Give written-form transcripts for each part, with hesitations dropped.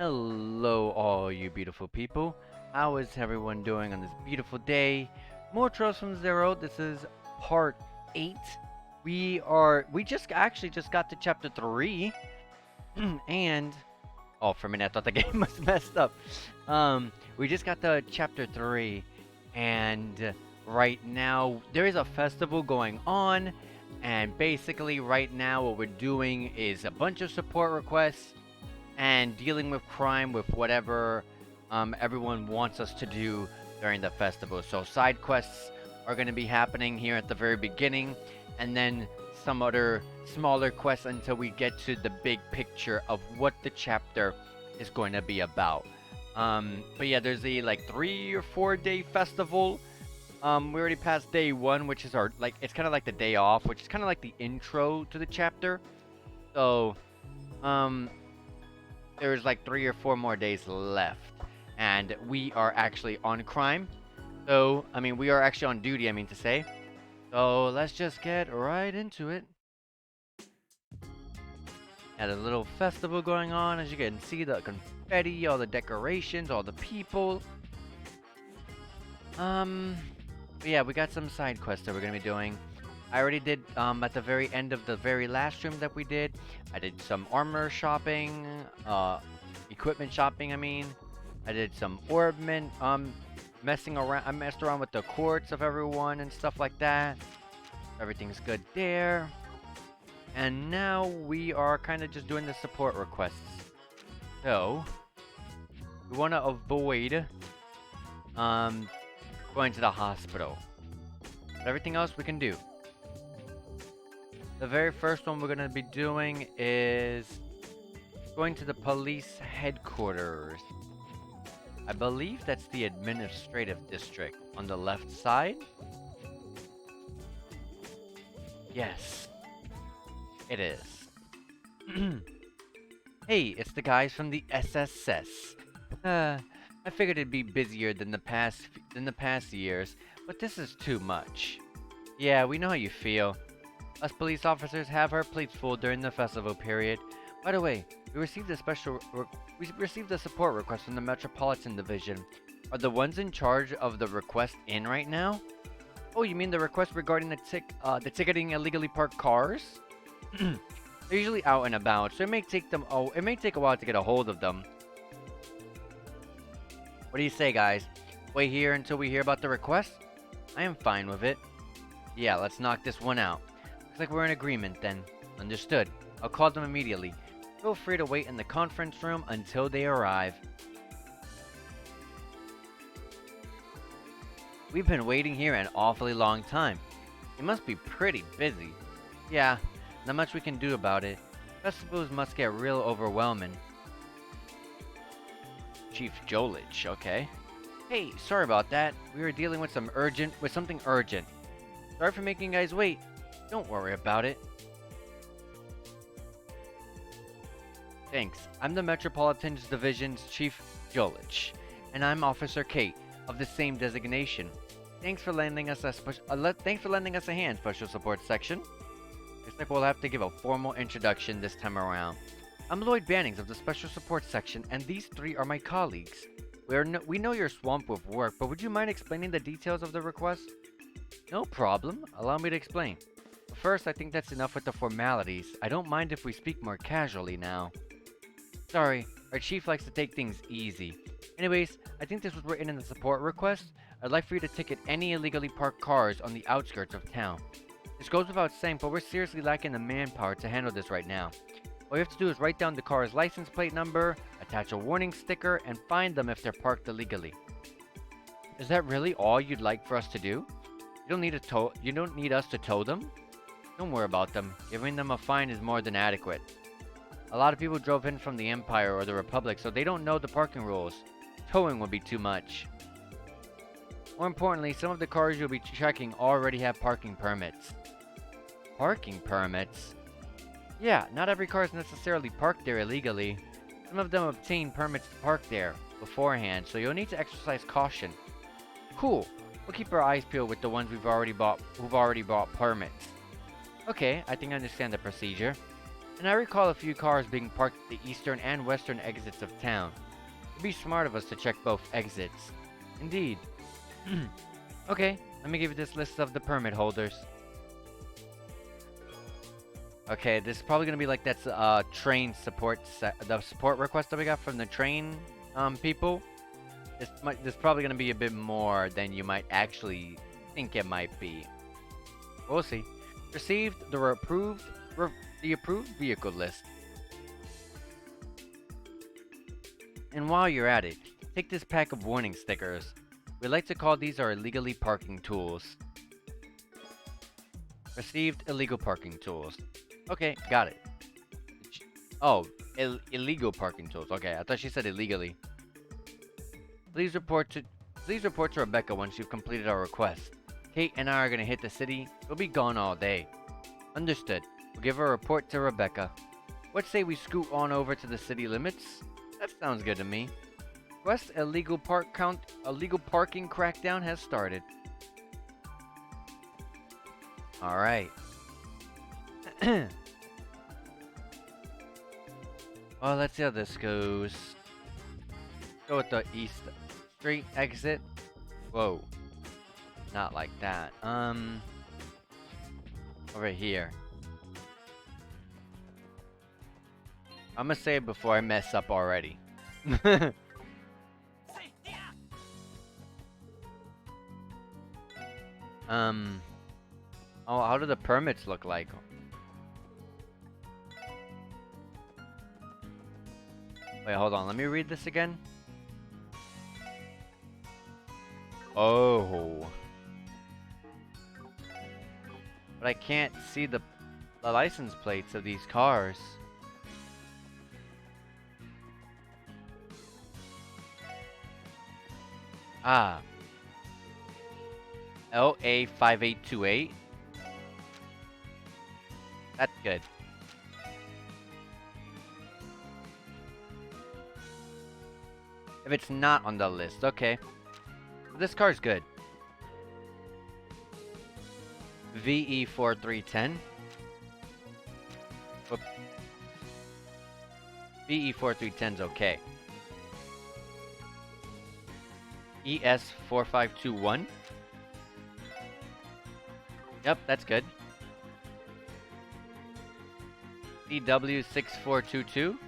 Hello, all you beautiful people. How is everyone doing on this beautiful day? More Trails from Zero. This is part 8. We just actually just got to chapter 3. And oh, for a minute I thought the game was messed up. We just got to chapter 3, and right now there is a festival going on, and basically right now what we're doing is a bunch of support requests and dealing with crime with whatever everyone wants us to do during the festival. So side quests are going to be happening here at the very beginning, and then some other smaller quests until we get to the big picture of what the chapter is going to be about. But yeah, there's a like 3 or 4 day festival. We already passed day 1, which is our it's kind of like the day off, which is kind of like the intro to the chapter. So there's like 3 or 4 more days left, and we are actually on crime. So, I mean, we are actually on duty, I mean to say. So, let's just get right into it. Had a little festival going on, as you can see, the confetti, all the decorations, all the people. But yeah, we got some side quests that we're gonna be doing. I already did, at the very end of the very last stream that we did, I did some armor shopping, equipment shopping, I mean. I did some orbment, messing around, I messed around with the quartz of everyone and stuff like that. Everything's good there. And now we are kind of just doing the support requests. So, we want to avoid, going to the hospital. But everything else we can do. The very first one we're going to be doing is going to the police headquarters. I believe that's the administrative district on the left side. Yes, it is. Hey, it's the guys from the SSS. I figured it'd be busier than the past years, but this is too much. Yeah, we know how you feel. Us police officers have our plates full during the festival period. By the way, we received a support request from the Metropolitan Division. Are the ones in charge of the request in right now? Oh, you mean the request regarding the ticketing illegally parked cars? They're usually out and about, so it may take a while to get a hold of them. What do you say, guys? Wait here until we hear about the request? I am fine with it. Yeah, let's knock this one out. Looks like we're in agreement then. Understood. I'll call them immediately. Feel free to wait in the conference room until they arrive. We've been waiting here an awfully long time. It must be pretty busy. Yeah, not much we can do about it. Festivals must get real overwhelming. Chief Jolich, okay. Hey, sorry about that. We were dealing with something urgent. Sorry for making you guys wait. Don't worry about it. Thanks. I'm the Metropolitan Division's Chief Jolich, and I'm Officer Kate of the same designation. Thanks for lending us a hand, Special Support Section. Looks like we'll have to give a formal introduction this time around. I'm Lloyd Bannings of the Special Support Section, and these 3 are my colleagues. We know you're swamped with work, but would you mind explaining the details of the request? No problem. Allow me to explain. First, I think that's enough with the formalities. I don't mind if we speak more casually now. Sorry, our chief likes to take things easy. Anyways, I think this was written in the support request. I'd like for you to ticket any illegally parked cars on the outskirts of town. This goes without saying, but we're seriously lacking the manpower to handle this right now. All you have to do is write down the car's license plate number, attach a warning sticker, and find them if they're parked illegally. Is that really all you'd like for us to do? You don't need us to tow them? Don't worry about them. Giving them a fine is more than adequate. A lot of people drove in from the Empire or the Republic, so they don't know the parking rules. Towing would be too much. More importantly, some of the cars you'll be checking already have parking permits. Parking permits? Yeah, not every car is necessarily parked there illegally. Some of them obtain permits to park there beforehand, so you'll need to exercise caution. Cool. We'll keep our eyes peeled with the ones who've already bought permits. Okay, I think I understand the procedure. And I recall a few cars being parked at the eastern and western exits of town. It'd be smart of us to check both exits. Indeed. Okay, let me give you this list of the permit holders. Okay, this is probably gonna be like that's train support the support request that we got from the train people. This probably gonna be a bit more than you might actually think it might be. We'll see. Received the approved vehicle list. And while you're at it, take this pack of warning stickers. We like to call these our illegally parking tools. Received illegal parking tools. Okay, got it. Oh, illegal parking tools. Okay, I thought she said illegally. Please report to Rebecca once you've completed our request. Kate and I are gonna hit the city. We'll be gone all day. Understood. We'll give a report to Rebecca. What say we scoot on over to the city limits? That sounds good to me. Quest illegal parking crackdown has started. Alright. Well, let's see how this goes. Go with the east street exit. Whoa. Not like that. Over here. I'm gonna say it before I mess up already. Oh, how do the permits look like? Wait, hold on. Let me read this again. Oh. But I can't see the license plates of these cars. Ah. LA5828. That's good. If it's not on the list, okay. This car's good. VE4310. VE4310's okay. ES4521. Yep, that's good. CW6422.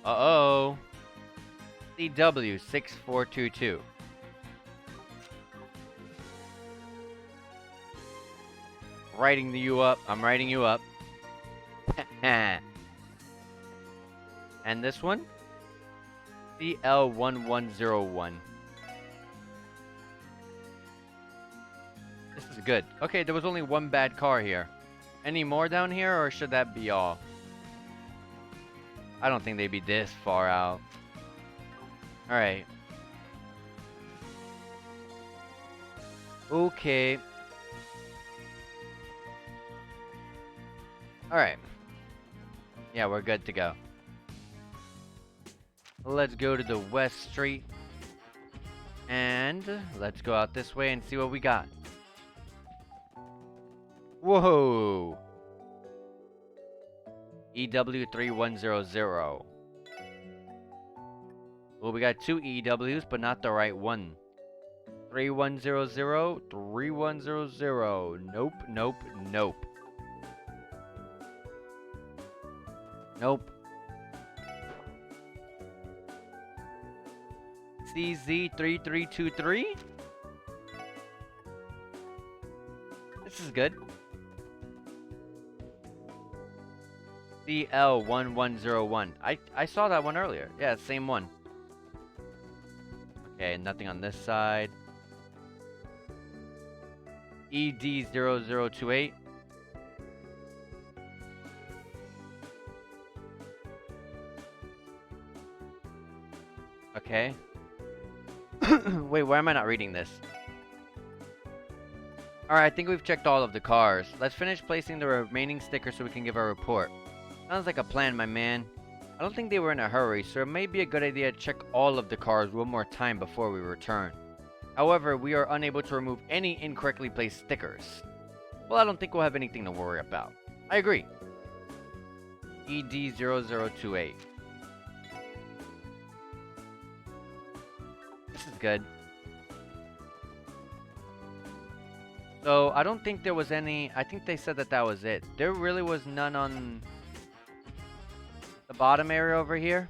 Uh-oh. CW6422. Writing you up. I'm writing you up. And this one? CL1101. This is good. Okay, there was only one bad car here. Any more down here, or should that be all? I don't think they'd be this far out. Alright. Okay. Alright. Yeah, we're good to go. Let's go to the West Street. And let's go out this way and see what we got. Whoa! EW3100. Well, we got two EWs, but not the right one. 3100, 3100. Nope, nope, nope. Nope. CZ3323? This is good. CL1101. I saw that one earlier. Yeah, same one. Okay, nothing on this side. ED0028. Okay. Wait, why am I not reading this? Alright, I think we've checked all of the cars. Let's finish placing the remaining stickers so we can give our report. Sounds like a plan, my man. I don't think they were in a hurry, so it may be a good idea to check all of the cars one more time before we return. However, we are unable to remove any incorrectly placed stickers. well, I don't think we'll have anything to worry about. I agree. ED0028. This is good. So, I don't think there was any... I think they said that that was it. There really was none on the bottom area over here.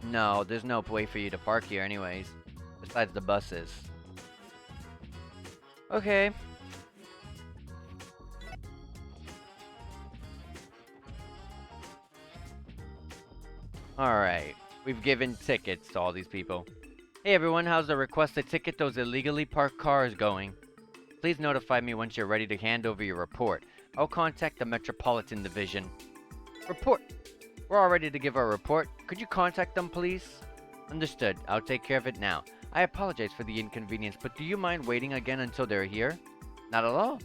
No, there's no way for you to park here anyways. Besides the buses. Okay. Alright. We've given tickets to all these people. Hey everyone, how's the request to ticket those illegally parked cars going? Please notify me once you're ready to hand over your report. I'll contact the Metropolitan Division. Report! We're all ready to give our report. Could you contact them, please? Understood. I'll take care of it now. I apologize for the inconvenience, but do you mind waiting again until they're here? Not at all.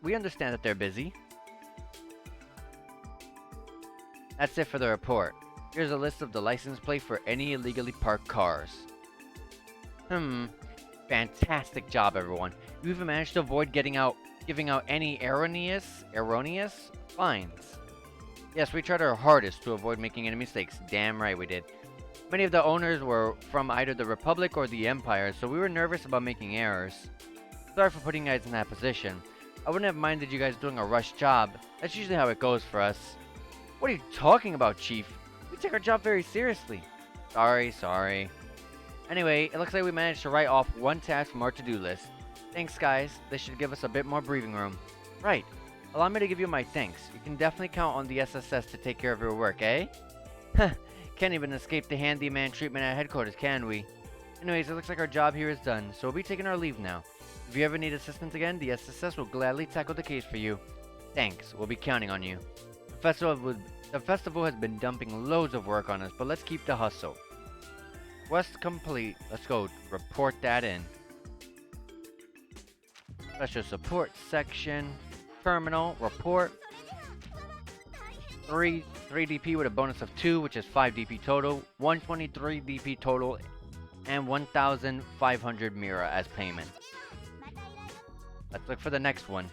We understand that they're busy. That's it for the report. Here's a list of the license plate for any illegally parked cars. Fantastic job, everyone. You even managed to avoid giving out any erroneous fines. Yes, we tried our hardest to avoid making any mistakes. Damn right we did. Many of the owners were from either the Republic or the Empire, so we were nervous about making errors. Sorry for putting you guys in that position. I wouldn't have minded you guys doing a rush job. That's usually how it goes for us. What are you talking about, Chief? We take our job very seriously. Sorry. Anyway, it looks like we managed to write off one task from our to-do list. Thanks, guys. This should give us a bit more breathing room. Right. Allow me to give you my thanks. You can definitely count on the SSS to take care of your work, eh? Can't even escape the handyman treatment at headquarters, can we? Anyways, it looks like our job here is done, so we'll be taking our leave now. If you ever need assistance again, the SSS will gladly tackle the case for you. Thanks. We'll be counting on you. The festival has been dumping loads of work on us, but let's keep the hustle. Quest complete. Let's go report that in. Special support section. Terminal. Report. 3 DP with a bonus of 2, which is 5 DP total. 123 DP total. And 1,500 Mira as payment. Let's look for the next one.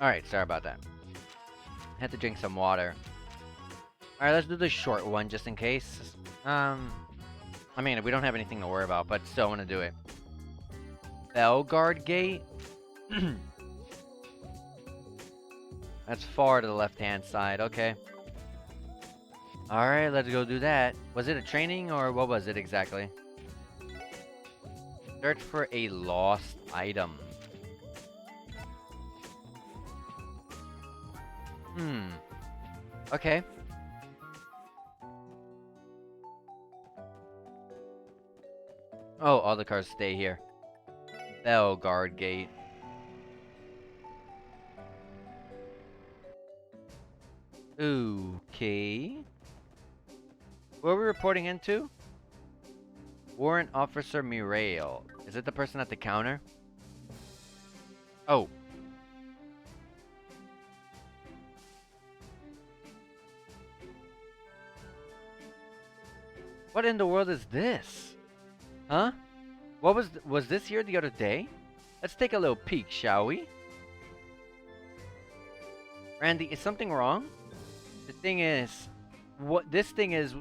Alright, sorry about that. I had to drink some water. Alright, let's do the short one just in case. I mean, we don't have anything to worry about, but still want to do it. Bellegarde Gate? That's far to the left-hand side, okay. Alright, let's go do that. Was it a training, or what was it exactly? Search for a lost item. Okay. Oh, all the cars stay here. Bellegarde Gate. Okay. Who are we reporting into? Warrant Officer Mirail. Is it the person at the counter? Oh. What in the world is this? Huh? What was this here the other day? Let's take a little peek, shall we? Randy, is something wrong? The thing is, this thing is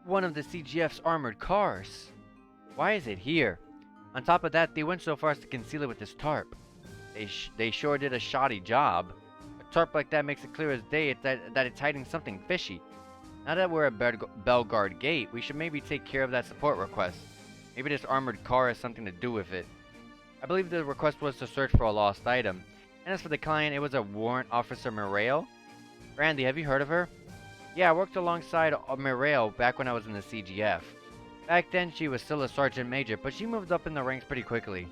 one of the CGF's armored cars. Why is it here? On top of that, they went so far as to conceal it with this tarp. They sure did a shoddy job. A tarp like that makes it clear as day that it's hiding something fishy. Now that we're at Bellegarde Gate, we should maybe take care of that support request. Maybe this armored car has something to do with it. I believe the request was to search for a lost item. And as for the client, it was a Warrant Officer Mirail. Randy, have you heard of her? Yeah, I worked alongside Mirail back when I was in the CGF. Back then, she was still a Sergeant Major, but she moved up in the ranks pretty quickly.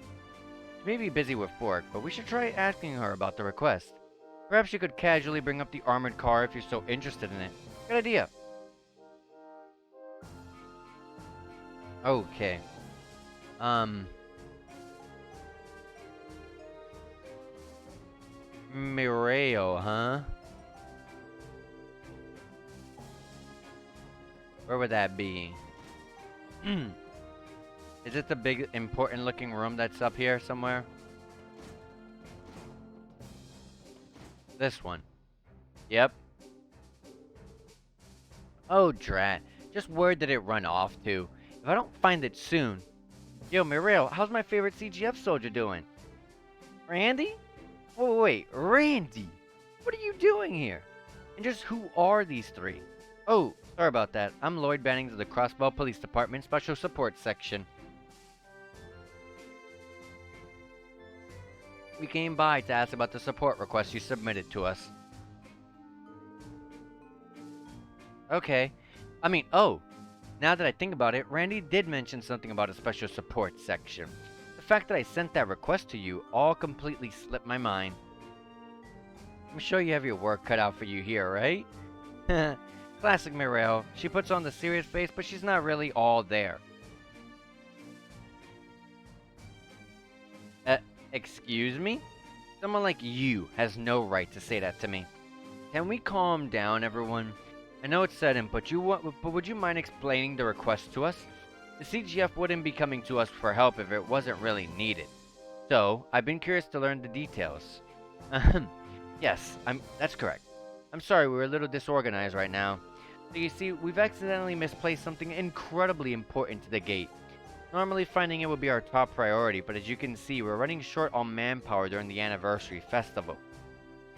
She may be busy with work, but we should try asking her about the request. Perhaps she could casually bring up the armored car if you're so interested in it. Good idea. Okay. Mireo, huh? Where would that be? Is it the big, important looking room that's up here somewhere? This one. Yep. Oh, drat. Just where did it run off to? If I don't find it soon. Yo, Mireo, how's my favorite CGF soldier doing? Randy? Oh, wait, Randy! What are you doing here? And just who are these three? Oh, sorry about that. I'm Lloyd Bannings of the Crossbar Police Department Special Support Section. We came by to ask about the support request you submitted to us. Okay. Oh, now that I think about it, Randy did mention something about a special support section. The fact that I sent that request to you all completely slipped my mind. I'm sure you have your work cut out for you here, right? Classic Mireo. She puts on the serious face, but she's not really all there. Excuse me? Someone like you has no right to say that to me. Can we calm down, everyone? I know it's sudden, but would you mind explaining the request to us? The CGF wouldn't be coming to us for help if it wasn't really needed. So, I've been curious to learn the details. Yes, that's correct. I'm sorry, we're a little disorganized right now. So you see, we've accidentally misplaced something incredibly important to the gate. Normally finding it would be our top priority, but as you can see, we're running short on manpower during the anniversary festival.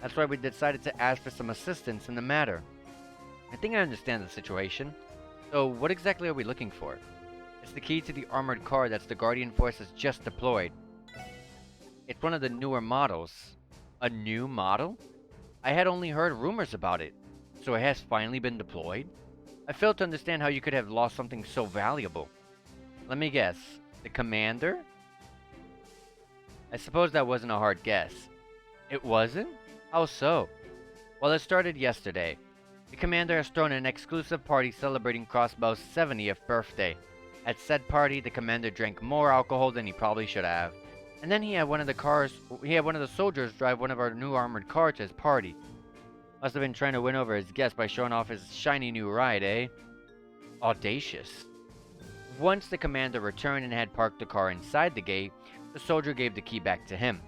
That's why we decided to ask for some assistance in the matter. I think I understand the situation. So, what exactly are we looking for? It's the key to the armored car that the Guardian Force has just deployed. It's one of the newer models. A new model? I had only heard rumors about it. So it has finally been deployed? I fail to understand how you could have lost something so valuable. Let me guess. The commander? I suppose that wasn't a hard guess. It wasn't? How so? Well, it started yesterday. The commander has thrown an exclusive party celebrating Crossbow's 70th birthday. At said party, the commander drank more alcohol than he probably should have. And then he had one of the soldiers drive one of our new armored cars to his party. Must have been trying to win over his guests by showing off his shiny new ride, eh? Audacious. Once the commander returned and had parked the car inside the gate, the soldier gave the key back to him.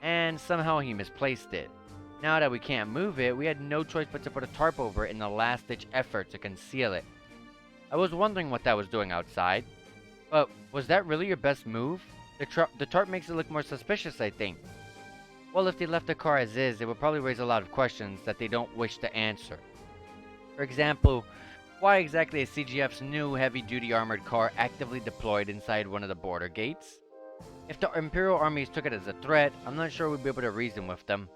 And somehow he misplaced it. Now that we can't move it, we had no choice but to put a tarp over it in the last-ditch effort to conceal it. I was wondering what that was doing outside. But was that really your best move? The tarp makes it look more suspicious, I think. Well, if they left the car as is, it would probably raise a lot of questions that they don't wish to answer. For example, why exactly is CGF's new heavy-duty armored car actively deployed inside one of the border gates? If the Imperial armies took it as a threat, I'm not sure we'd be able to reason with them.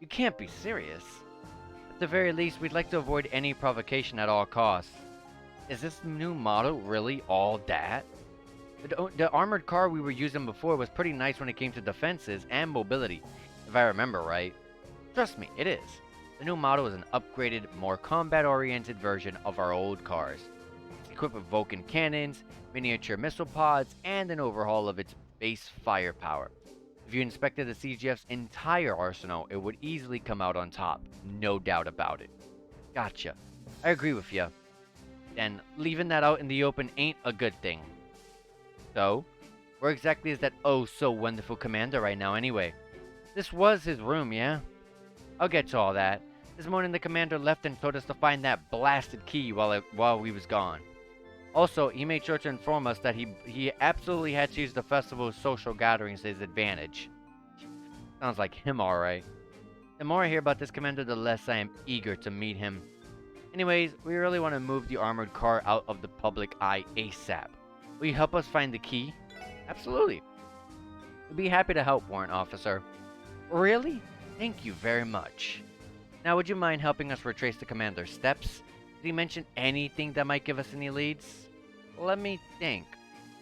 You can't be serious. At the very least, we'd like to avoid any provocation at all costs. Is this new model really all that? The armored car we were using before was pretty nice when it came to defenses and mobility, if I remember right. Trust me, it is. The new model is an upgraded, more combat-oriented version of our old cars. It's equipped with Vulcan cannons, miniature missile pods, and an overhaul of its base firepower. If you inspected the CGF's entire arsenal, it would easily come out on top. No doubt about it. Gotcha. I agree with you. Then, leaving that out in the open ain't a good thing. So, where exactly is that oh-so-wonderful commander right now anyway? This was his room, yeah? I'll get to all that. This morning the commander left and told us to find that blasted key while we was gone. Also, he made sure to inform us that he absolutely had to use the festival's social gatherings to his advantage. Sounds like him alright. The more I hear about this commander, the less I am eager to meet him. Anyways, we really want to move the armored car out of the public eye ASAP. Will you help us find the key? Absolutely. We'd be happy to help, Warrant Officer. Really? Thank you very much. Now, would you mind helping us retrace the commander's steps? Did he mention anything that might give us any leads? Let me think.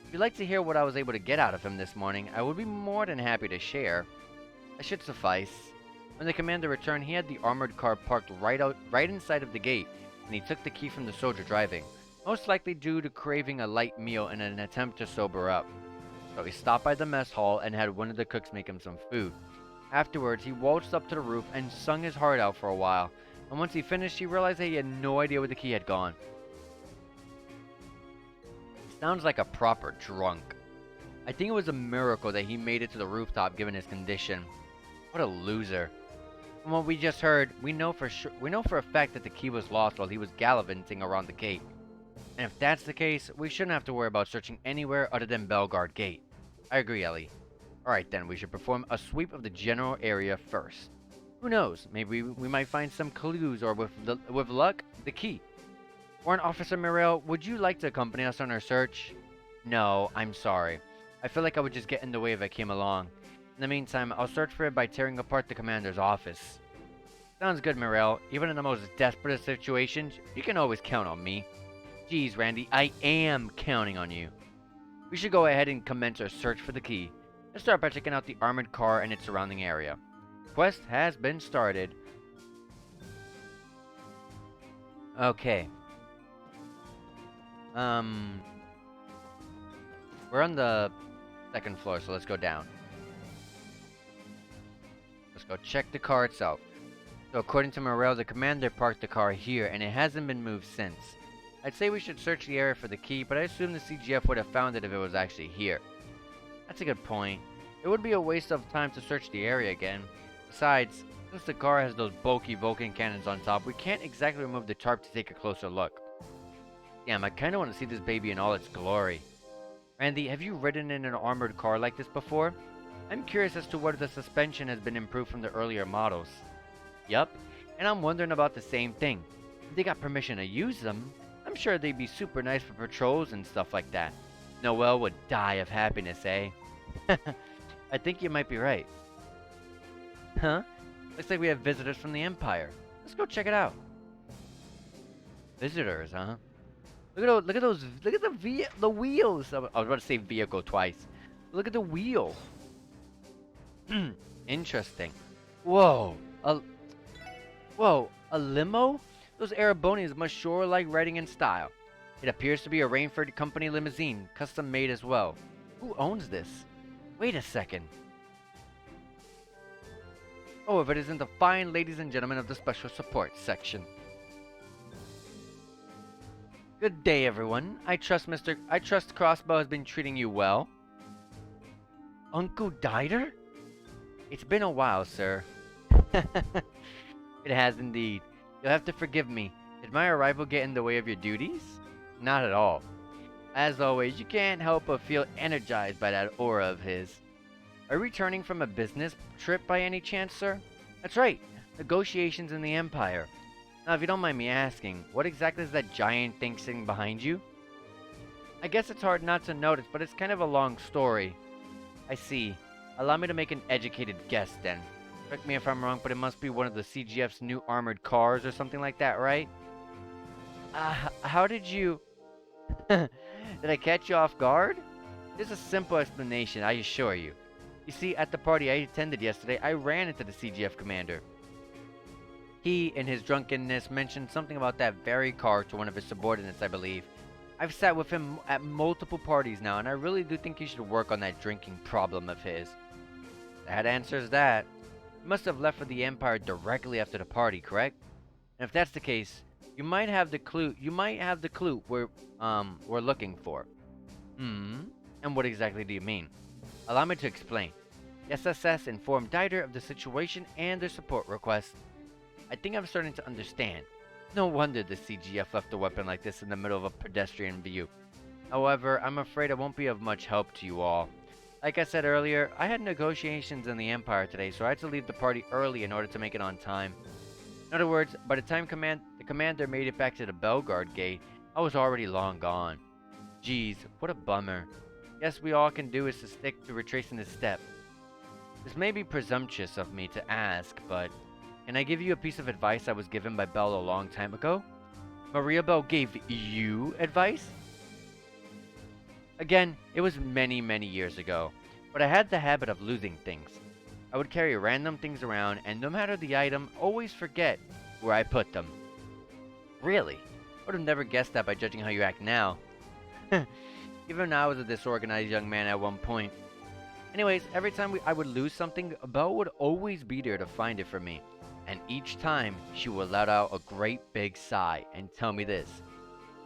If you'd like to hear what I was able to get out of him this morning, I would be more than happy to share. That should suffice. When the commander returned, he had the armored car parked right inside of the gate, and he took the key from the soldier driving, most likely due to craving a light meal in an attempt to sober up. So he stopped by the mess hall and had one of the cooks make him some food. Afterwards, he waltzed up to the roof and sung his heart out for a while. And once he finished, he realized that he had no idea where the key had gone. He sounds like a proper drunk. I think it was a miracle that he made it to the rooftop given his condition. What a loser. From what we just heard, we know for a fact that the key was lost while he was gallivanting around the gate. And if that's the case, we shouldn't have to worry about searching anywhere other than Bellegarde Gate. I agree, Ellie. Alright then, we should perform a sweep of the general area first. Who knows, maybe we might find some clues or with luck, the key. Warrant Officer Morel, would you like to accompany us on our search? No, I'm sorry. I feel like I would just get in the way if I came along. In the meantime, I'll search for it by tearing apart the commander's office. Sounds good, Morel. Even in the most desperate of situations, you can always count on me. Geez, Randy, I am counting on you. We should go ahead and commence our search for the key. Let's start by checking out the armored car and its surrounding area. Quest has been started. Okay. We're on the second floor, so let's go down. Let's go check the car itself. So according to Morel, the commander parked the car here, and it hasn't been moved since. I'd say we should search the area for the key, but I assume the CGF would have found it if it was actually here. That's a good point. It would be a waste of time to search the area again. Besides, since the car has those bulky Vulcan cannons on top, we can't exactly remove the tarp to take a closer look. Damn, I kinda want to see this baby in all its glory. Randy, have you ridden in an armored car like this before? I'm curious as to whether the suspension has been improved from the earlier models. Yup, and I'm wondering about the same thing. If they got permission to use them, I'm sure they'd be super nice for patrols and stuff like that. Noelle would die of happiness, eh? I think you might be right. Huh? Looks like we have visitors from the Empire. Let's go check it out. Visitors, huh? Look at the wheels. I was about to say vehicle twice. Look at the wheel. Interesting. Whoa, a limo? Those Arabonians must sure like riding in style. It appears to be a Rainford Company limousine, custom made as well. Who owns this? Wait a second. Oh, if it isn't the fine ladies and gentlemen of the Special Support section. Good day, everyone. I trust Crossbow has been treating you well. Uncle Dieter? It's been a while, sir. It has indeed. You'll have to forgive me. Did my arrival get in the way of your duties? Not at all. As always, you can't help but feel energized by that aura of his. Are you returning from a business trip by any chance, sir? That's right. Negotiations in the Empire. Now, if you don't mind me asking, what exactly is that giant thing sitting behind you? I guess it's hard not to notice, but it's kind of a long story. I see. Allow me to make an educated guess, then. Correct me if I'm wrong, but it must be one of the CGF's new armored cars or something like that, right? How did you... Did I catch you off guard? There's a simple explanation, I assure you. You see, at the party I attended yesterday, I ran into the CGF commander. He, in his drunkenness, mentioned something about that very car to one of his subordinates, I believe. I've sat with him at multiple parties now, and I really do think he should work on that drinking problem of his. That answers that. He must have left for the Empire directly after the party, correct? And if that's the case, you might have the clue. We're looking for. And what exactly do you mean? Allow me to explain. The SSS informed Dieter of the situation and their support request. I think I'm starting to understand. No wonder the CGF left a weapon like this in the middle of a pedestrian view. However, I'm afraid it won't be of much help to you all. Like I said earlier, I had negotiations in the Empire today, so I had to leave the party early in order to make it on time. In other words, by the time the commander made it back to the Bellegarde Gate, I was already long gone. Geez, what a bummer. Guess we all can do is to stick to retracing his step. This may be presumptuous of me to ask, but can I give you a piece of advice I was given by Belle a long time ago? Maria Belle gave you advice? Again, it was many, many years ago, but I had the habit of losing things. I would carry random things around, and no matter the item, always forget where I put them. Really? I would have never guessed that by judging how you act now. Even I was a disorganized young man at one point. Anyways, every time I would lose something, Belle would always be there to find it for me. And each time, she would let out a great big sigh and tell me this.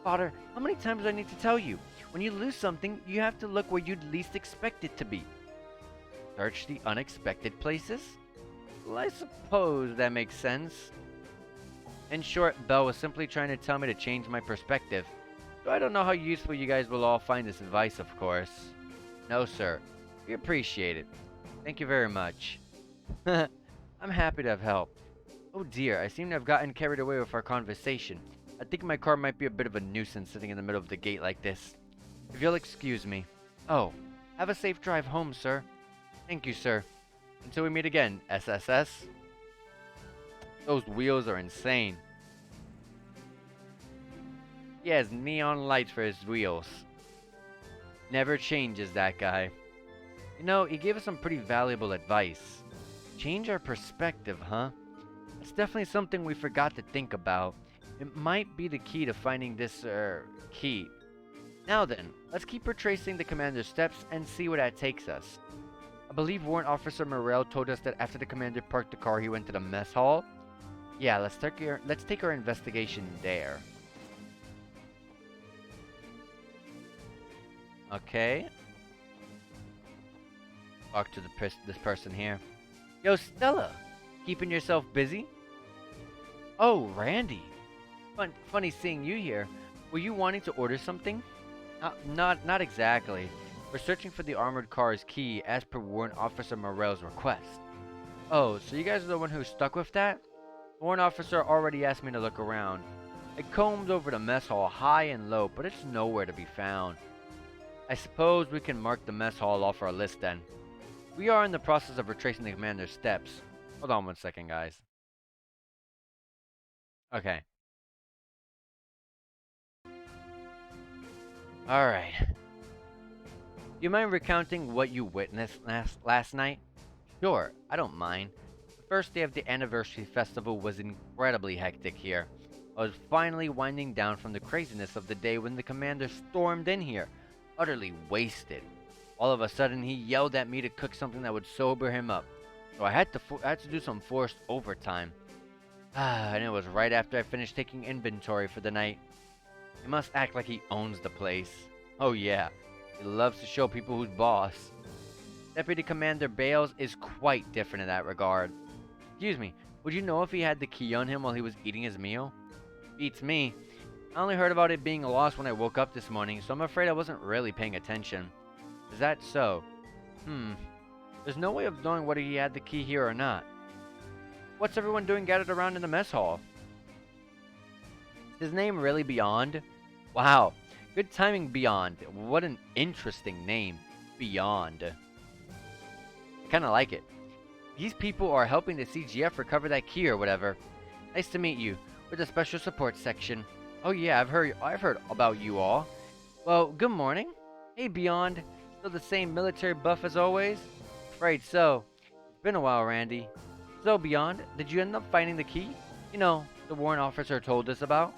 Father, how many times do I need to tell you? When you lose something, you have to look where you'd least expect it to be. Search the unexpected places? Well, I suppose that makes sense. In short, Belle was simply trying to tell me to change my perspective. So I don't know how useful you guys will all find this advice, of course. No, sir. We appreciate it. Thank you very much. I'm happy to have helped. Oh dear, I seem to have gotten carried away with our conversation. I think my car might be a bit of a nuisance sitting in the middle of the gate like this. If you'll excuse me. Oh, have a safe drive home, sir. Thank you, sir. Until we meet again, SSS. Those wheels are insane. He has neon lights for his wheels. Never changes, that guy. You know, he gave us some pretty valuable advice. Change our perspective, huh? It's definitely something we forgot to think about. It might be the key to finding this, key. Now then, let's keep retracing the commander's steps and see where that takes us. I believe Warrant Officer Morrell told us that after the commander parked the car, he went to the mess hall. Yeah, let's take our investigation there. Okay. Talk to this person here. Yo, Stella! Keeping yourself busy? Oh, Randy. Funny seeing you here. Were you wanting to order something? Not exactly. We're searching for the armored car's key as per Warrant Officer Morell's request. Oh, so you guys are the one who stuck with that? The Warrant Officer already asked me to look around. I combed over the mess hall high and low, but it's nowhere to be found. I suppose we can mark the mess hall off our list then. We are in the process of retracing the commander's steps. Hold on one second, guys. Okay. Alright. You mind recounting what you witnessed last night? Sure, I don't mind. The first day of the anniversary festival was incredibly hectic here. I was finally winding down from the craziness of the day when the commander stormed in here, utterly wasted. All of a sudden, he yelled at me to cook something that would sober him up. So I had to do some forced overtime. And it was right after I finished taking inventory for the night. He must act like he owns the place. Oh yeah, he loves to show people who's boss. Deputy Commander Bales is quite different in that regard. Excuse me, would you know if he had the key on him while he was eating his meal? Beats me. I only heard about it being lost when I woke up this morning, so I'm afraid I wasn't really paying attention. Is that so? There's no way of knowing whether he had the key here or not. What's everyone doing gathered around in the mess hall? Is his name really Beyond? Wow, good timing, Beyond. What an interesting name. Beyond. I kinda like it. These people are helping the CGF recover that key or whatever. Nice to meet you. With the special support section. Oh yeah, I've heard about you all. Well, good morning. Hey, Beyond. Still the same military buff as always? Afraid so. It's been a while, Randy. So, Beyond, did you end up finding the key? You know, the warrant officer told us about?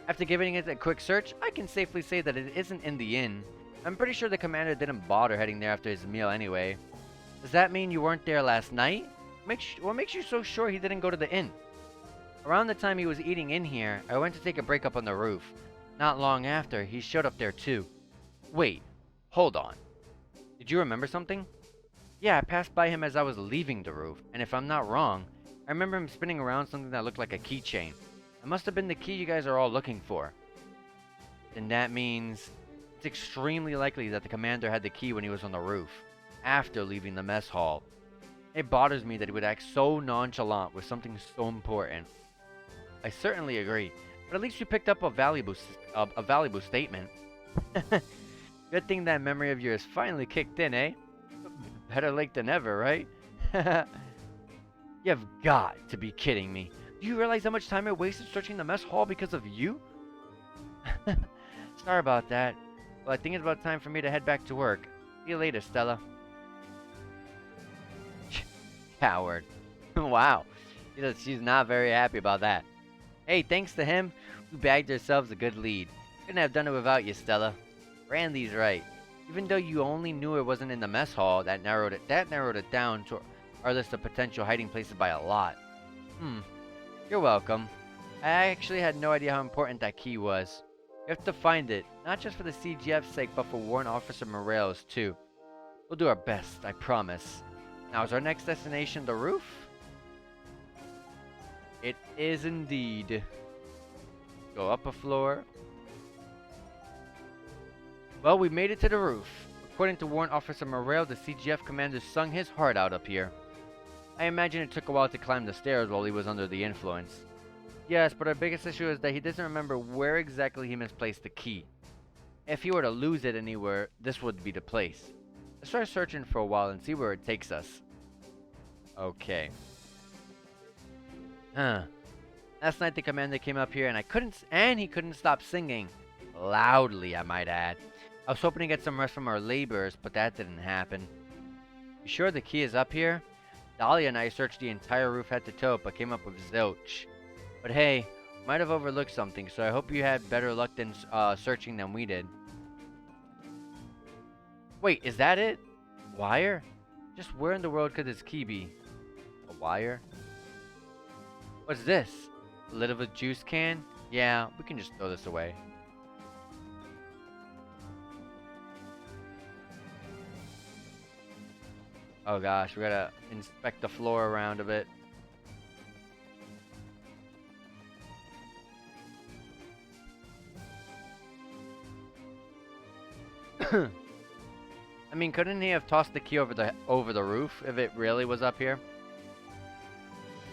After giving it a quick search, I can safely say that it isn't in the inn. I'm pretty sure the commander didn't bother heading there after his meal anyway. Does that mean you weren't there last night? What makes you so sure he didn't go to the inn? Around the time he was eating in here, I went to take a break up on the roof. Not long after, he showed up there too. Wait, hold on. Did you remember something? Yeah, I passed by him as I was leaving the roof, and if I'm not wrong, I remember him spinning around something that looked like a keychain. It must have been the key you guys are all looking for. Then that means it's extremely likely that the commander had the key when he was on the roof, after leaving the mess hall. It bothers me that he would act so nonchalant with something so important. I certainly agree, but at least you picked up a valuable statement. Good thing that memory of yours finally kicked in, eh? Better late than ever, right? You've got to be kidding me. Do you realize how much time I wasted searching the mess hall because of you? Sorry about that. Well, I think it's about time for me to head back to work. See you later, Stella. Coward. Wow. She's not very happy about that. Hey, thanks to him, we bagged ourselves a good lead. Couldn't have done it without you, Stella. Randy's right. Even though you only knew it wasn't in the mess hall, that narrowed it down to our list of potential hiding places by a lot. You're welcome. I actually had no idea how important that key was. You have to find it, not just for the CGF's sake, but for Warrant Officer Morales too. We'll do our best, I promise. Now, is our next destination the roof? It is indeed. Go up a floor. Well, we made it to the roof. According to Warrant Officer Morale, the CGF commander sung his heart out up here. I imagine it took a while to climb the stairs while he was under the influence. Yes, but our biggest issue is that he doesn't remember where exactly he misplaced the key. If he were to lose it anywhere, this would be the place. Let's try searching for a while and see where it takes us. Okay. Last night the commander came up here and he couldn't stop singing. Loudly, I might add. I was hoping to get some rest from our labors, but that didn't happen. You sure the key is up here? Dahlia and I searched the entire roof head to toe, but came up with zilch. But hey, might have overlooked something, so I hope you had better luck than searching than we did. Wait, is that it? Wire? Just where in the world could this key be? A wire? What's this? A lid of a juice can? Yeah, we can just throw this away. Oh gosh, we gotta inspect the floor around a bit. I mean, couldn't he have tossed the key over the roof if it really was up here?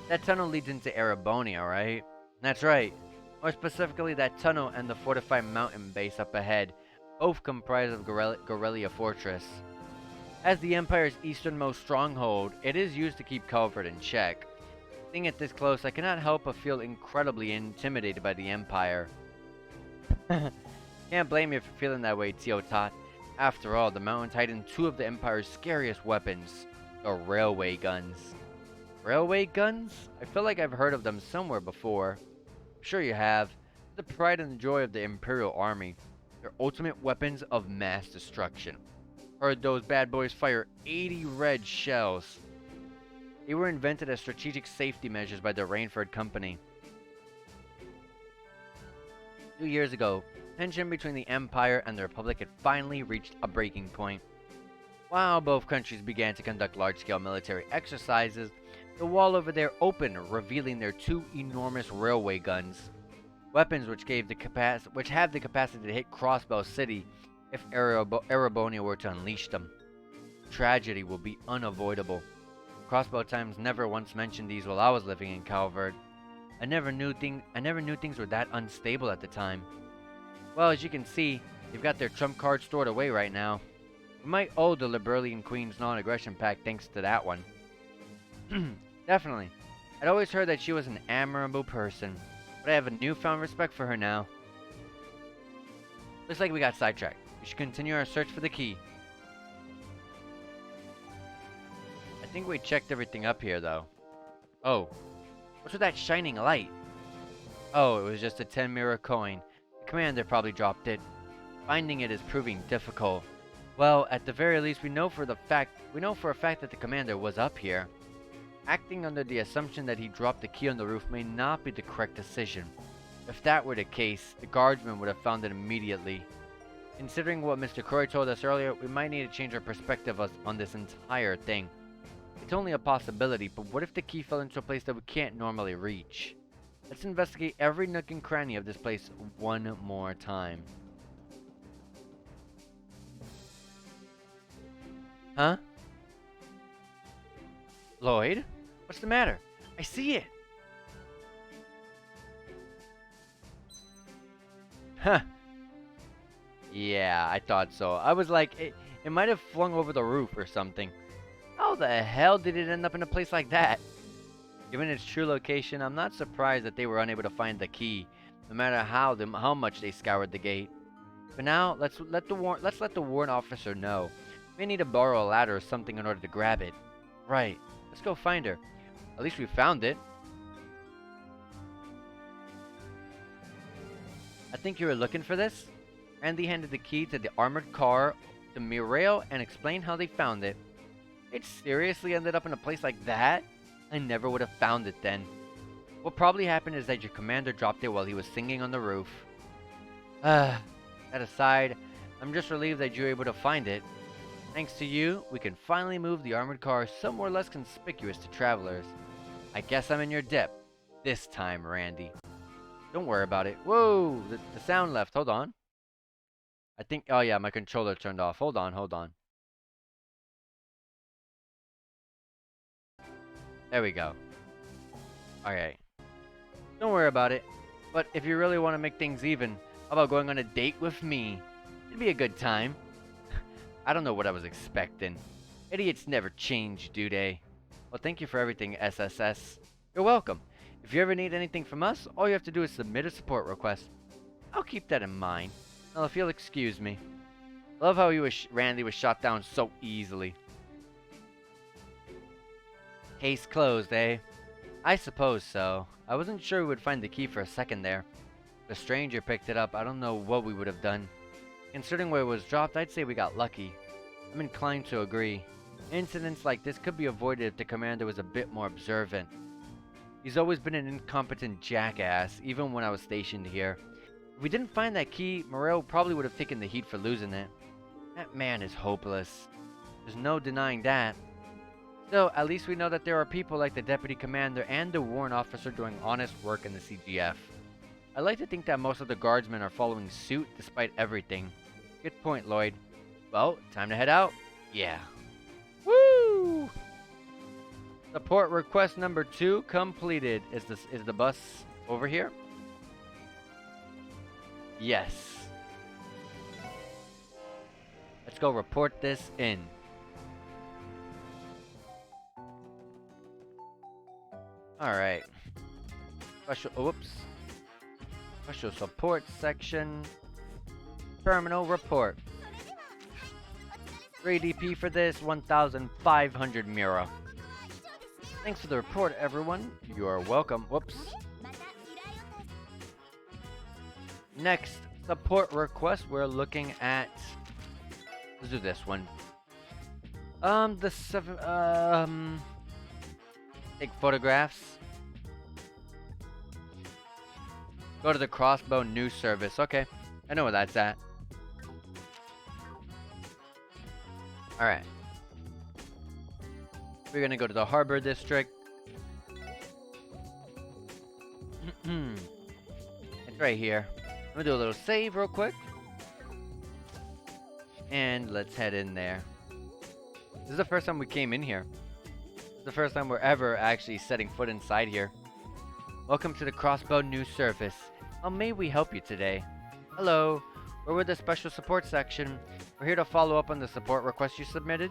That tunnel leads into Erebonia, right? That's right. More specifically, that tunnel and the fortified mountain base up ahead, both comprise of Gorelia Fortress. As the Empire's easternmost stronghold, it is used to keep Calvert in check. Seeing it this close, I cannot help but feel incredibly intimidated by the Empire. Can't blame you for feeling that way, Teotot. After all, the mountains hide two of the Empire's scariest weapons, the railway guns. Railway guns? I feel like I've heard of them somewhere before. I'm sure you have. The pride and the joy of the Imperial Army. Their ultimate weapons of mass destruction. Heard those bad boys fire 80 red shells. They were invented as strategic safety measures by the Rainford Company. 2 years ago, tension between the Empire and the Republic had finally reached a breaking point. While both countries began to conduct large-scale military exercises, the wall over there opened, revealing their two enormous railway guns. Weapons which have the capacity to hit Crossbar City if Erebonia were to unleash them. Tragedy will be unavoidable. Crossbow Times never once mentioned these while I was living in Calvert. I never knew things were that unstable at the time. Well, as you can see, they've got their trump card stored away right now. We might owe the Liberalian Queen's non-aggression pact thanks to that one. Definitely. I'd always heard that she was an admirable person, but I have a newfound respect for her now. Looks like we got sidetracked. We should continue our search for the key. I think we checked everything up here, though. Oh. What's with that shining light? Oh, it was just a 10 mirror coin. The commander probably dropped it. Finding it is proving difficult. Well, at the very least, we know for a fact that the commander was up here. Acting under the assumption that he dropped the key on the roof may not be the correct decision. If that were the case, the guardsmen would have found it immediately. Considering what Mr. Croy told us earlier, we might need to change our perspective on this entire thing. It's only a possibility, but what if the key fell into a place that we can't normally reach? Let's investigate every nook and cranny of this place one more time. Huh? Lloyd? What's the matter? I see it! Huh. Yeah, I thought so. I was like, it might have flung over the roof or something. How the hell did it end up in a place like that? Given its true location, I'm not surprised that they were unable to find the key, no matter how much they scoured the gate. For now, let's let the warrant officer know. We may need to borrow a ladder or something in order to grab it. Right. Let's go find her. At least we found it. I think you were looking for this? Andy handed the key to the armored car the Mirail and explain how they found it. It seriously ended up in a place like that? I never would have found it then. What probably happened is that your commander dropped it while he was singing on the roof. That aside, I'm just relieved that you were able to find it. Thanks to you, we can finally move the armored car somewhere less conspicuous to travelers. I guess I'm in your debt. This time, Randy. Don't worry about it. Whoa! The sound left. Hold on. I think... Oh yeah, my controller turned off. Hold on. There we go. Alright. Don't worry about it. But if you really want to make things even, how about going on a date with me? It'd be a good time. I don't know what I was expecting. Idiots never change, do they? Well, thank you for everything, SSS. You're welcome. If you ever need anything from us, all you have to do is submit a support request. I'll keep that in mind. Now, if you'll excuse me. Love how Randy was shot down so easily. Case closed, eh? I suppose so. I wasn't sure we would find the key for a second there. If a stranger picked it up, I don't know what we would have done. Considering where it was dropped, I'd say we got lucky. I'm inclined to agree. Incidents like this could be avoided if the commander was a bit more observant. He's always been an incompetent jackass, even when I was stationed here. If we didn't find that key, Morel probably would have taken the heat for losing it. That man is hopeless. There's no denying that. Still, at least we know that there are people like the Deputy Commander and the Warrant Officer doing honest work in the CGF. I like to think that most of the guardsmen are following suit despite everything. Good point, Lloyd. Well, time to head out? Yeah. Woo! Support request number 2 completed. Is the bus over here? Yes. Let's go report this in. Alright. Special support section. Terminal report. 3DP for this, 1,500 Mira. Thanks for the report, everyone. You are welcome. Whoops. Next support request, we're looking at... Let's do this one. Take photographs. Go to the Crossbow News Service. Okay, I know where that's at. Alright. We're gonna go to the Harbor District. It's right here. I'm gonna do a little save real quick. And let's head in there. This is the first time we came in here. This is the first time we're ever actually setting foot inside here. Welcome to the Crossbow News Service. How may we help you today? Hello. We're with the Special Support section. We're here to follow up on the support request you submitted.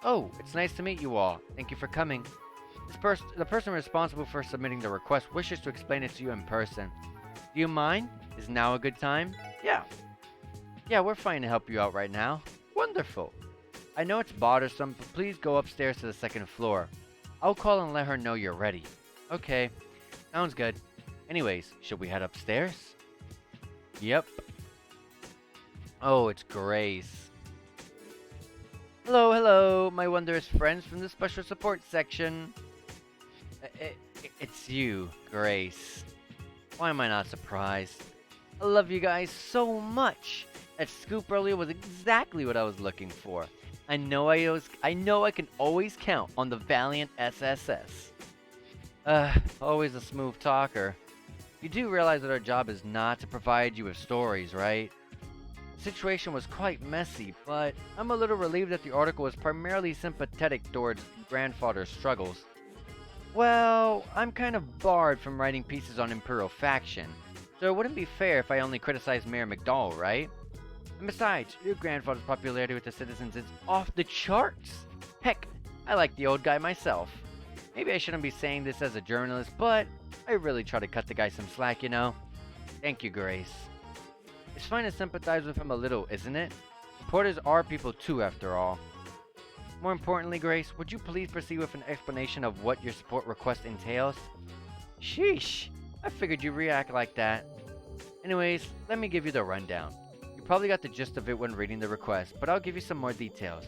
Oh, it's nice to meet you all. Thank you for coming. The person responsible for submitting the request wishes to explain it to you in person. Do you mind? Is now a good time? Yeah. Yeah, we're fine to help you out right now. Wonderful. I know it's bothersome, but please go upstairs to the second floor. I'll call and let her know you're ready. Okay. Sounds good. Anyways, should we head upstairs? Yep. Oh, it's Grace. Hello, my wondrous friends from the Special Support section. It's you, Grace. Why am I not surprised? I love you guys so much. That scoop earlier was exactly what I was looking for. I know I can always count on the valiant SSS. Always a smooth talker. You do realize that our job is not to provide you with stories, right? The situation was quite messy, but I'm a little relieved that the article was primarily sympathetic towards grandfather's struggles. Well, I'm kind of barred from writing pieces on Imperial faction, so it wouldn't be fair if I only criticized Mayor McDowell, right? And besides, your grandfather's popularity with the citizens is off the charts. Heck, I like the old guy myself. Maybe I shouldn't be saying this as a journalist, but I really try to cut the guy some slack, you know? Thank you, Grace. It's fine to sympathize with him a little, isn't it? Reporters are people too, after all. More importantly, Grace, would you please proceed with an explanation of what your support request entails? Sheesh, I figured you'd react like that. Anyways, let me give you the rundown. You You probably got the gist of it when reading the request, but I'll give you some more details.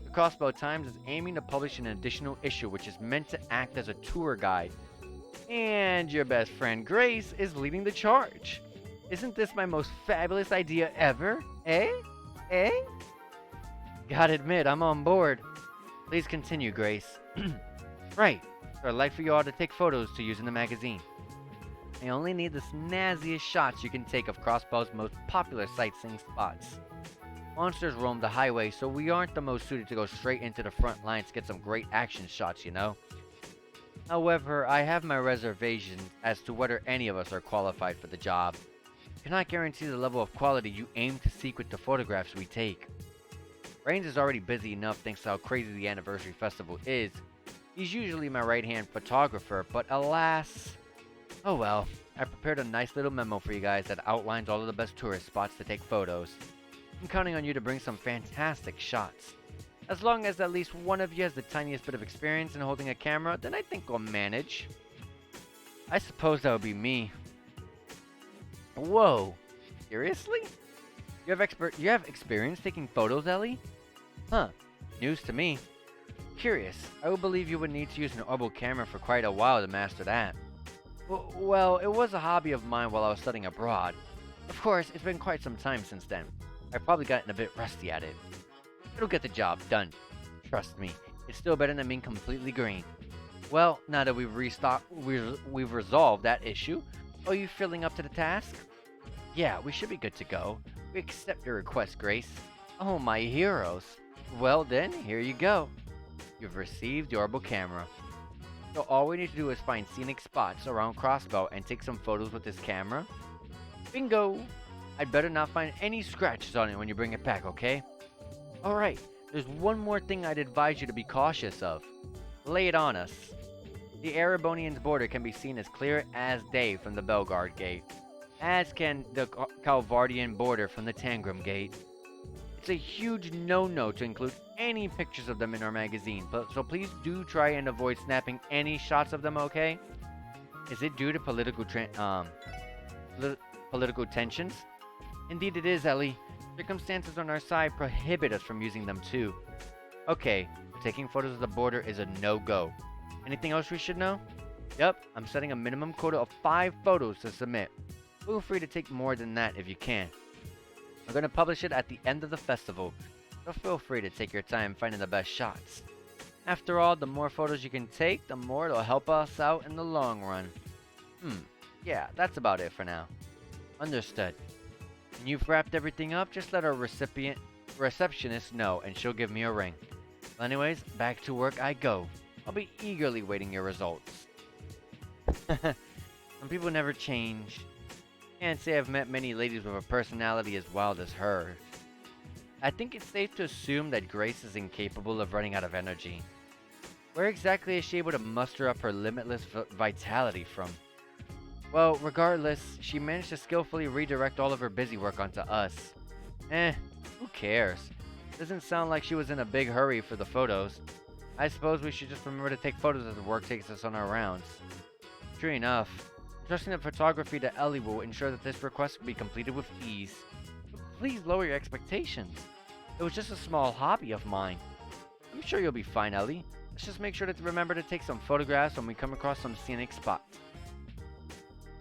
The Crossbow Times is aiming to publish an additional issue which is meant to act as a tour guide. And your best friend Grace is leading the charge. Isn't this my most fabulous idea ever? Eh? Eh? Gotta admit, I'm on board. Please continue, Grace. Right. So I'd like for you all to take photos to use in the magazine. I only need the snazziest shots you can take of Crossbow's most popular sightseeing spots. Monsters roam the highway, so we aren't the most suited to go straight into the front lines to get some great action shots, you know? However, I have my reservations as to whether any of us are qualified for the job. I cannot guarantee the level of quality you aim to seek with the photographs we take. Rains is already busy enough thanks to how crazy the anniversary festival is. He's usually my right-hand photographer, but alas... Oh well, I prepared a nice little memo for you guys that outlines all of the best tourist spots to take photos. I'm counting on you to bring some fantastic shots. As long as at least one of you has the tiniest bit of experience in holding a camera, then I think we'll manage. I suppose that would be me. Whoa, seriously? You have experience taking photos, Ellie? Huh, news to me. Curious, I would believe you would need to use an orbital camera for quite a while to master that. Well, it was a hobby of mine while I was studying abroad. Of course, it's been quite some time since then. I've probably gotten a bit rusty at it. It'll get the job done. Trust me, it's still better than being completely green. Well, now that we've resolved that issue, are you feeling up to the task? Yeah, we should be good to go. We accept your request, Grace. Oh, my heroes. Well then, here you go. You've received your orbital camera. So all we need to do is find scenic spots around Crossbow and take some photos with this camera. Bingo! I'd better not find any scratches on it when you bring it back, okay? Alright, there's one more thing I'd advise you to be cautious of. Lay it on us. The Erebonian's border can be seen as clear as day from the Belgard Gate, as can the Calvardian border from the Tangram Gate. It's a huge no-no to include any pictures of them in our magazine, so please do try and avoid snapping any shots of them, okay? Is it due to political tensions? Indeed it is, Ellie. Circumstances on our side prohibit us from using them too. Okay, taking photos of the border is a no-go. Anything else we should know? Yep, I'm setting a minimum quota of 5 photos to submit. Feel free to take more than that if you can. We're going to publish it at the end of the festival, so feel free to take your time finding the best shots. After all, the more photos you can take, the more it'll help us out in the long run. Yeah, that's about it for now. Understood. When you've wrapped everything up, just let our receptionist know and she'll give me a ring. Well, anyways, back to work I go. I'll be eagerly waiting your results. Some people never change. Can't say I've met many ladies with a personality as wild as hers. I think it's safe to assume that Grace is incapable of running out of energy. Where exactly is she able to muster up her limitless vitality from? Well, regardless, she managed to skillfully redirect all of her busy work onto us. Who cares? Doesn't sound like she was in a big hurry for the photos. I suppose we should just remember to take photos as the work takes us on our rounds. True enough. Trusting the photography to Ellie will ensure that this request can be completed with ease. But please lower your expectations. It was just a small hobby of mine. I'm sure you'll be fine, Ellie. Let's just make sure to remember to take some photographs when we come across some scenic spots.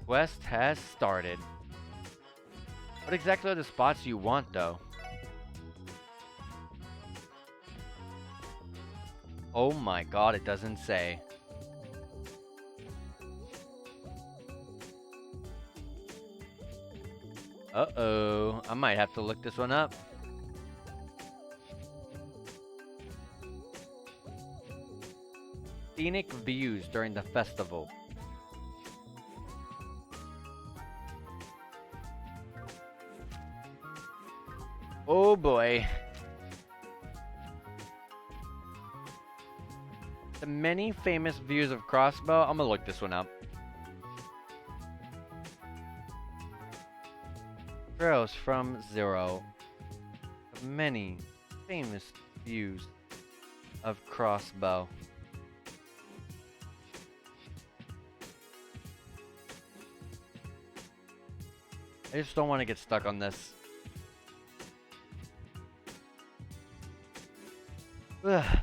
Quest has started. What exactly are the spots you want, though? Oh my god, it doesn't say. Uh-oh, I might have to look this one up. Scenic views during the festival. Oh boy. The many famous views of Crossbow. I'm gonna look this one up. Trails from Zero. Many famous views of Crossbow. I just don't want to get stuck on this. Ugh.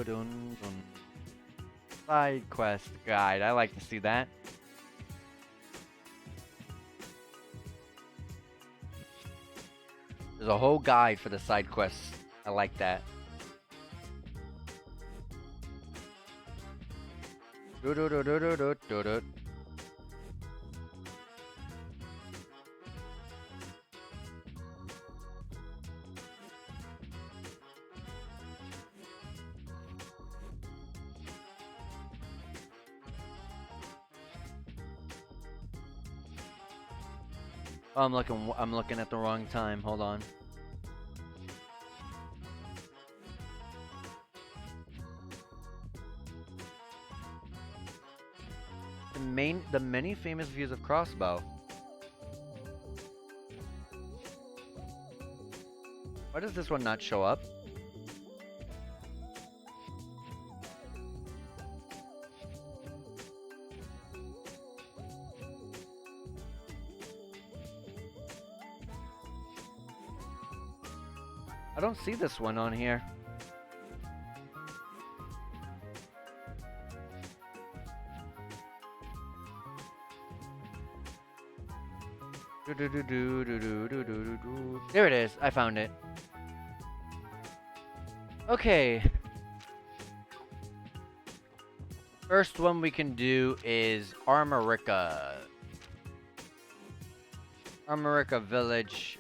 Dun. Side quest guide. I like to see that. There's a whole guide for the side quests. I like that. Oh, I'm looking at the wrong time. Hold on. The many famous views of Crossbow. Why does this one not show up? I don't see this one on here. There it is. I found it. Okay. First one we can do is Armorica. Armorica Village.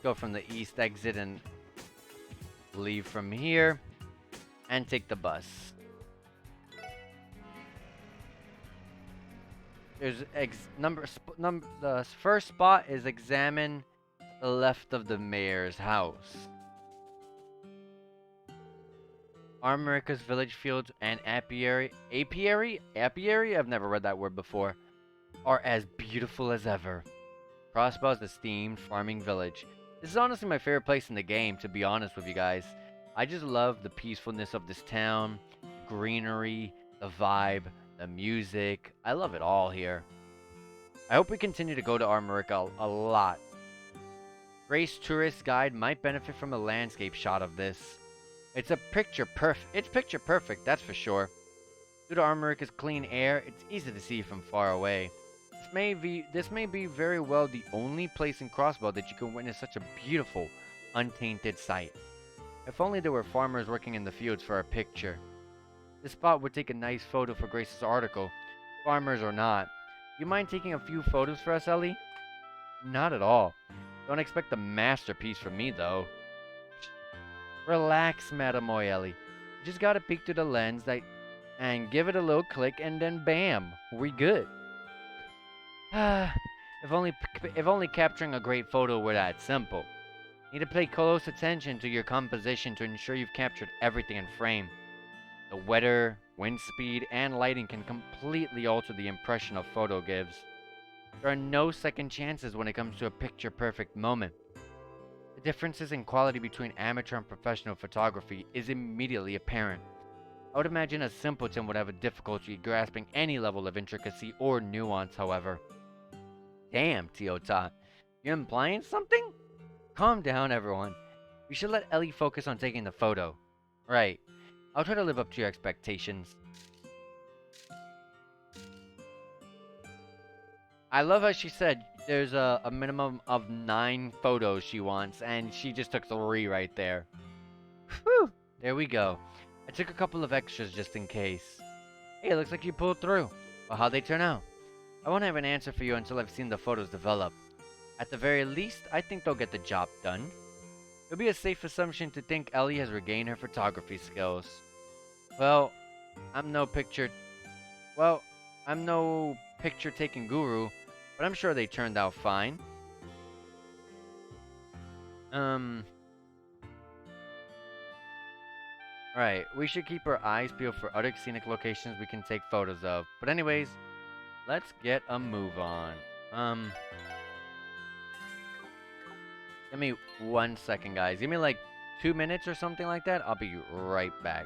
Go from the east exit and leave from here. And take the bus. There's the first spot is examine the left of the mayor's house. Armorica's village fields and apiary? I've never read that word before. Are as beautiful as ever. Crossbow's esteemed farming village. This is honestly my favorite place in the game, to be honest with you guys. I just love the peacefulness of this town, greenery, the vibe, the music. I love it all here. I hope we continue to go to Armorica a lot. Grace Tourist Guide might benefit from a landscape shot of this. It's picture perfect, that's for sure. Due to Armorica's clean air, it's easy to see from far away. This may be very well the only place in Crossbow that you can witness such a beautiful, untainted sight. If only there were farmers working in the fields for a picture. This spot would take a nice photo for Grace's article, farmers or not. You mind taking a few photos for us, Ellie? Not at all. Don't expect a masterpiece from me, though. Relax, Mademoiselle Ellie. You just gotta peek through the lens and give it a little click, and then bam, we good. If only capturing a great photo were that simple. Need to pay close attention to your composition to ensure you've captured everything in frame. The weather, wind speed, and lighting can completely alter the impression a photo gives. There are no second chances when it comes to a picture-perfect moment. The differences in quality between amateur and professional photography is immediately apparent. I would imagine a simpleton would have a difficulty grasping any level of intricacy or nuance, however. Damn, Teota. You implying something? Calm down, everyone. We should let Ellie focus on taking the photo. Right. I'll try to live up to your expectations. I love how she said there's a minimum of 9 photos she wants, and she just took 3 right there. Whew! There we go. I took a couple of extras just in case. Hey, it looks like you pulled through. Well, how'd they turn out? I won't have an answer for you until I've seen the photos develop. At the very least, I think they'll get the job done. It'll be a safe assumption to think Ellie has regained her photography skills. Well, I'm no picture-taking guru, but I'm sure they turned out fine. Right, we should keep our eyes peeled for other scenic locations we can take photos of. But anyways, let's get a move on. Give me 1 second, guys. Give me like 2 minutes or something like that. I'll be right back.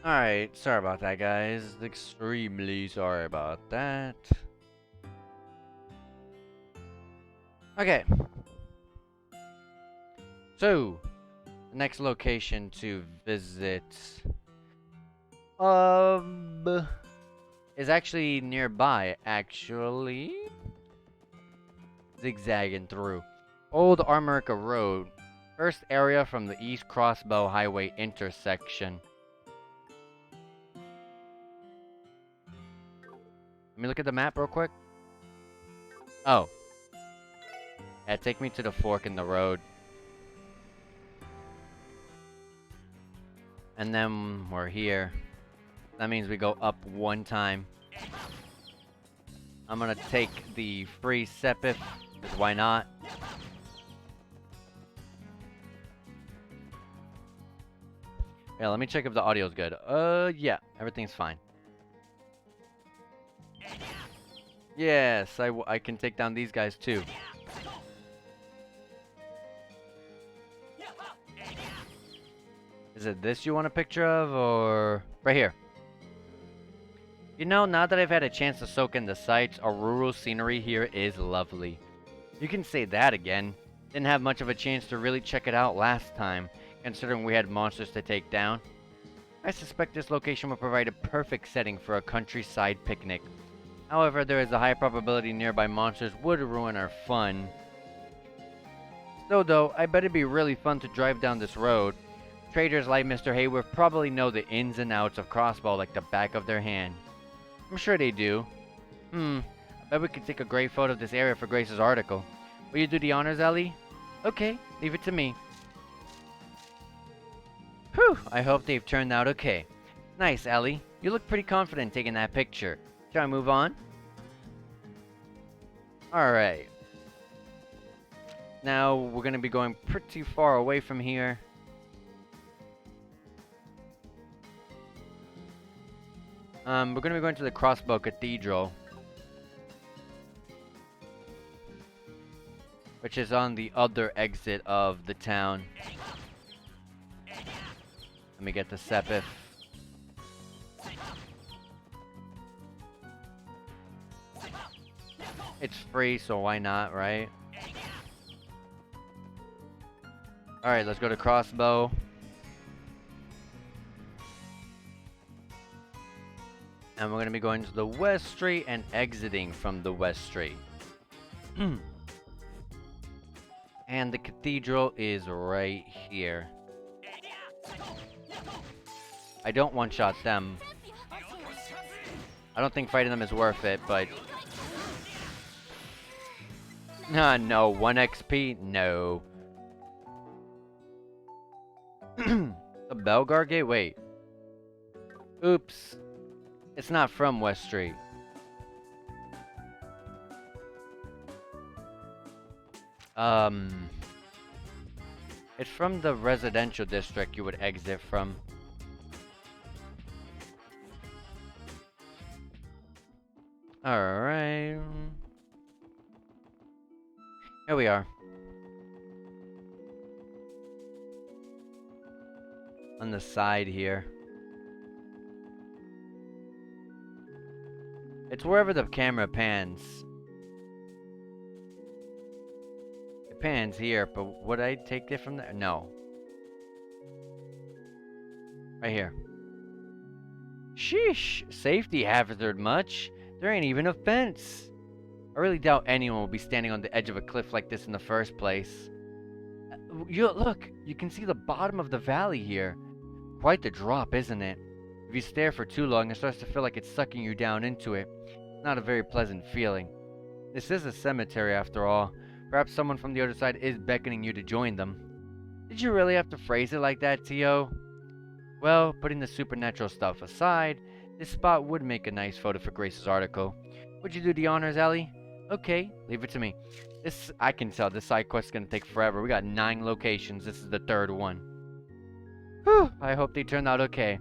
Alright, sorry about that, guys. Extremely sorry about that. Okay. So, the next location to visit is actually nearby, actually. Zigzagging through Old Armorica Road, first area from the East Crossbow Highway intersection. Let me look at the map real quick. Oh. Yeah, take me to the fork in the road. And then we're here. That means we go up one time. I'm gonna take the free Sepif, because why not? Yeah, let me check if the audio's good. Yeah, everything's fine. Yes, I can take down these guys too. Is it this you want a picture of, or right here? You know, now that I've had a chance to soak in the sights, our rural scenery here is lovely. You can say that again. Didn't have much of a chance to really check it out last time, considering we had monsters to take down. I suspect this location will provide a perfect setting for a countryside picnic. However, there is a high probability nearby monsters would ruin our fun. Still though, I bet it'd be really fun to drive down this road. Traders like Mr. Hayworth probably know the ins and outs of Crossbow like the back of their hand. I'm sure they do. I bet we could take a great photo of this area for Grace's article. Will you do the honors, Ellie? Okay, leave it to me. Whew, I hope they've turned out okay. Nice, Ellie. You look pretty confident taking that picture. Shall I move on? Alright. Now, we're going to be going pretty far away from here. We're going to be going to the Crossbar Cathedral, which is on the other exit of the town. Let me get the Sepif. It's free, so why not, right? Alright, let's go to Crossbow. And we're going to be going to the West Street and exiting from the West Street. And the cathedral is right here. I don't one-shot them. I don't think fighting them is worth it, but... no, 1 XP? No. The Belgar Gate? Wait. Oops. It's not from West Street. It's from the residential district you would exit from. Alright. Here we are. On the side here. It's wherever the camera pans. It pans here, but would I take it from there? No. Right here. Sheesh! Safety hazard much? There ain't even a fence. I really doubt anyone will be standing on the edge of a cliff like this in the first place. Look, you can see the bottom of the valley here. Quite the drop, isn't it? If you stare for too long, it starts to feel like it's sucking you down into it. Not a very pleasant feeling. This is a cemetery after all. Perhaps someone from the other side is beckoning you to join them. Did you really have to phrase it like that, Tio? Well, putting the supernatural stuff aside, this spot would make a nice photo for Grace's article. Would you do the honors, Ellie? Okay, leave it to me. I can tell this side quest is gonna take forever. We got 9 locations. This is the 3rd one. Whew, I hope they turned out okay.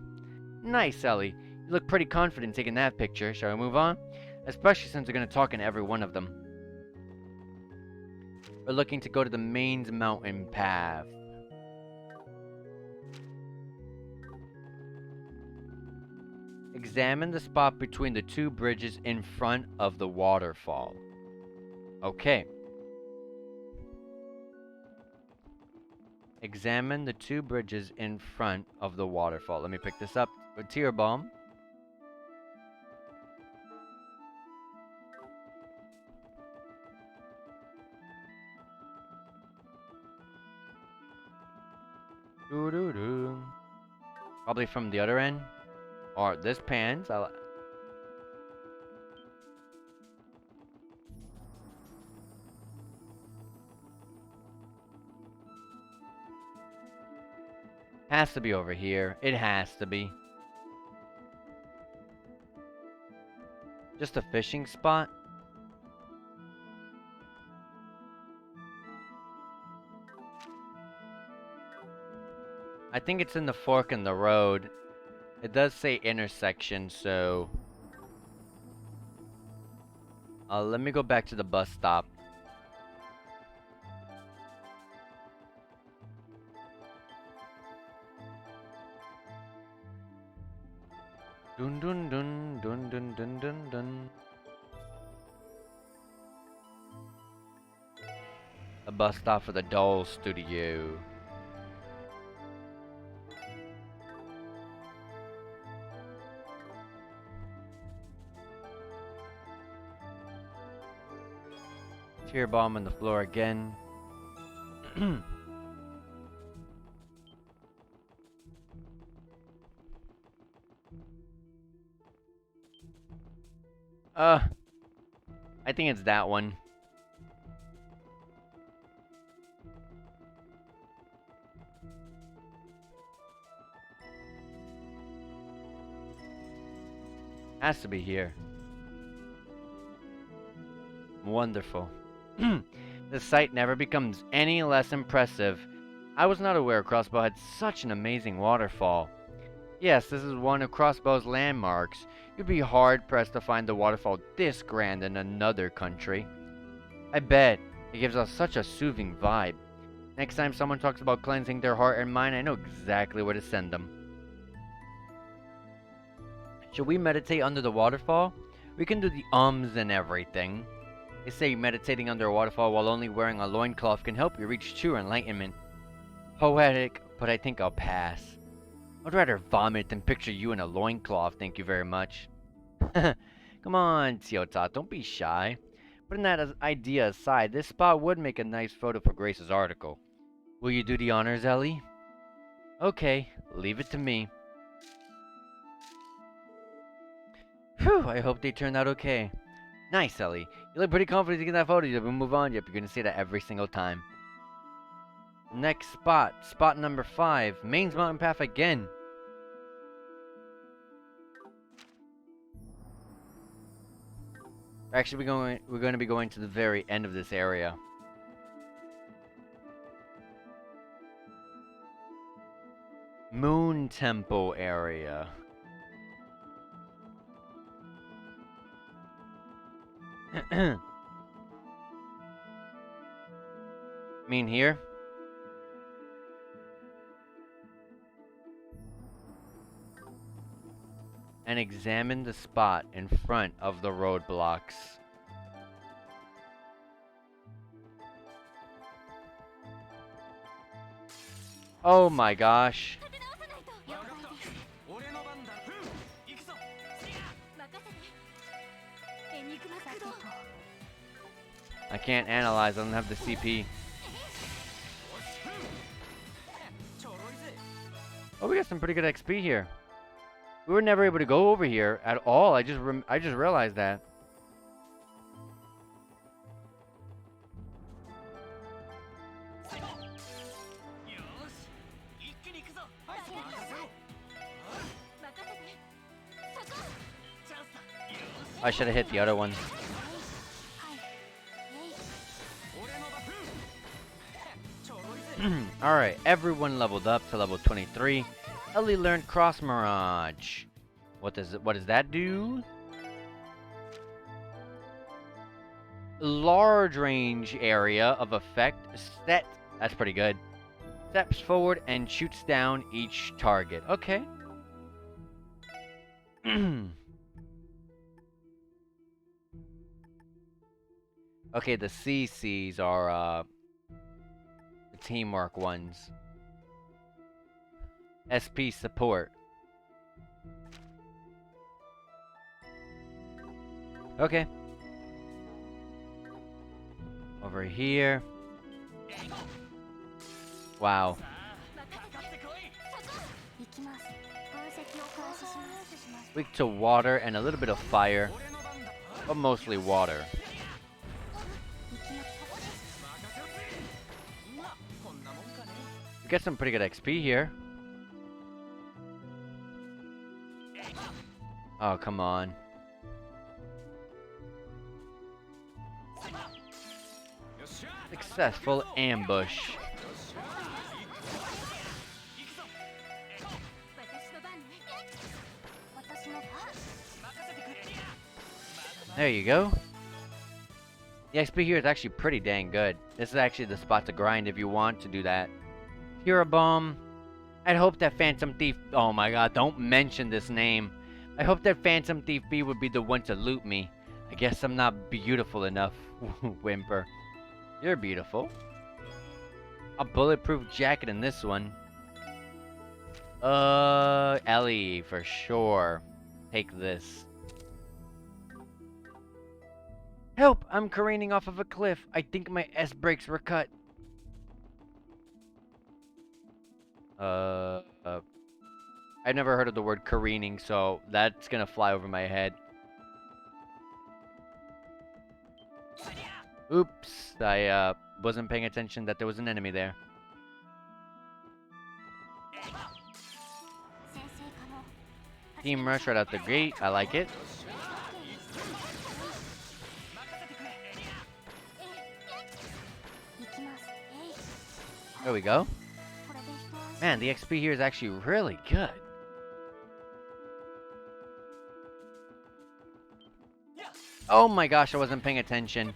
Nice, Ellie. You look pretty confident taking that picture. Shall we move on? Especially since we're gonna talk in every one of them. We're looking to go to the Mains Mountain Path. Examine the spot between the 2 bridges in front of the waterfall. Okay. Examine the 2 bridges in front of the waterfall. Let me pick this up with Tear Bomb. Doo-doo-doo. Probably from the other end. Or this pans. Has to be over here. It has to be. Just a fishing spot? I think it's in the fork in the road. It does say intersection, so... let me go back to the bus stop. Dun dun dun dun dun dun dun dun. A bus stop for the doll studio. Tear bomb on the floor again. I think it's that one. Has to be here. Wonderful. The sight never becomes any less impressive. I was not aware Crossbow had such an amazing waterfall. Yes, this is one of Crossbow's landmarks. You'd be hard-pressed to find a waterfall this grand in another country. I bet. It gives us such a soothing vibe. Next time someone talks about cleansing their heart and mind, I know exactly where to send them. Should we meditate under the waterfall? We can do the ums and everything. They say meditating under a waterfall while only wearing a loincloth can help you reach true enlightenment. Poetic, but I think I'll pass. I'd rather vomit than picture you in a loincloth, thank you very much. Come on, Tiota, don't be shy. Putting that as idea aside, this spot would make a nice photo for Grace's article. Will you do the honors, Ellie? Okay, leave it to me. Phew, I hope they turned out okay. Nice, Ellie. You look pretty confident to get that photo. We'll move on. Yep, you're gonna say that every single time. Next spot, spot number 5, Maine's Mountain Path again. Actually, we're going to be going to the very end of this area. Moon Temple area. Mean here? And examine the spot in front of the roadblocks. Oh my gosh. I can't analyze, I don't have the CP. Oh, we got some pretty good XP here. We were never able to go over here at all. I just realized that. I should have hit the other one. Alright, everyone leveled up to level 23. Ellie learned Cross Mirage. What does that do? Large range area of effect set. That's pretty good. Steps forward and shoots down each target. Okay. Okay, the CCs are the teamwork ones. SP support. Okay. Over here. Wow. Weak to water and a little bit of fire, but mostly water. We get some pretty good XP here. Oh, come on. Successful ambush. There you go. The XP here is actually pretty dang good. This is actually the spot to grind if you want to do that. Here a bomb. I'd hope that Phantom Thief... Oh my god, don't mention this name. I hope that Phantom Thief B would be the one to loot me. I guess I'm not beautiful enough. Whimper. You're beautiful. A bulletproof jacket in this one. Ellie, for sure. Take this. Help! I'm careening off of a cliff. I think my S brakes were cut. I've never heard of the word careening, so that's gonna fly over my head. Oops, I wasn't paying attention that there was an enemy there. Team rush right out the gate, I like it. There we go. Man, the XP here is actually really good. Oh my gosh, I wasn't paying attention.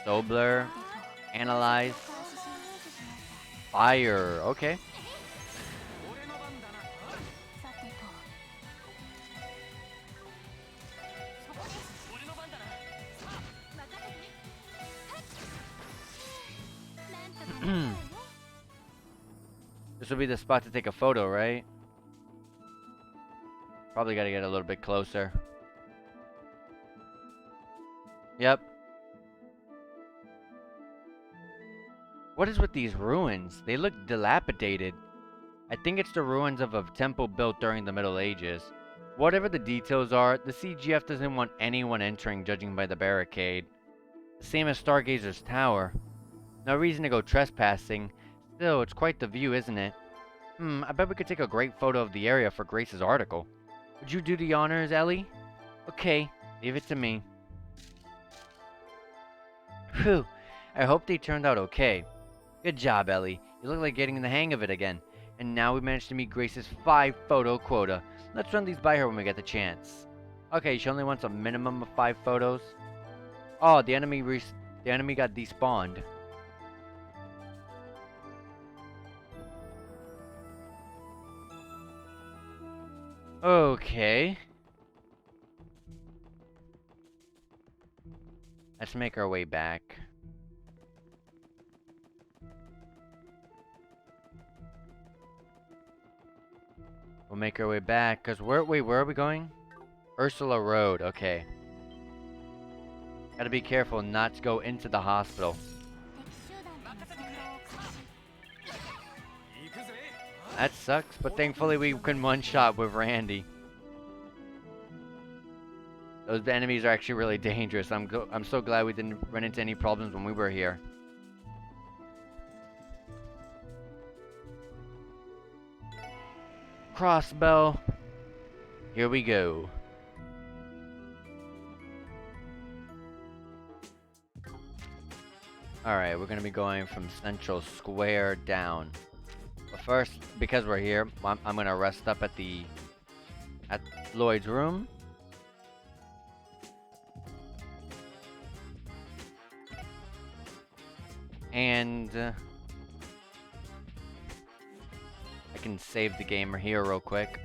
Sobler. Analyze. Fire. Okay. This will be the spot to take a photo, right? Probably gotta get a little bit closer. Yep. What is with these ruins? They look dilapidated. I think it's the ruins of a temple built during the Middle Ages. Whatever the details are, the CGF doesn't want anyone entering judging by the barricade. The same as Stargazer's Tower. No reason to go trespassing. Still, it's quite the view, isn't it? I bet we could take a great photo of the area for Grace's article. Would you do the honors, Ellie? Okay, leave it to me. Phew, I hope they turned out okay. Good job, Ellie. You look like getting the hang of it again. And now we managed to meet Grace's 5-photo quota. Let's run these by her when we get the chance. Okay, she only wants a minimum of 5 photos. Oh, the enemy got despawned. Okay. Let's make our way back. We'll make our way back, cause where are we going? Ursula Road, okay. Gotta be careful not to go into the hospital. That sucks, but thankfully we can one-shot with Randy. Those enemies are actually really dangerous. I'm so glad we didn't run into any problems when we were here. Crossbell. Here we go. Alright, we're gonna be going from Central Square down. But first, because we're here, I'm gonna rest up at Lloyd's room. And I can save the game here real quick.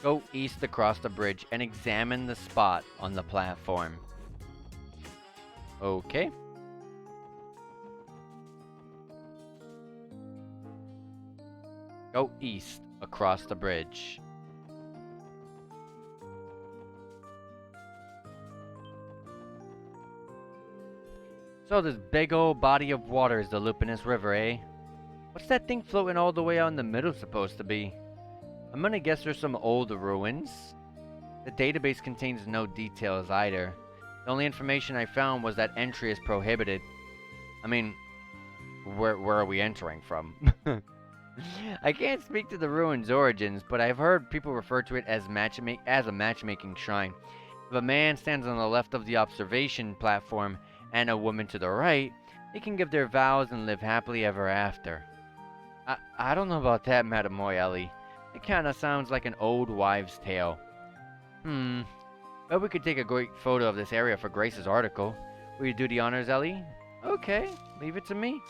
Go east across the bridge and examine the spot on the platform. Okay. Go east across the bridge. So this big old body of water is the Lupinous River, eh? What's that thing floating all the way out in the middle supposed to be? I'm gonna guess there's some old ruins. The database contains no details either. The only information I found was that entry is prohibited. I mean, where are we entering from? I can't speak to the ruins' origins, but I've heard people refer to it as a matchmaking shrine. If a man stands on the left of the observation platform and a woman to the right, they can give their vows and live happily ever after. I don't know about that, Madame Ellie. It kinda sounds like an old wives' tale. But we could take a great photo of this area for Grace's article. Will you do the honors, Ellie? Okay, leave it to me.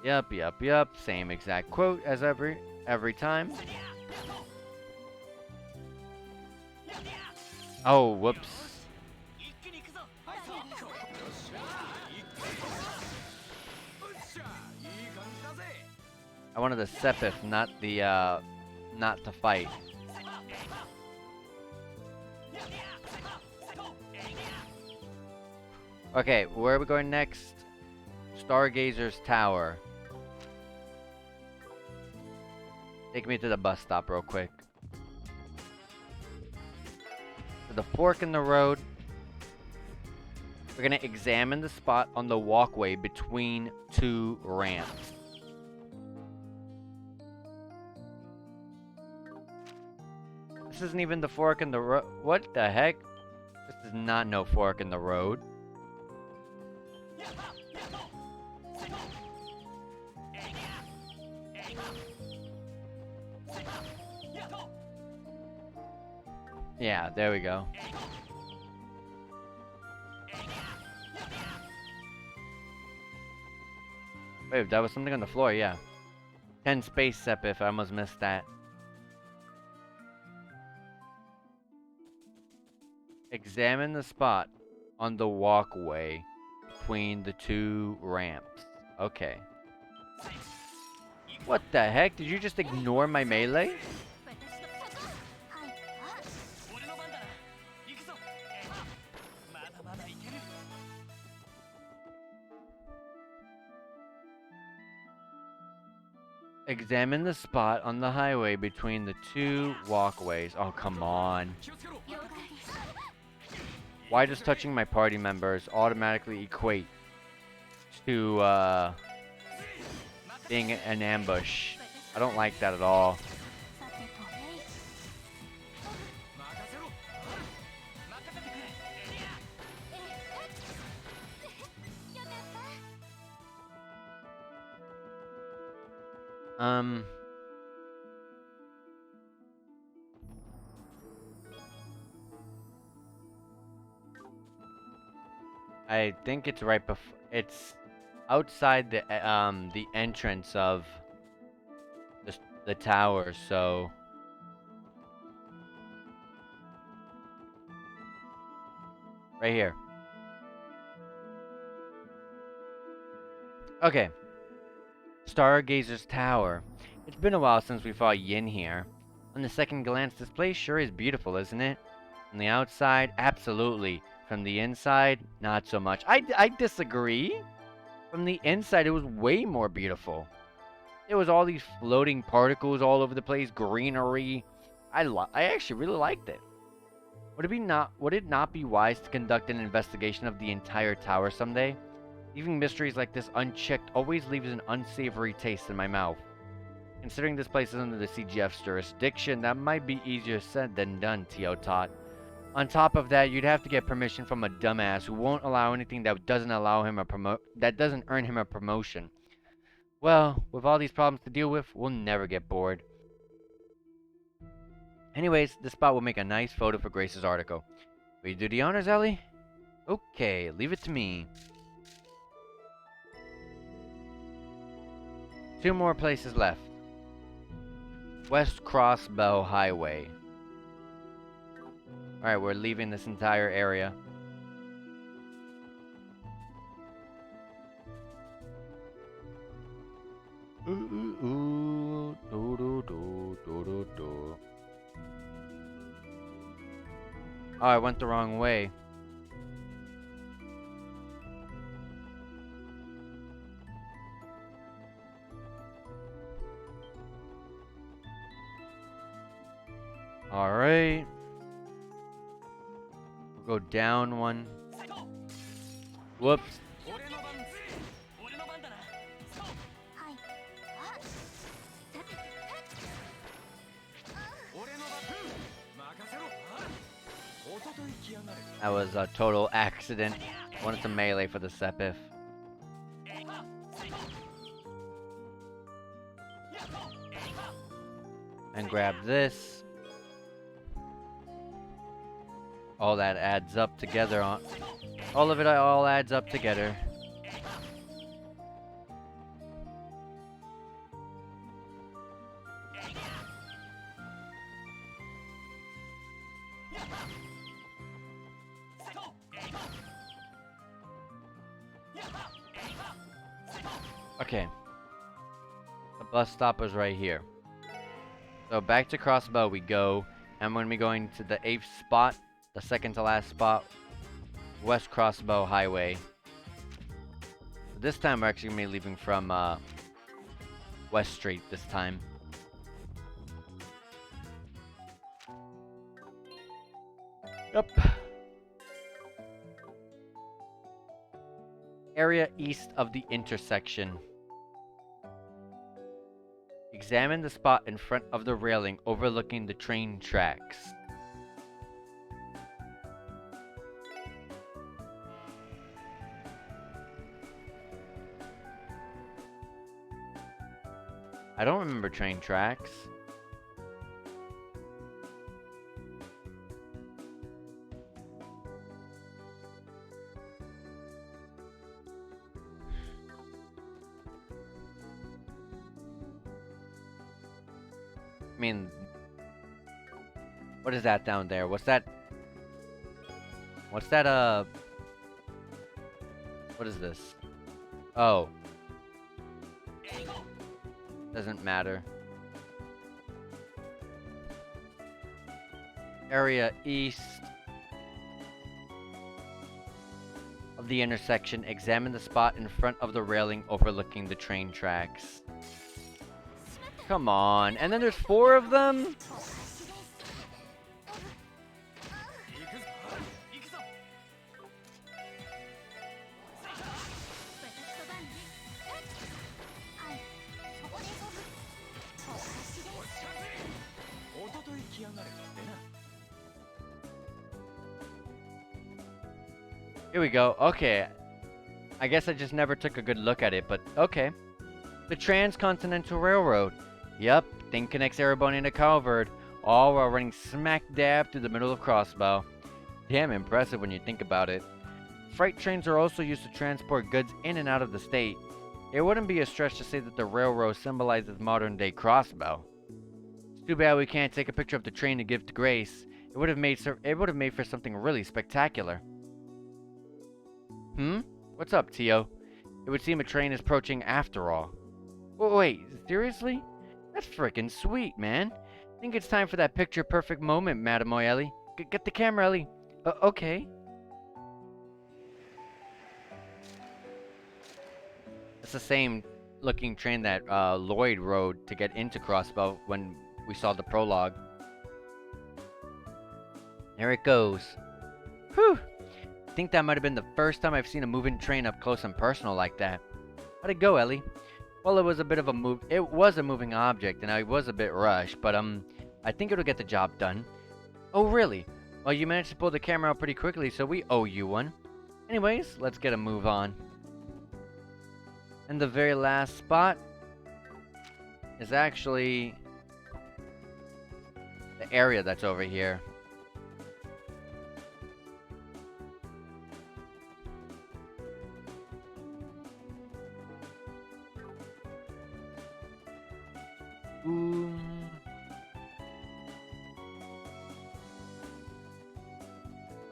Yup. Same exact quote as every time. Oh, whoops. I wanted the Sepith, not to fight. Okay, where are we going next? Stargazer's Tower. Take me to the bus stop real quick. To the fork in the road. We're gonna examine the spot on the walkway between 2 ramps. This isn't even the fork in the road. What the heck? This is not no fork in the road. Yeah, there we go. Wait, that was something on the floor, yeah. 10 space Sepith, I almost missed that. Examine the spot on the walkway between the 2 ramps. Okay. What the heck? Did you just ignore my melee? Examine the spot on the highway between the two walkways. Oh, come on. Why does touching my party members automatically equate to, being an ambush? I don't like that at all. I think it's right before. It's outside the entrance of the tower. So right here. Okay. Stargazer's Tower. It's been a while since we fought Yin here. On the second glance, this place sure is beautiful, isn't it? On the outside, absolutely. From the inside, not so much. I disagree. From the inside, it was way more beautiful. There was all these floating particles all over the place, greenery. I actually really liked it. Would it not be wise to conduct an investigation of the entire tower someday? Leaving mysteries like this unchecked always leaves an unsavory taste in my mouth. Considering this place is under the CGF's jurisdiction, that might be easier said than done, Tio Tot. On top of that, you'd have to get permission from a dumbass who won't allow anything that doesn't earn him a promotion. Well, with all these problems to deal with, we'll never get bored. Anyways, this spot will make a nice photo for Grace's article. Will you do the honors, Ellie? Okay, leave it to me. 2 more places left. West Crossbar Highway. Alright, we're leaving this entire area. Oh, I went the wrong way. Alright. We'll go down one. Whoops. That was a total accident. I wanted to melee for the Sepith. And grab this. All that adds up together on... All of it all adds up together. Okay. The bus stop was right here. So back to Crossbow we go. And when we're going to the 8th spot, the second to last spot, West Crossbow Highway. This time we're actually going to be leaving from West Street this time. Yep. Area east of the intersection. Examine the spot in front of the railing overlooking the train tracks. I don't remember train tracks. I mean, what is that down there? What's that? What is this? Oh, Doesn't matter. Area east of the intersection. Examine the spot in front of the railing overlooking the train tracks. Come on. And then there's 4 of them? Here we go. Okay. I guess I just never took a good look at it, but okay. The Transcontinental Railroad. Yup, thing connects Erebony to Calvert, all while running smack dab through the middle of Crossbow. Damn impressive when you think about it. Freight trains are also used to transport goods in and out of the state. It wouldn't be a stretch to say that the railroad symbolizes modern-day Crossbow. It's too bad we can't take a picture of the train to give to Grace. It would have made for something really spectacular. What's up, Tio? It would seem a train is approaching after all. Wait, seriously? That's frickin' sweet, man. I think it's time for that picture-perfect moment, Mademoiselle Ellie. Get the camera, Ellie. Okay. It's the same looking train that Lloyd rode to get into Crossbow when we saw the prologue. There it goes. Whew! I think that might have been the first time I've seen a moving train up close and personal like that. How'd it go, Ellie? Well, it was a bit of a it was a moving object, and I was a bit rushed, but I think it'll get the job done. Oh, really? Well, you managed to pull the camera out pretty quickly, so we owe you one. Anyways, let's get a move on. And the very last spot is actually the area that's over here. Ooh.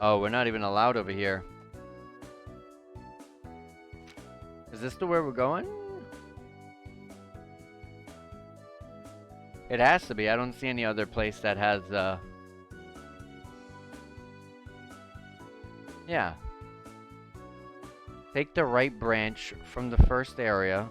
Oh, we're not even allowed over here. Is this the way we're going? It has to be. I don't see any other place that has, yeah. Take the right branch from the first area.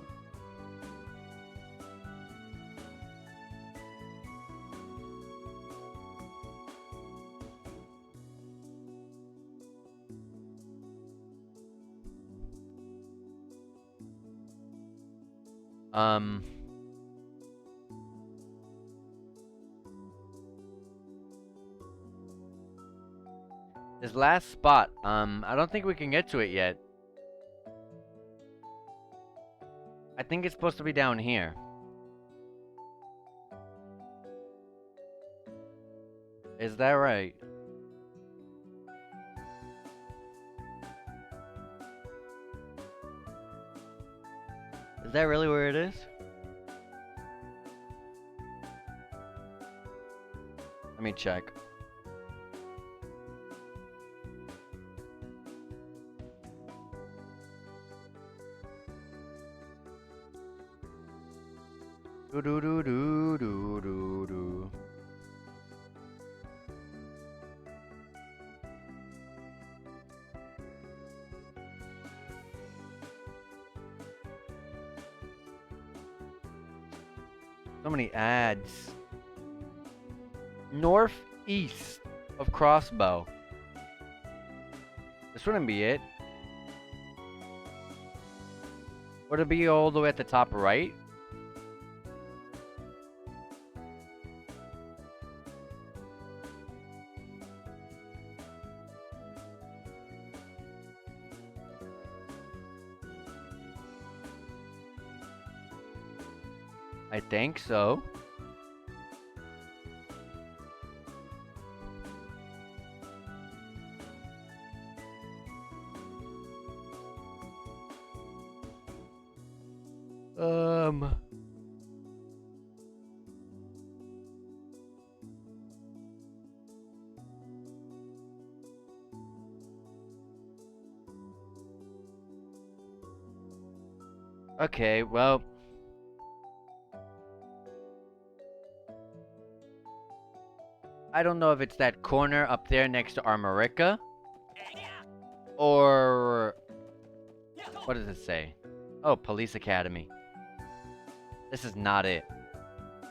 This last spot, I don't think we can get to it yet. I think it's supposed to be down here. Is that right? Is that really where it is? Let me check. Do do do do do do do. So many ads. Northeast of Crossbow. This wouldn't be it. Would it be all the way at the top right? I think so. Okay, well, I don't know if it's that corner up there next to Armorica. Or... What does it say? Oh, Police Academy. This is not it.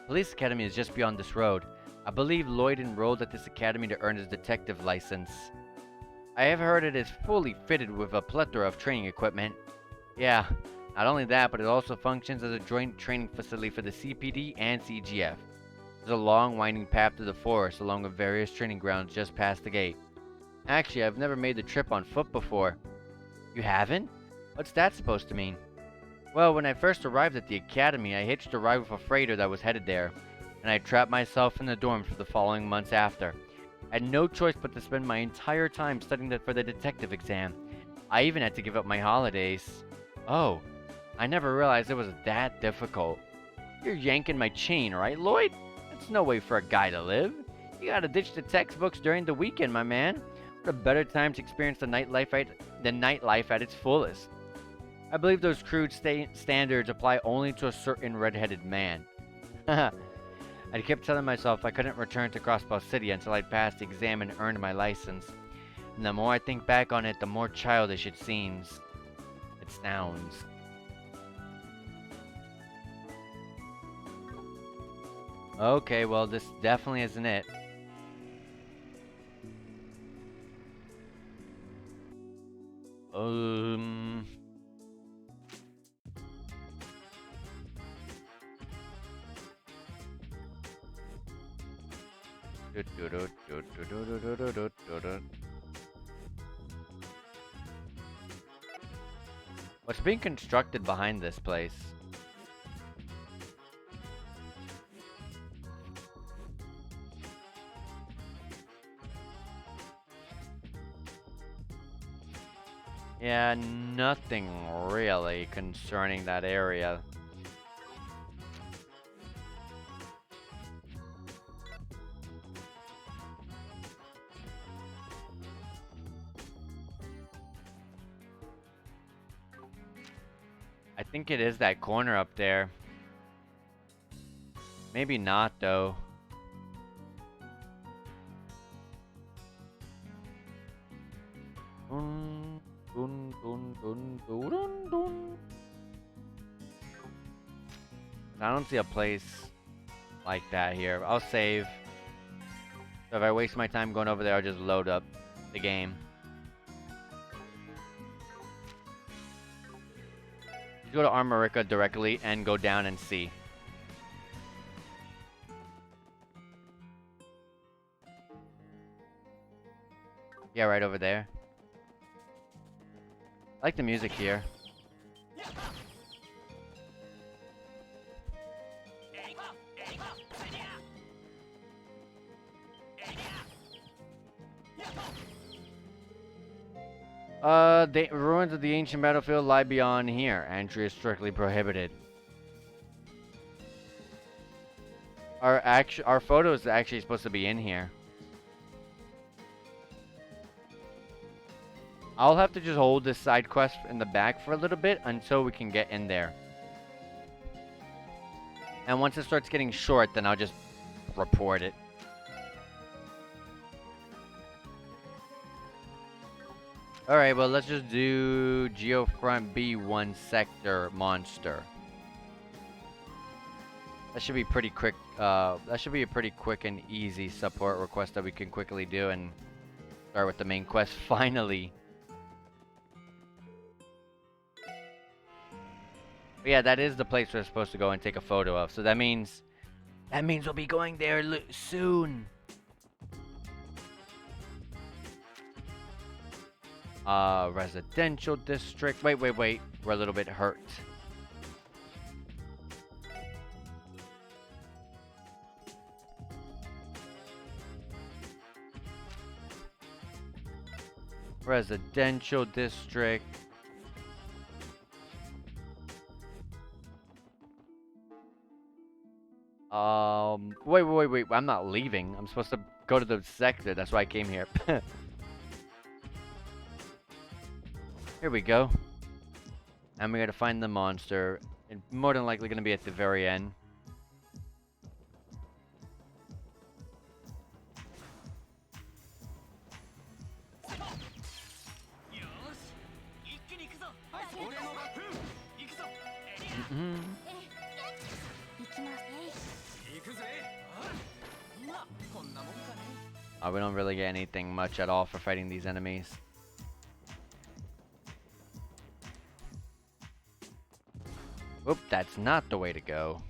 Police Academy is just beyond this road. I believe Lloyd enrolled at this academy to earn his detective license. I have heard it is fully fitted with a plethora of training equipment. Yeah, not only that, but it also functions as a joint training facility for the CPD and CGF. There's a long winding path through the forest along with various training grounds just past the gate. Actually, I've never made the trip on foot before. You haven't? What's that supposed to mean? Well, when I first arrived at the academy, I hitched a ride with a freighter that was headed there, and I trapped myself in the dorms for the following months after. I had no choice but to spend my entire time studying for the detective exam. I even had to give up my holidays. Oh, I never realized it was that difficult. You're yanking my chain, right, Lloyd? That's no way for a guy to live. You gotta ditch the textbooks during the weekend, my man. What a better time to experience the nightlife at its fullest. I believe those crude standards apply only to a certain red-headed man. I kept telling myself I couldn't return to Crossbar City until I'd passed the exam and earned my license. And the more I think back on it, the more childish it seems. It sounds. Okay, well, this definitely isn't it. What's being constructed behind this place? Yeah, nothing really concerning that area. I think it is that corner up there. Maybe not, though. I don't see a place like that here. I'll save. So if I waste my time going over there, I'll just load up the game. You go to Armorica directly and go down and see. Yeah, right over there. I like the music here. The ruins of the ancient battlefield lie beyond here. Entry is strictly prohibited. Our photo is actually supposed to be in here. I'll have to just hold this side quest in the back for a little bit until we can get in there. And once it starts getting short, then I'll just report it. Alright, well, let's just do Geofront B1 Sector Monster. That should be pretty quick. That should be a pretty quick and easy support request that we can quickly do and start with the main quest finally. But yeah, that is the place we're supposed to go and take a photo of. So that means we'll be going there soon. Residential district. Wait. We're a little bit hurt. Residential district. Wait. I'm not leaving. I'm supposed to go to the sector. That's why I came here. Here we go. And we gotta find the monster. It's more than likely gonna be at the very end. Mhm. We don't really get anything much at all for fighting these enemies. Oop, that's not the way to go.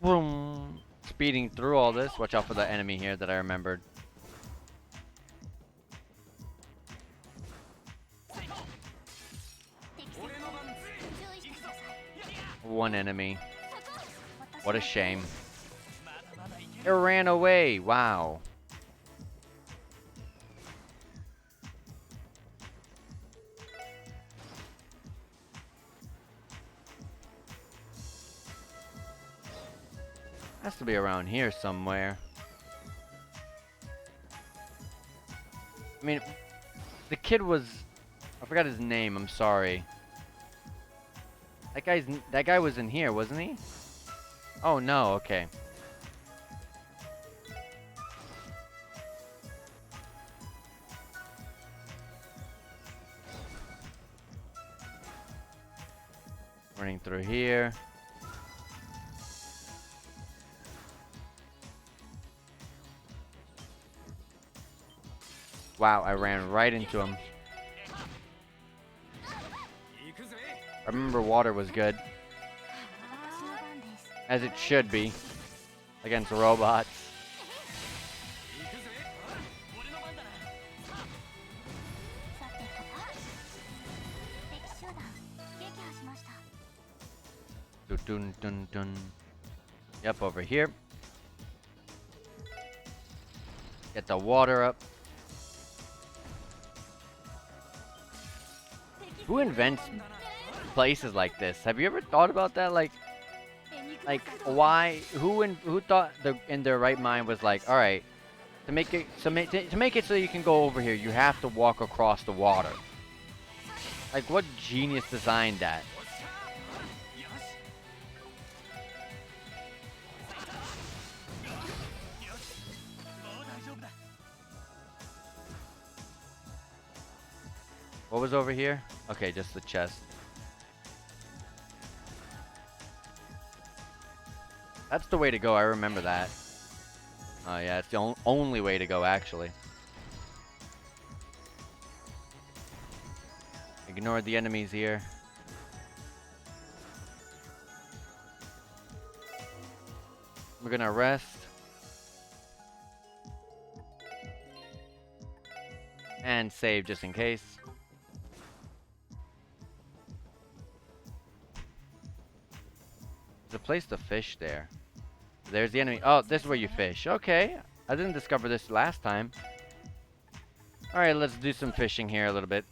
Vroom. Speeding through all this. Watch out for the enemy here that I remembered. One enemy. What a shame. It ran away. Wow. Has to be around here somewhere. I mean, the kid was... I forgot his name. I'm sorry. That guy was in here, wasn't he? Oh no, okay. Running through here. Wow, I ran right into him. I remember water was good. As it should be. Against robots. Dun dun dun dun. Yep, over here. Get the water up. Who invents places like this? Have you ever thought about that? Like why? Who thought in their right mind was like, all right, to make it so you can go over here, you have to walk across the water. Like, what genius designed that? What was over here? Okay, just the chest. That's the way to go, I remember that. Oh yeah, it's the only way to go, actually. Ignore the enemies here. We're gonna rest. And save just in case. There's a place to fish there. There's the enemy. Oh, this is where you fish. Okay. I didn't discover this last time. Alright, let's do some fishing here a little bit.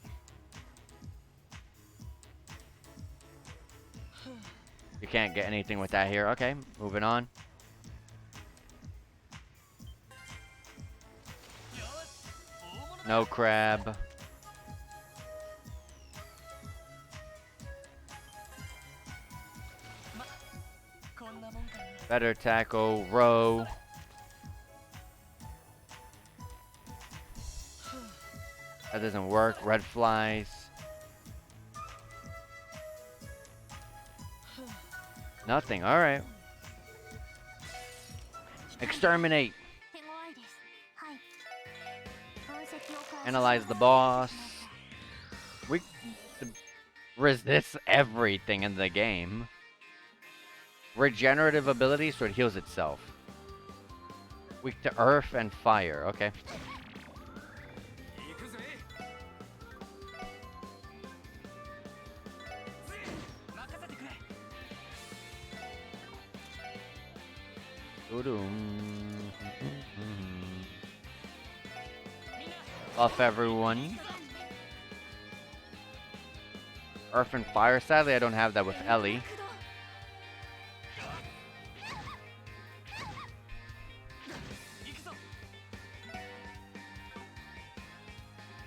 You can't get anything with that here. Okay, moving on. No crab. Better tackle, row. That doesn't work. Red flies. Nothing. All right. Exterminate. Analyze the boss. We resist everything in the game. Regenerative ability, so it heals itself. Weak to earth and fire. Okay. Buff everyone. Earth and fire. Sadly, I don't have that with Ellie.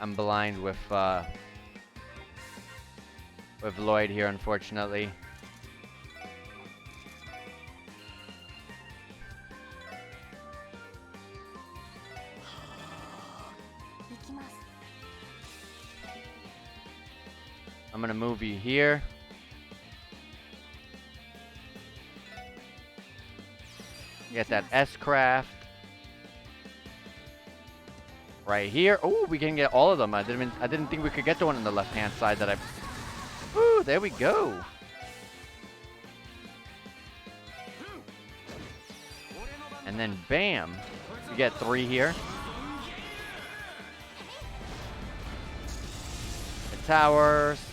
I'm blind with Lloyd here, unfortunately. I'm gonna move you here. Get that S-craft. Right here. Oh, we can get all of them. I didn't think we could get the one on the left-hand side that I... Ooh, there we go. And then bam. You get 3 here. The towers.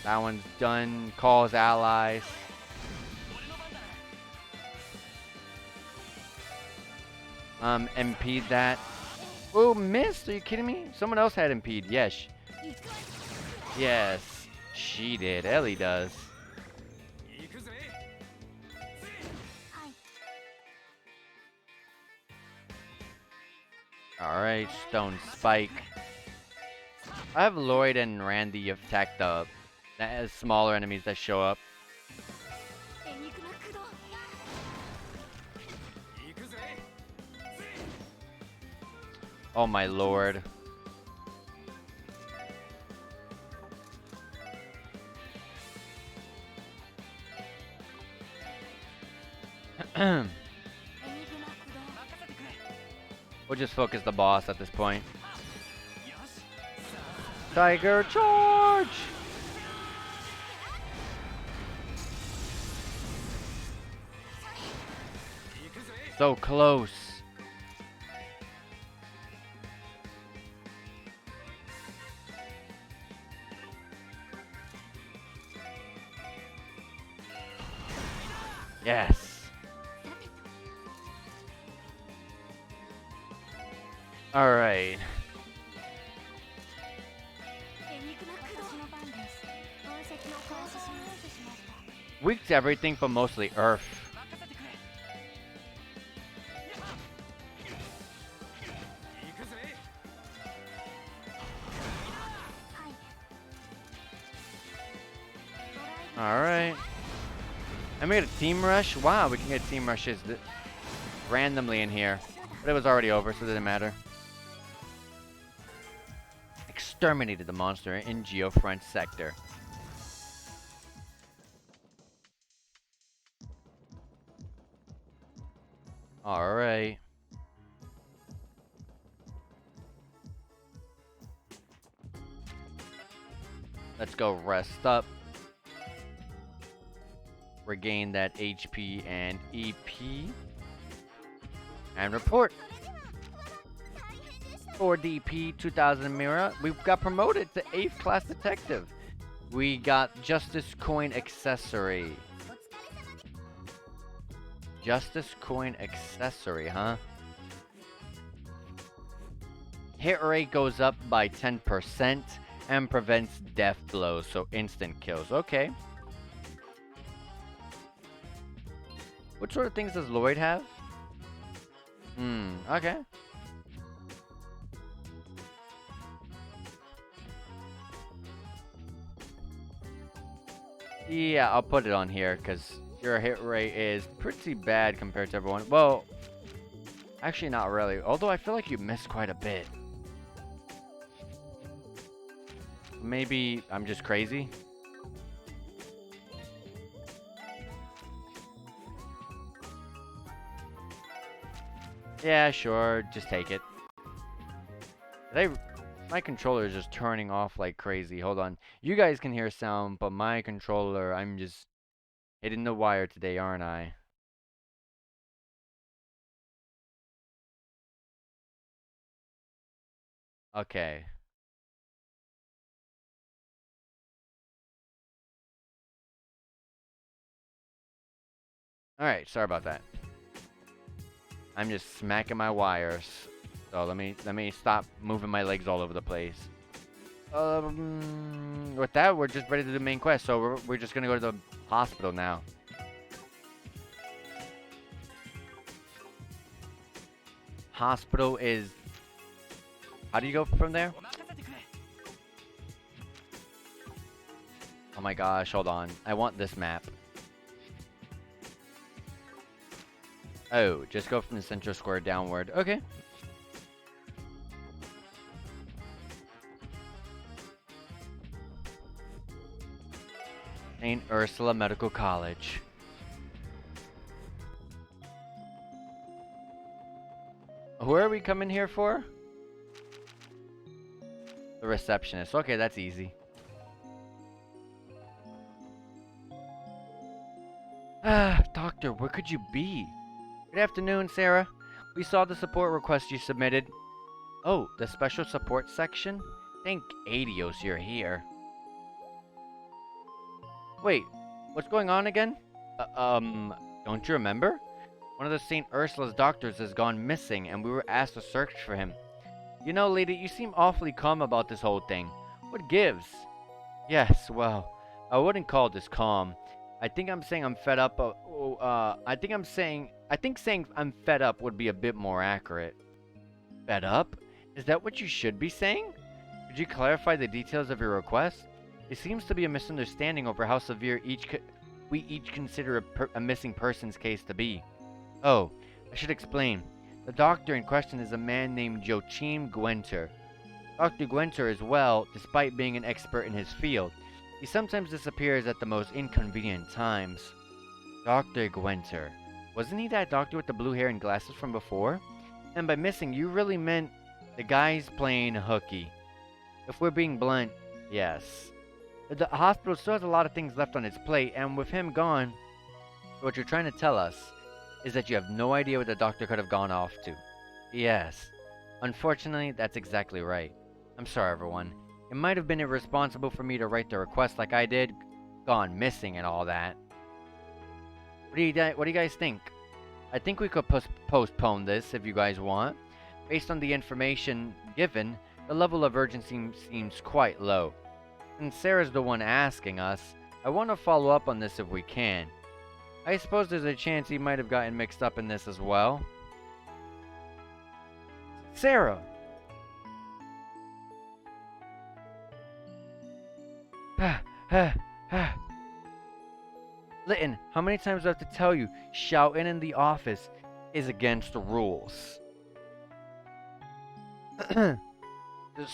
That one's done. Calls allies. Impede that. Oh, missed. Are you kidding me? Someone else had impede. Yes. Yes. She did. Ellie does. Alright, Stone Spike. I have Lloyd and Randy attack the smaller enemies that show up. Oh my lord. We'll just focus the boss at this point. Tiger charge! So close. Yes. All right. Weak to everything, but mostly Earth. All right. And we get a team rush. Wow, we can get team rushes randomly in here, but it was already over, so it didn't matter. Exterminated the monster in Geofront sector. All right. Let's go rest up. Regain that HP and EP. And report. 4 DP, 2000 Mira. We got promoted to 8th class detective. We got Justice Coin accessory. Justice Coin accessory, huh? Hit rate goes up by 10% and prevents death blows, so instant kills. Okay. What sort of things does Lloyd have? Okay. Yeah, I'll put it on here because your hit rate is pretty bad compared to everyone. Well, actually not really. Although I feel like you missed quite a bit. Maybe I'm just crazy. Yeah, sure. Just take it. My controller is just turning off like crazy. Hold on. You guys can hear sound, but my controller, I'm just hitting the wire today, aren't I? Okay. Alright, sorry about that. I'm just smacking my wires. So let me stop moving my legs all over the place. With that, we're just ready to do the main quest. So we're just gonna go to the hospital now. Hospital is... How do you go from there? Oh my gosh, hold on. I want this map. Oh, just go from the central square downward. Okay. St. Ursula Medical College. Who are we coming here for? The receptionist. Okay, that's easy. Ah, doctor, where could you be? Good afternoon, Sarah. We saw the support request you submitted. Oh, the special support section? Thank Adios you're here. Wait, what's going on again? Don't you remember? One of the St. Ursula's doctors has gone missing, and we were asked to search for him. You know, lady, you seem awfully calm about this whole thing. What gives? Yes, well, I wouldn't call this calm. I think saying I'm fed up would be a bit more accurate. Fed up? Is that what you should be saying? Could you clarify the details of your request? It seems to be a misunderstanding over how severe we each consider a missing person's case to be. Oh, I should explain. The doctor in question is a man named Joachim Gwenter. Dr. Gwenter is well, despite being an expert in his field. He sometimes disappears at the most inconvenient times. Dr. Gwenter. Wasn't he that doctor with the blue hair and glasses from before? And by missing, you really meant the guy's playing hooky. If we're being blunt, yes. The hospital still has a lot of things left on its plate, and with him gone, what you're trying to tell us is that you have no idea what the doctor could have gone off to. Yes. Unfortunately, that's exactly right. I'm sorry, everyone. It might have been irresponsible for me to write the request like I did, gone missing and all that. What do you guys think? I think we could postpone this if you guys want. Based on the information given, the level of urgency seems quite low. Since Sarah's the one asking us, I want to follow up on this if we can. I suppose there's a chance he might have gotten mixed up in this as well. Sarah! Litton, how many times do I have to tell you, shouting in the office is against the rules?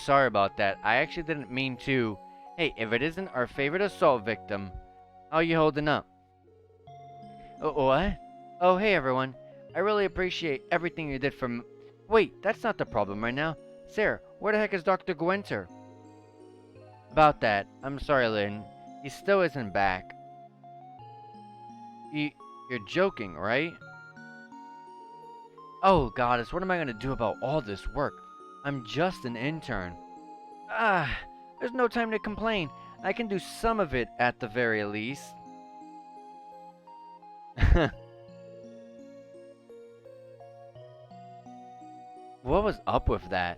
Sorry about that. I actually didn't mean to. Hey, if it isn't our favorite assault victim, how you holding up? What? Oh, hey everyone. I really appreciate everything you did for Wait, that's not the problem right now. Sarah, where the heck is Dr. Gwenter? About that, I'm sorry, Lynn. He still isn't back. You're joking, right? Oh, goddess, what am I gonna do about all this work? I'm just an intern. There's no time to complain. I can do some of it at the very least. What was up with that?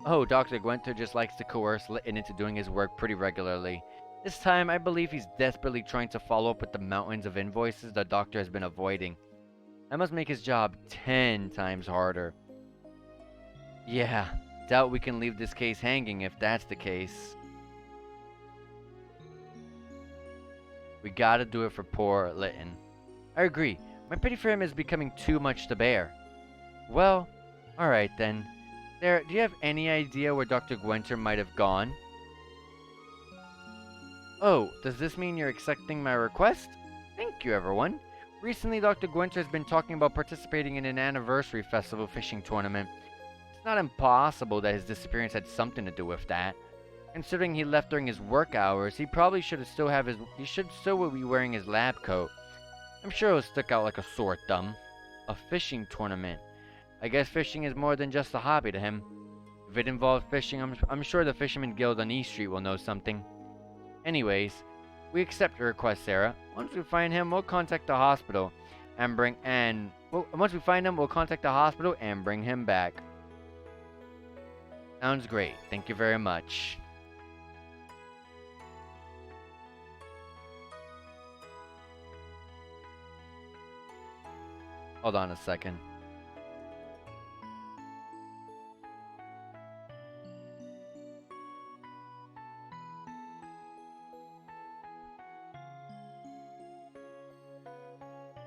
Oh, Dr. Gwenter just likes to coerce Litton into doing his work pretty regularly. This time, I believe he's desperately trying to follow up with the mountains of invoices the doctor has been avoiding. I must make his job 10 times harder. Yeah, doubt we can leave this case hanging if that's the case. We gotta do it for poor Litton. I agree. My pity for him is becoming too much to bear. Well, alright then. Sarah, do you have any idea where Dr. Gwenter might have gone? Oh, does this mean you're accepting my request? Thank you, everyone. Recently, Dr. Gwenter has been talking about participating in an anniversary festival fishing tournament. It's not impossible that his disappearance had something to do with that. Considering he left during his work hours, he probably should still be wearing his lab coat. I'm sure he'll stick out like a sore thumb. A fishing tournament. I guess fishing is more than just a hobby to him. If it involves fishing, I'm sure the Fisherman Guild on East Street will know something. Anyways, we accept your request, Sarah. Once we find him, we'll contact the hospital and bring him back. Sounds great. Thank you very much. Hold on a second.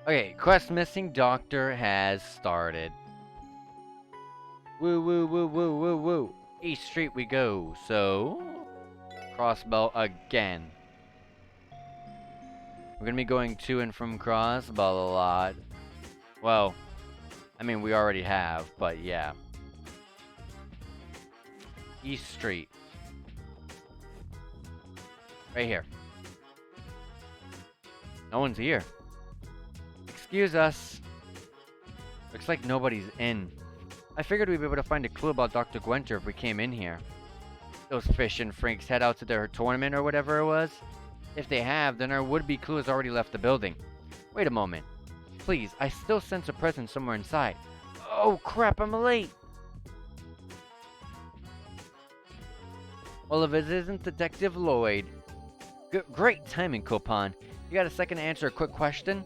Okay, quest missing doctor has started. Woo woo woo woo woo woo. East Street we go. So, crossbow again. We're gonna be going to and from Crossbar a lot. Well, I mean, we already have, but yeah. East Street. Right here. No one's here. Excuse us. Looks like nobody's in. I figured we'd be able to find a clue about Dr. Gwenter if we came in here. Those fishing freaks head out to their tournament or whatever it was. If they have, then our would-be clue has already left the building. Wait a moment. Please, I still sense a presence somewhere inside. Oh crap, I'm late! Well, if it isn't Detective Lloyd. Great timing, Coupon. You got a second to answer a quick question?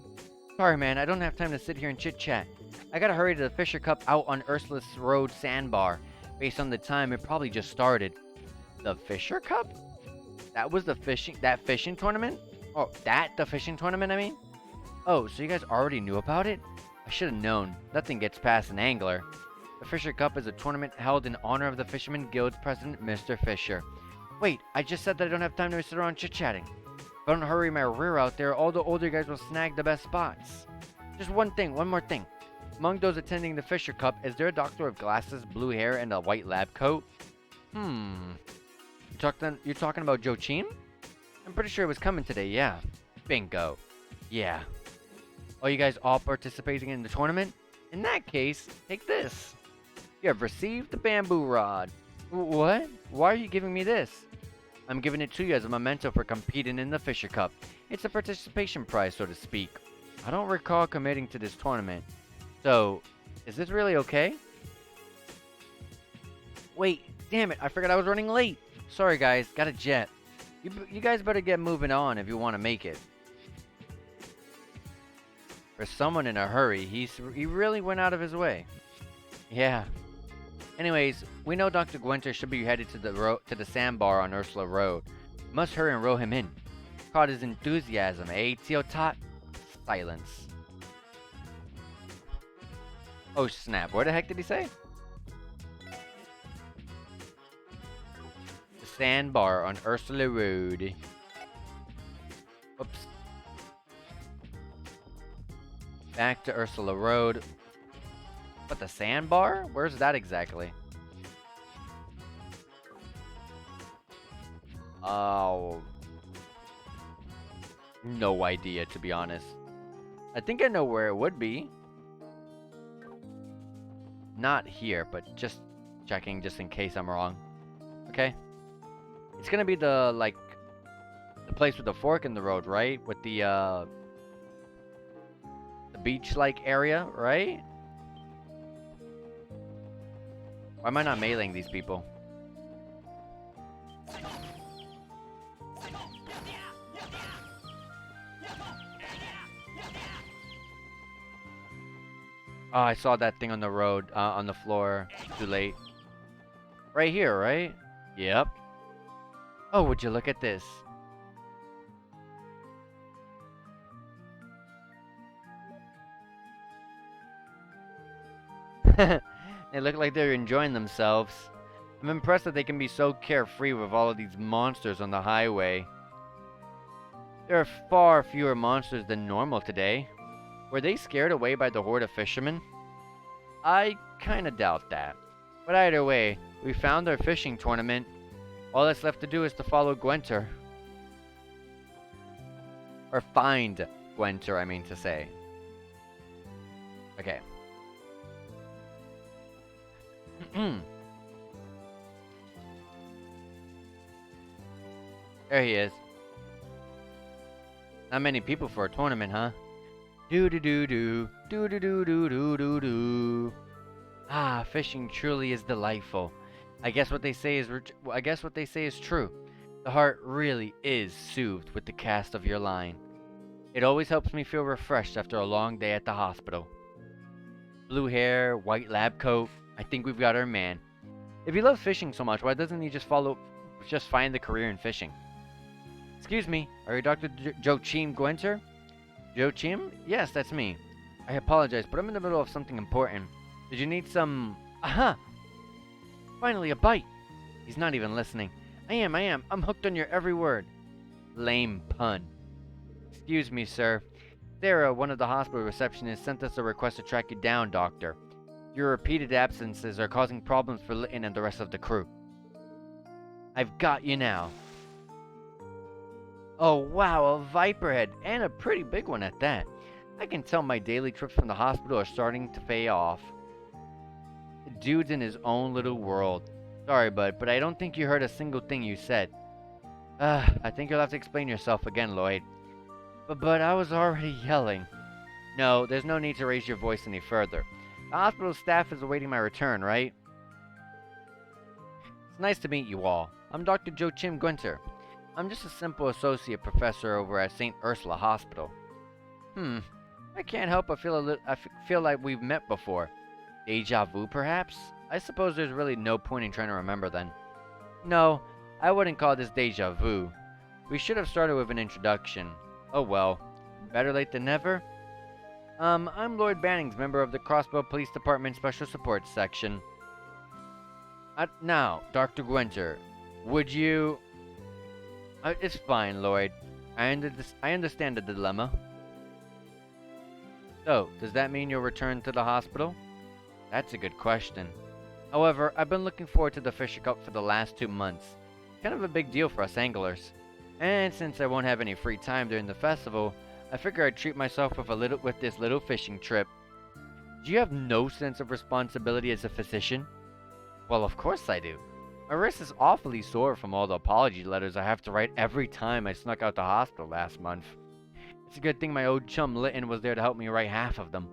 Sorry, man, I don't have time to sit here and chit-chat. I gotta hurry to the Fisher Cup out on Ursula's Road Sandbar. Based on the time, it probably just started. The Fisher Cup? That was the fishing tournament? Oh, the fishing tournament, I mean? Oh, so you guys already knew about it? I should have known. Nothing gets past an angler. The Fisher Cup is a tournament held in honor of the Fisherman Guild's president, Mr. Fisher. Wait, I just said that I don't have time to sit around chit-chatting. If I don't hurry my rear out there, all the older guys will snag the best spots. Just one more thing. Among those attending the Fisher Cup, is there a doctor with glasses, blue hair, and a white lab coat? You talking about Joe Cheem? I'm pretty sure it was coming today, yeah. Bingo. Yeah. Are you guys all participating in the tournament? In that case, take this. You have received the bamboo rod. What? Why are you giving me this? I'm giving it to you as a memento for competing in the Fisher Cup. It's a participation prize, so to speak. I don't recall committing to this tournament. So, is this really okay? Wait, damn it, I forgot I was running late. Sorry guys, got a jet. You guys better get moving on if you want to make it. For someone in a hurry, he really went out of his way. Yeah. Anyways, we know Dr. Gwenter should be headed to the sandbar on Ursula Road. Must hurry and row him in. Caught his enthusiasm, eh, Teotot? Silence. Oh snap, where the heck did he say? The sandbar on Ursula Road. Whoops. Back to Ursula Road. But the sandbar? Where's that exactly? Oh. No idea, to be honest. I think I know where it would be. Not here, but just checking just in case I'm wrong. Okay? It's gonna be the place with the fork in the road, right? With the beach-like area, right? Why am I not mailing these people? Oh, I saw that thing on the road, on the floor. Too late. Right here, right? Yep. Oh, would you look at this? They look like they're enjoying themselves. I'm impressed that they can be so carefree with all of these monsters on the highway. There are far fewer monsters than normal today. Were they scared away by the horde of fishermen? I kinda doubt that. But either way, we found our fishing tournament. All that's left to do is to follow Gwenter. Or find Gwenter, I mean to say. Okay. There he is. Not many people for a tournament, huh? Do-do-do-do. Do-do-do-do-do-do-do. Ah, fishing truly is delightful. I guess what they say is true. The heart really is soothed with the cast of your line. It always helps me feel refreshed after a long day at the hospital. Blue hair, white lab coat. I think we've got our man. If he loves fishing so much, why doesn't he just find the career in fishing? Excuse me, are you Dr. Joe Cheem Gwenter? Joe Cheem? Yes, that's me. I apologize, but I'm in the middle of something important. Did you need some... Aha! Finally, a bite! He's not even listening. I am. I'm hooked on your every word. Lame pun. Excuse me, sir. Sarah, one of the hospital receptionists, sent us a request to track you down, Doctor. Your repeated absences are causing problems for Litton and the rest of the crew. I've got you now. Oh wow, a viper head, and a pretty big one at that. I can tell my daily trips from the hospital are starting to pay off. The dude's in his own little world. Sorry, bud, but I don't think you heard a single thing you said. I think you'll have to explain yourself again, Lloyd. But I was already yelling. No, there's no need to raise your voice any further. The hospital staff is awaiting my return, right? It's nice to meet you all. I'm Dr. Joachim Gwinter. I'm just a simple associate professor over at St. Ursula Hospital. I can't help but feel like we've met before. Deja vu, perhaps? I suppose there's really no point in trying to remember then. No, I wouldn't call this deja vu. We should have started with an introduction. Oh well, better late than never. I'm Lloyd Bannings, member of the Crossbar Police Department Special Support Section. Now, Dr. Gwinter, would you... it's fine, Lloyd. I understand the dilemma. So, does that mean you'll return to the hospital? That's a good question. However, I've been looking forward to the Fisher Cup for the last 2 months. Kind of a big deal for us anglers. And since I won't have any free time during the festival, I figure I'd treat myself with this little fishing trip. Do you have no sense of responsibility as a physician? Well, of course I do. My wrist is awfully sore from all the apology letters I have to write every time I snuck out the hospital last month. It's a good thing my old chum Litton was there to help me write half of them.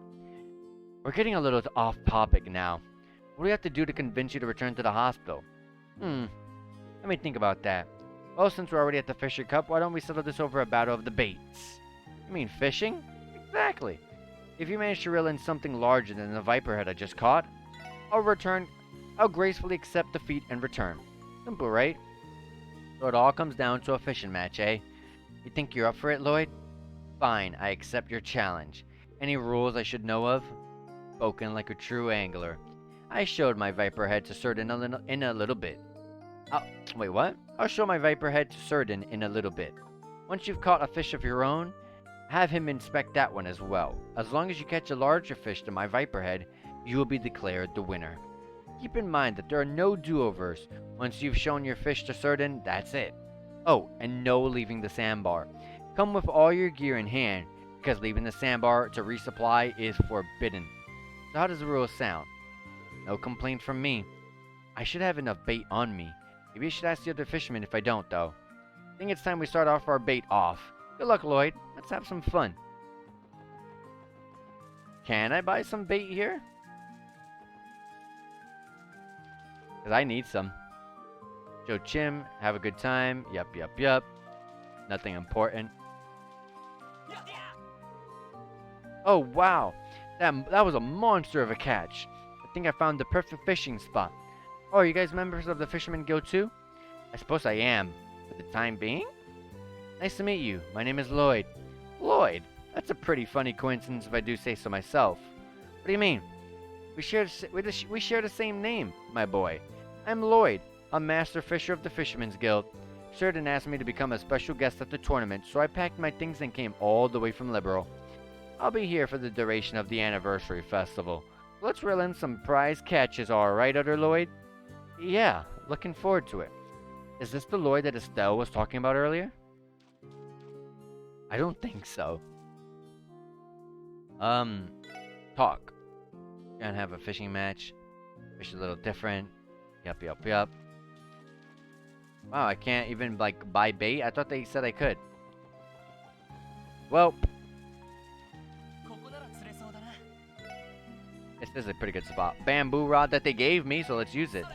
We're getting a little off topic now. What do we have to do to convince you to return to the hospital? Let me think about that. Well, since we're already at the Fisher Cup, why don't we settle this over a battle of the baits? You mean fishing? Exactly. If you manage to reel in something larger than the viper head I just caught, I'll gracefully accept defeat and return. Simple, right? So it all comes down to a fishing match, eh? You think you're up for it, Lloyd? Fine, I accept your challenge. Any rules I should know of? Spoken like a true angler. I showed my viper head to Certain in a little bit. Wait, what? I'll show my viper head to Certain in a little bit. Once you've caught a fish of your own, have him inspect that one as well. As long as you catch a larger fish than my viper head, you will be declared the winner. Keep in mind that there are no do-overs. Once you've shown your fish to Certain, that's it. Oh, and no leaving the sandbar. Come with all your gear in hand, because leaving the sandbar to resupply is forbidden. So how does the rule sound? No complaint from me. I should have enough bait on me. Maybe I should ask the other fishermen if I don't, though. I think it's time we start off our bait off. Good luck, Lloyd. Let's have some fun. Can I buy some bait here? Because I need some. Joachim, have a good time. Yup. Nothing important. Oh, wow. That was a monster of a catch. I think I found the perfect fishing spot. Oh, are you guys members of the Fisherman Guild too? I suppose I am. For the time being? Nice to meet you. My name is Lloyd. Lloyd? That's a pretty funny coincidence if I do say so myself. What do you mean? We share the same name, my boy. I'm Lloyd, a master fisher of the Fisherman's Guild. Certain asked me to become a special guest at the tournament, so I packed my things and came all the way from Liberal. I'll be here for the duration of the anniversary festival. Let's reel in some prize catches, alright, Other Lloyd? Yeah, looking forward to it. Is this the Lloyd that Estelle was talking about earlier? I don't think so. Talk. Gonna have a fishing match. Fish a little different. Yup. Wow, I can't even, buy bait? I thought they said I could. Well, this is a pretty good spot. Bamboo rod that they gave me, so let's use it.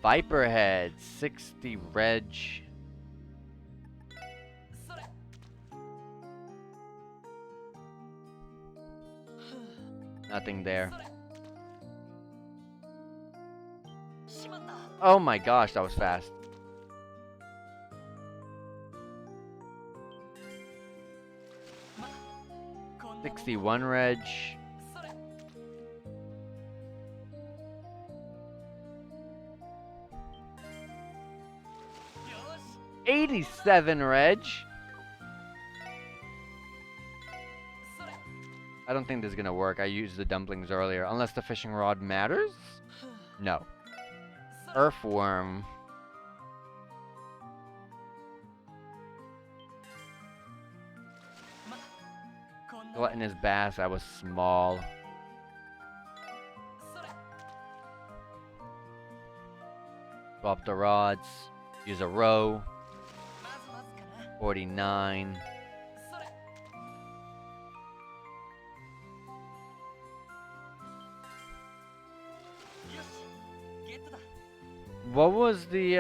Viper head, 60 reg. Nothing there. Oh my gosh, that was fast. $61 reg. 87, Reg. I don't think this is gonna work. I used the dumplings earlier. Unless the fishing rod matters? No. Earthworm. Gluttonous bass, I was small. Swap the rods. Use a row. 49. What was the,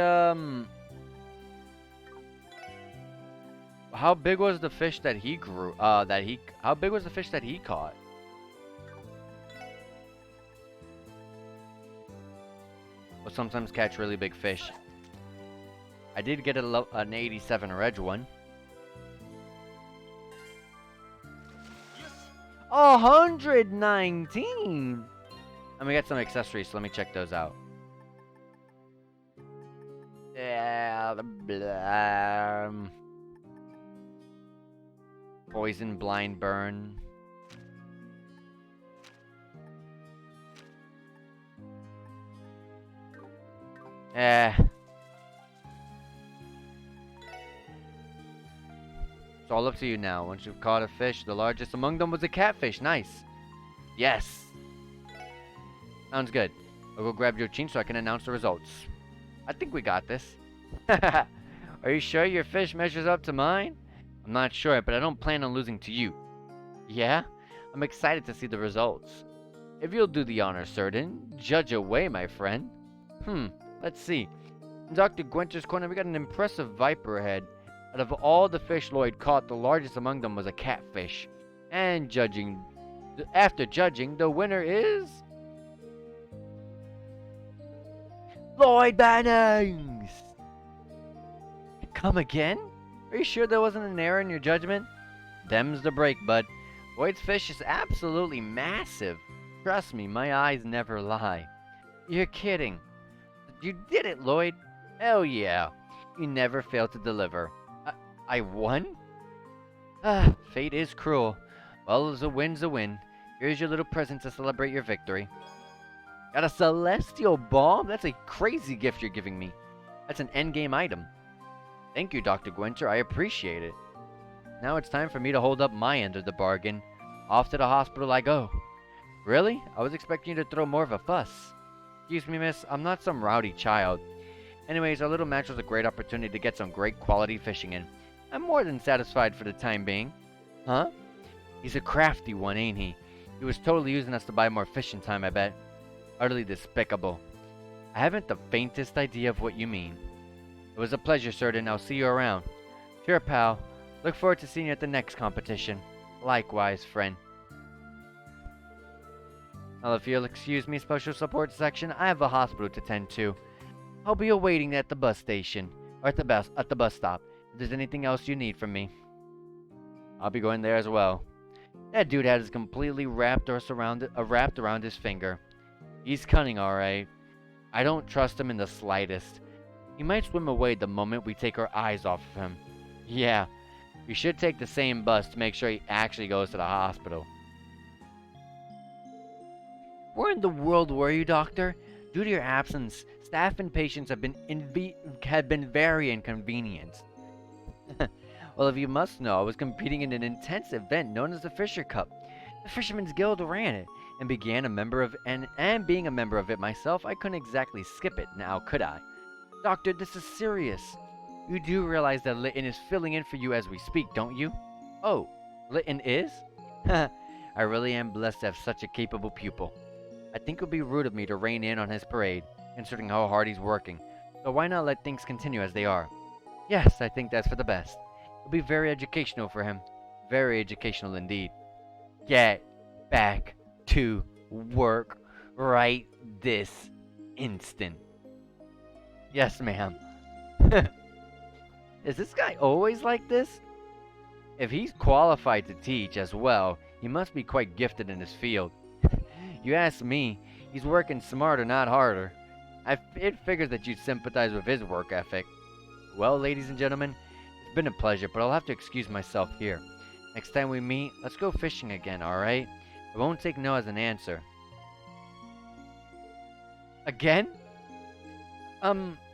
how big was the fish that he grew, how big was the fish that he caught? We'll sometimes catch really big fish. I did get an 87 Reg one. 119! And we got some accessories, so let me check those out. Yeah, poison, blind burn. It's all up to you now. Once you've caught a fish, the largest among them was a catfish. Nice. Yes. Sounds good. I'll go grab your chin so I can announce the results. I think we got this. Are you sure your fish measures up to mine? I'm not sure, but I don't plan on losing to you. Yeah? I'm excited to see the results. If you'll do the honor, certain, judge away, my friend. Let's see. In Dr. Gwenter's corner, we got an impressive viper head. Out of all the fish Lloyd caught, the largest among them was a catfish. And after judging, the winner is... Lloyd Bannings! Come again? Are you sure there wasn't an error in your judgment? Them's the break, bud. Lloyd's fish is absolutely massive. Trust me, my eyes never lie. You're kidding. You did it, Lloyd. Hell yeah. You never failed to deliver. I won? Fate is cruel. Well, a win's a win. Here's your little present to celebrate your victory. Got a celestial bomb? That's a crazy gift you're giving me. That's an endgame item. Thank you, Dr. Gwenter. I appreciate it. Now it's time for me to hold up my end of the bargain. Off to the hospital I go. Really? I was expecting you to throw more of a fuss. Excuse me, miss. I'm not some rowdy child. Anyways, our little match was a great opportunity to get some great quality fishing in. I'm more than satisfied for the time being. Huh? He's a crafty one, ain't he? He was totally using us to buy more fishing time, I bet. Utterly despicable. I haven't the faintest idea of what you mean. It was a pleasure, certain. I'll see you around. Sure, pal. Look forward to seeing you at the next competition. Likewise, friend. Well, if you'll excuse me, Special Support Section, I have a hospital to tend to. I'll be awaiting at the bus station, or at the bus stop. If there's anything else you need from me, I'll be going there as well. That dude had his completely wrapped around his finger. He's cunning, alright. I don't trust him in the slightest. He might swim away the moment we take our eyes off of him. Yeah, we should take the same bus to make sure he actually goes to the hospital. Where in the world were you, Doctor? Due to your absence, staff and patients have been very inconvenienced. Well, if you must know, I was competing in an intense event known as the Fisher Cup. The Fishermen's Guild ran it, and being a member of it myself, I couldn't exactly skip it, now could I? Doctor, this is serious. You do realize that Lytton is filling in for you as we speak, don't you? Oh, Lytton is? I really am blessed to have such a capable pupil. I think it would be rude of me to rein in on his parade, considering how hard he's working. So why not let things continue as they are? Yes, I think that's for the best. It'll be very educational for him. Very educational indeed. Get back to work right this instant. Yes, ma'am. Is this guy always like this? If he's qualified to teach as well, he must be quite gifted in his field. You ask me, he's working smarter, not harder. It figures that you'd sympathize with his work ethic. Well, ladies and gentlemen, it's been a pleasure, but I'll have to excuse myself here. Next time we meet, let's go fishing again, alright? I won't take no as an answer. Again?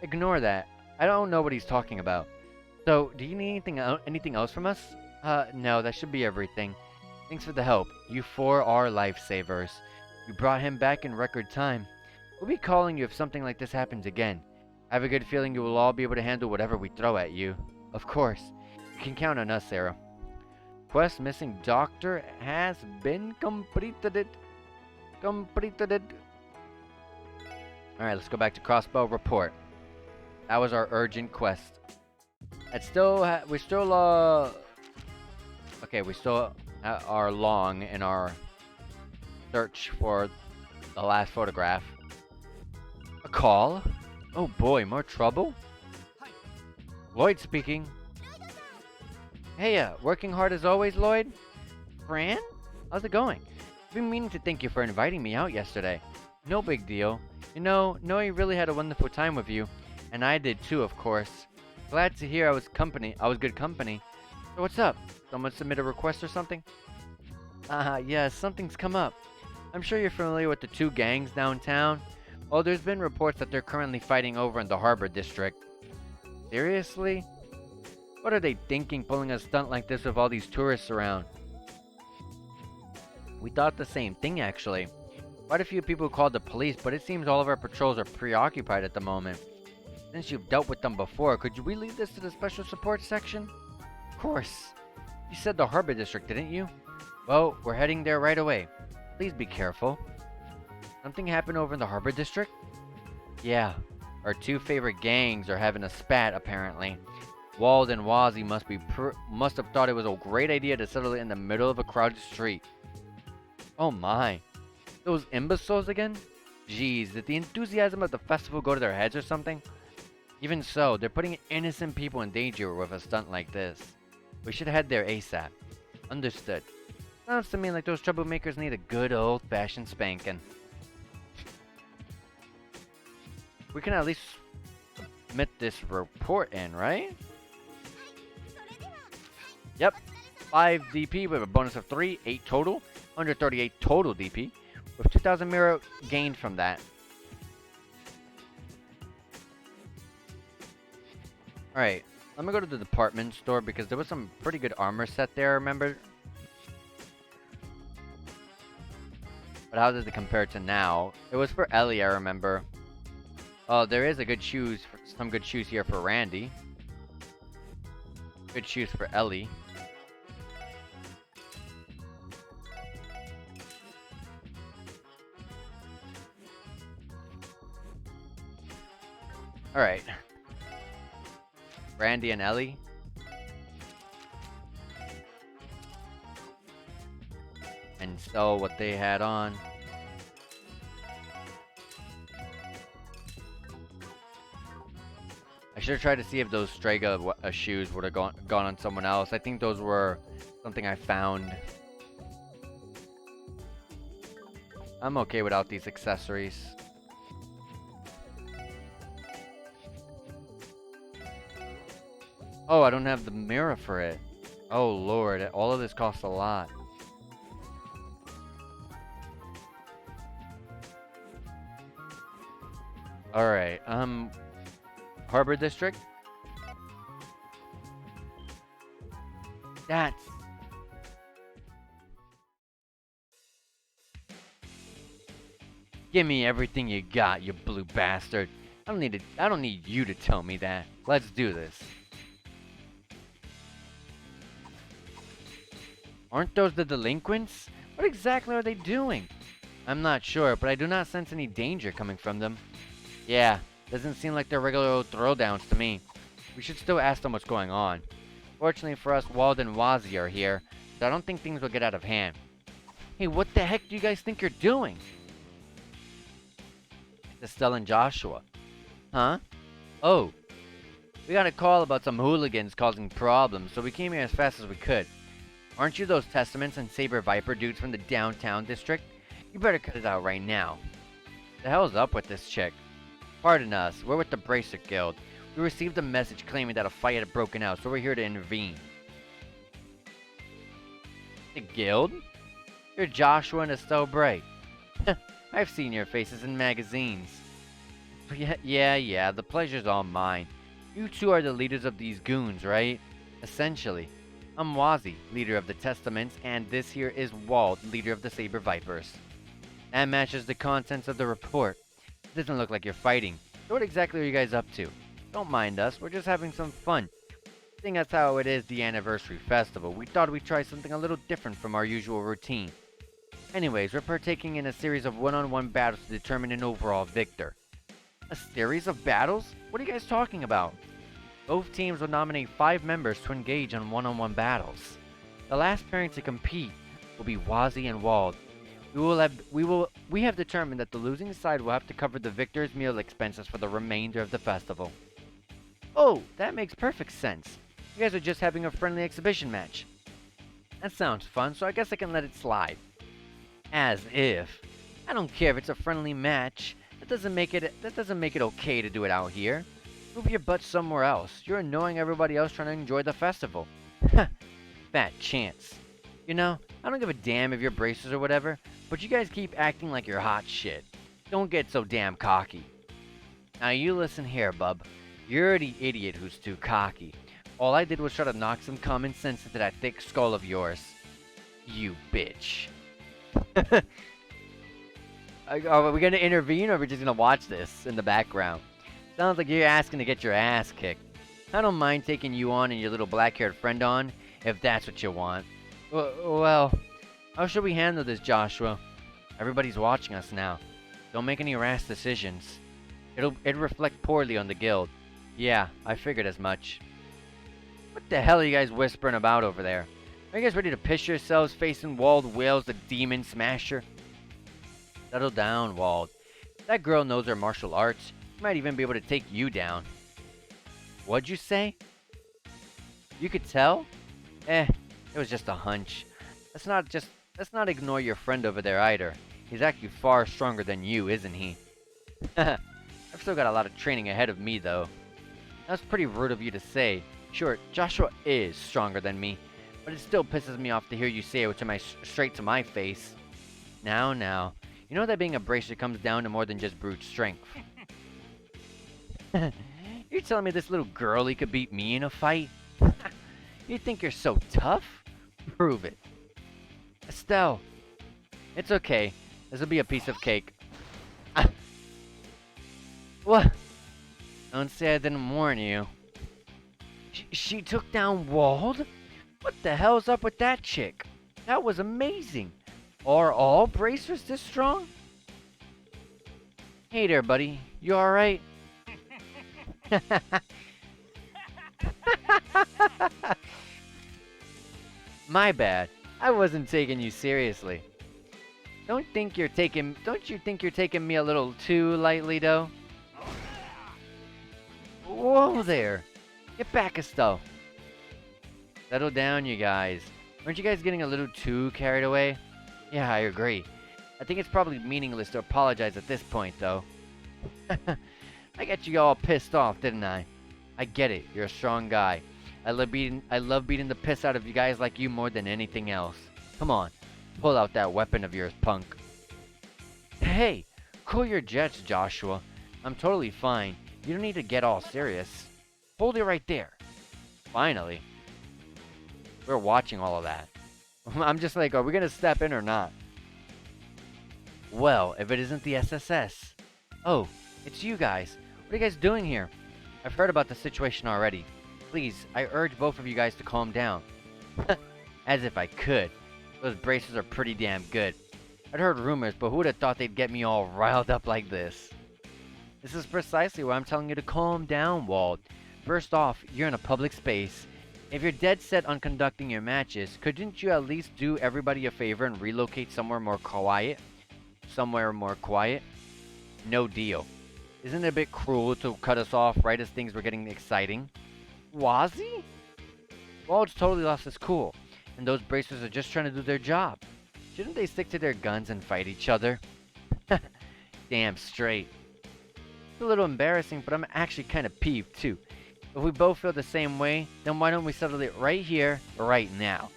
Ignore that. I don't know what he's talking about. So, do you need anything else from us? No, that should be everything. Thanks for the help. You four are lifesavers. You brought him back in record time. We'll be calling you if something like this happens again. I have a good feeling you will all be able to handle whatever we throw at you. Of course. You can count on us, Sarah. Quest missing doctor has been completed. Alright, let's go back to Crossbow Report. That was our urgent quest. We still are long in our search for the last photograph. A call? Oh boy, more trouble? Lloyd speaking. Hey, working hard as always, Lloyd? Fran? How's it going? I've been meaning to thank you for inviting me out yesterday. No big deal. You know, Noe really had a wonderful time with you. And I did too, of course. Glad to hear I was good company. So what's up? Someone submit a request or something? Yeah, something's come up. I'm sure you're familiar with the two gangs downtown. Well, there's been reports that they're currently fighting over in the Harbor District. Seriously? What are they thinking pulling a stunt like this with all these tourists around? We thought the same thing, actually. Quite a few people called the police, but it seems all of our patrols are preoccupied at the moment. Since you've dealt with them before, could you relay this to the special support section? Of course. You said the Harbor District, didn't you? Well, we're heading there right away. Please be careful. Something happened over in the Harbor District? Yeah. Our two favorite gangs are having a spat, apparently. Wald and Wazzy must have thought it was a great idea to settle it in the middle of a crowded street. Oh my. Those imbeciles again? Jeez, did the enthusiasm of the festival go to their heads or something? Even so, they're putting innocent people in danger with a stunt like this. We should head there ASAP. Understood. Sounds to me like those troublemakers need a good old-fashioned spanking. We can at least submit this report in, right? Yep. 5 DP with a bonus of 3, 8 total. 138 total DP. With 2,000 mirror gained from that. Alright, let me go to the department store because there was some pretty good armor set there, remember? But how does it compare to now? It was for Ellie, I remember. Oh, there is some good shoes here for Randy. Good shoes for Ellie. Alright. Randy and Ellie. And sell what they had on. I should have tried to see if those Strega shoes would have gone on someone else. I think those were something I found. I'm okay without these accessories. Oh, I don't have the mirror for it. Oh lord, all of this costs a lot. Alright, Harbor District? That's... Give me everything you got, you blue bastard. I don't need you to tell me that. Let's do this. Aren't those the delinquents? What exactly are they doing? I'm not sure, but I do not sense any danger coming from them. Yeah, doesn't seem like they're regular old throwdowns to me. We should still ask them what's going on. Fortunately for us, Wald and Wazzy are here, so I don't think things will get out of hand. Hey, what the heck do you guys think you're doing? It's Estelle and Joshua. Huh? Oh. We got a call about some hooligans causing problems, so we came here as fast as we could. Aren't you those Testaments and Saber Viper dudes from the downtown district? You better cut it out right now. The hell's up with this chick? Pardon us, we're with the Bracer Guild. We received a message claiming that a fight had broken out, so we're here to intervene. The guild? You're Joshua and Estelle Bray. I've seen your faces in magazines. Yeah, the pleasure's all mine. You two are the leaders of these goons, right? Essentially. I'm Wazi, leader of the Testaments, and this here is Wald, leader of the Saber Vipers. That matches the contents of the report. It doesn't look like you're fighting. So what exactly are you guys up to? Don't mind us, we're just having some fun. Seeing that's how it is the anniversary festival, we thought we'd try something a little different from our usual routine. Anyways, we're partaking in a series of one-on-one battles to determine an overall victor. A series of battles? What are you guys talking about? Both teams will nominate 5 members to engage in one-on-one battles. The last pairing to compete will be Wazi and Wald. We have determined that the losing side will have to cover the victor's meal expenses for the remainder of the festival. Oh, that makes perfect sense. You guys are just having a friendly exhibition match. That sounds fun, so I guess I can let it slide. As if. I don't care if it's a friendly match. That doesn't make it okay to do it out here. Move your butt somewhere else. You're annoying everybody else trying to enjoy the festival. Fat chance. You know, I don't give a damn if you're bracers or whatever, but you guys keep acting like you're hot shit. Don't get so damn cocky. Now you listen here, bub. You're the idiot who's too cocky. All I did was try to knock some common sense into that thick skull of yours. You bitch. Are we gonna intervene or are we just gonna watch this in the background? Sounds like you're asking to get your ass kicked. I don't mind taking you on and your little black-haired friend on, if that's what you want. Well, how should we handle this, Joshua? Everybody's watching us now. Don't make any rash decisions. It'll reflect poorly on the guild. Yeah, I figured as much. What the hell are you guys whispering about over there? Are you guys ready to piss yourselves facing Wald Wales, the demon smasher? Settle down, Wald. That girl knows her martial arts. She might even be able to take you down. What'd you say? You could tell? It was just a hunch. Let's not ignore your friend over there either. He's actually far stronger than you, isn't he? I've still got a lot of training ahead of me, though. That's pretty rude of you to say. Sure, Joshua is stronger than me, but it still pisses me off to hear you say it straight to my face. Now. You know that being a bracer comes down to more than just brute strength. You're telling me this little girlie could beat me in a fight? You think you're so tough? Prove it. Estelle. It's okay. This'll be a piece of cake. What? Don't say I didn't warn you. She took down Wald? What the hell's up with that chick? That was amazing. Are all bracers this strong? Hey there, buddy. You alright? My bad. I wasn't taking you seriously. Don't you think you're taking me a little too lightly, though? Whoa there. Get back, Estelle. Settle down, you guys. Aren't you guys getting a little too carried away? Yeah, I agree. I think it's probably meaningless to apologize at this point, though. I got you all pissed off, didn't I? I get it. You're a strong guy. I love beating the piss out of you guys like you more than anything else. Come on. Pull out that weapon of yours, punk. Hey, cool your jets, Joshua. I'm totally fine. You don't need to get all serious. Hold it right there. Finally. We're watching all of that. I'm just like, are we gonna step in or not? Well, if it isn't the SSS. Oh, it's you guys. What are you guys doing here? I've heard about the situation already. Please, I urge both of you guys to calm down. As if I could. Those braces are pretty damn good. I'd heard rumors, but who would have thought they'd get me all riled up like this? This is precisely why I'm telling you to calm down, Wald. First off, you're in a public space. If you're dead set on conducting your matches, couldn't you at least do everybody a favor and relocate somewhere more quiet? No deal. Isn't it a bit cruel to cut us off right as things were getting exciting? Wazi? Wald's totally lost his cool, and those bracers are just trying to do their job. Shouldn't they stick to their guns and fight each other? Damn straight. It's a little embarrassing, but I'm actually kind of peeved too. If we both feel the same way, then why don't we settle it right here, right now?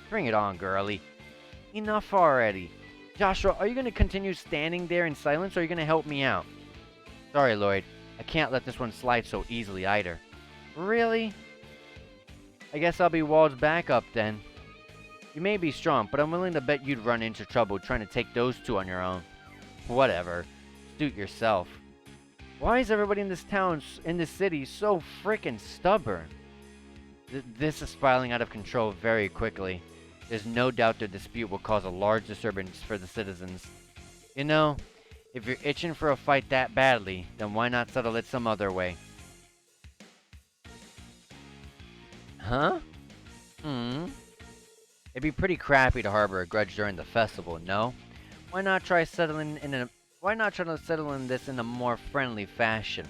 Bring it on, girlie. Enough already. Joshua, are you going to continue standing there in silence, or are you going to help me out? Sorry, Lloyd. I can't let this one slide so easily either. Really? I guess I'll be Wald's backup then. You may be strong, but I'm willing to bet you'd run into trouble trying to take those two on your own. Whatever. Suit yourself. Why is everybody in this town, in this city, so frickin' stubborn? This is spiraling out of control very quickly. There's no doubt the dispute will cause a large disturbance for the citizens. You know, if you're itching for a fight that badly, then why not settle it some other way? Huh? It'd be pretty crappy to harbor a grudge during the festival, no? Why not try to settle this in a more friendly fashion?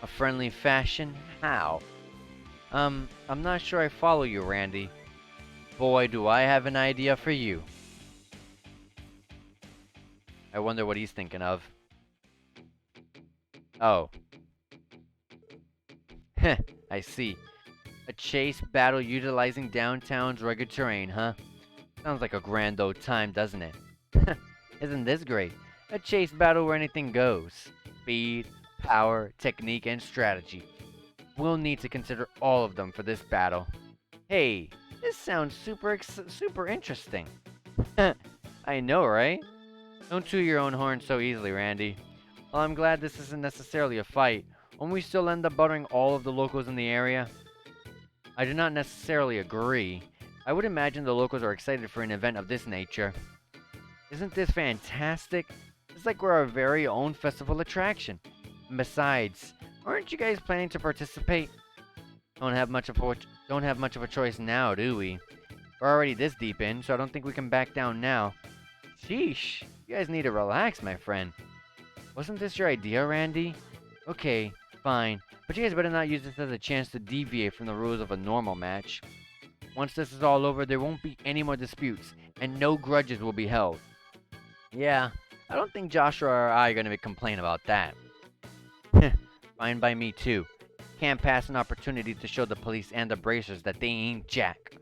A friendly fashion? How? I'm not sure I follow you, Randy. Boy, do I have an idea for you. I wonder what he's thinking of. Oh. Heh, I see. A chase battle utilizing downtown's rugged terrain, huh? Sounds like a grand old time, doesn't it? Isn't this great? A chase battle where anything goes. Speed, power, technique, and strategy. We'll need to consider all of them for this battle. Hey, this sounds super interesting. I know, right? Don't toot your own horn so easily, Randy. Well, I'm glad this isn't necessarily a fight. Won't we still end up buttering all of the locals in the area? I do not necessarily agree. I would imagine the locals are excited for an event of this nature. Isn't this fantastic? It's like we're our very own festival attraction. And besides, aren't you guys planning to participate? Don't have much of a choice now, do we? We're already this deep in, so I don't think we can back down now. Sheesh, you guys need to relax, my friend. Wasn't this your idea, Randy? Okay, fine, but you guys better not use this as a chance to deviate from the rules of a normal match. Once this is all over, there won't be any more disputes, and no grudges will be held. Yeah, I don't think Joshua or I are going to complain about that. Fine by me, too. Can't pass an opportunity to show the police and the bracers that they ain't jack.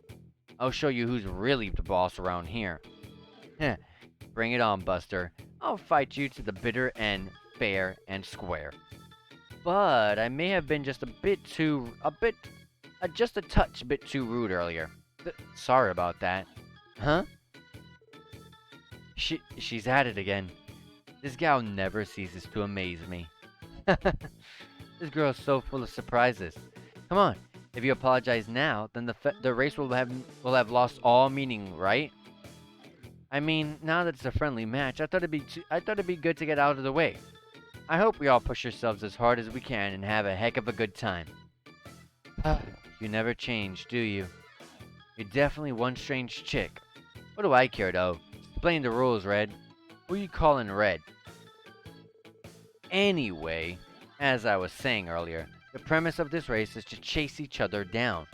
I'll show you who's really the boss around here. Bring it on, Buster. I'll fight you to the bitter end, fair and square. But I may have been just just a touch bit too rude earlier. Sorry about that. Huh? She's at it again. This gal never ceases to amaze me. This girl's so full of surprises. Come on, if you apologize now, then the race will have lost all meaning, right? I mean, now that it's a friendly match, I thought it'd be good to get out of the way. I hope we all push ourselves as hard as we can and have a heck of a good time. You never change, do you? You're definitely one strange chick. What do I care, though? Explain the rules, Red. Who you calling Red? Anyway, as I was saying earlier, the premise of this race is to chase each other down.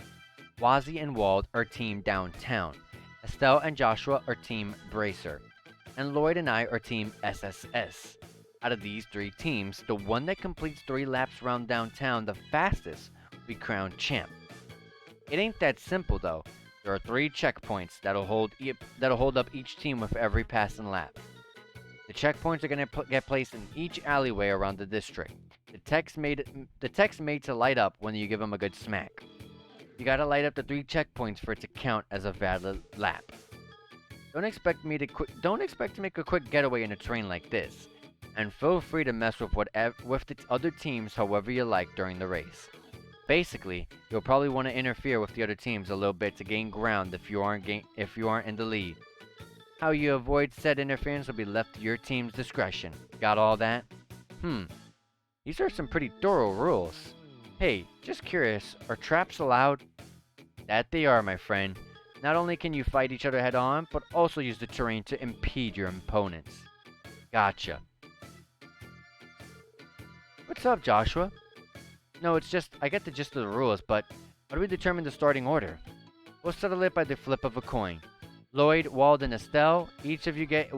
Wazzy and Wald are Team Downtown. Estelle and Joshua are Team Bracer. And Lloyd and I are Team SSS. Out of these three teams, the one that completes 3 laps around downtown the fastest will be crowned champ. It ain't that simple though. There are 3 checkpoints that'll hold up each team with every passing lap. The checkpoints are going to get placed in each alleyway around the district. The text made to light up when you give them a good smack. You gotta light up the 3 checkpoints for it to count as a valid lap. Don't expect to make a quick getaway in a terrain like this, and feel free to mess with the other teams however you like during the race. Basically, you'll probably want to interfere with the other teams a little bit to gain ground if you aren't in the lead. How you avoid said interference will be left to your team's discretion. Got all that? These are some pretty thorough rules. Hey, just curious, are traps allowed? That they are, my friend. Not only can you fight each other head on, but also use the terrain to impede your opponents. Gotcha. What's up, Joshua? No, it's just, I get the gist of the rules, but how do we determine the starting order? We'll settle it by the flip of a coin. Lloyd, Wald, and Estelle, each of you get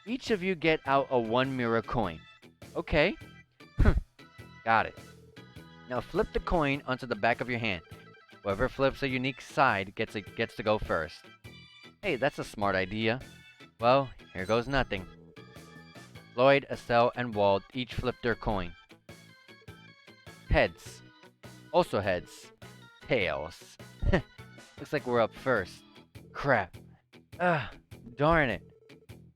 Each of you get out a 1 mirror coin. Okay. Got it. Now flip the coin onto the back of your hand. Whoever flips a unique side gets to go first. Hey, that's a smart idea. Well, here goes nothing. Lloyd, Estelle, and Wald each flip their coin. Heads. Also heads. Tails. Looks like we're up first. Crap. Ugh, darn it.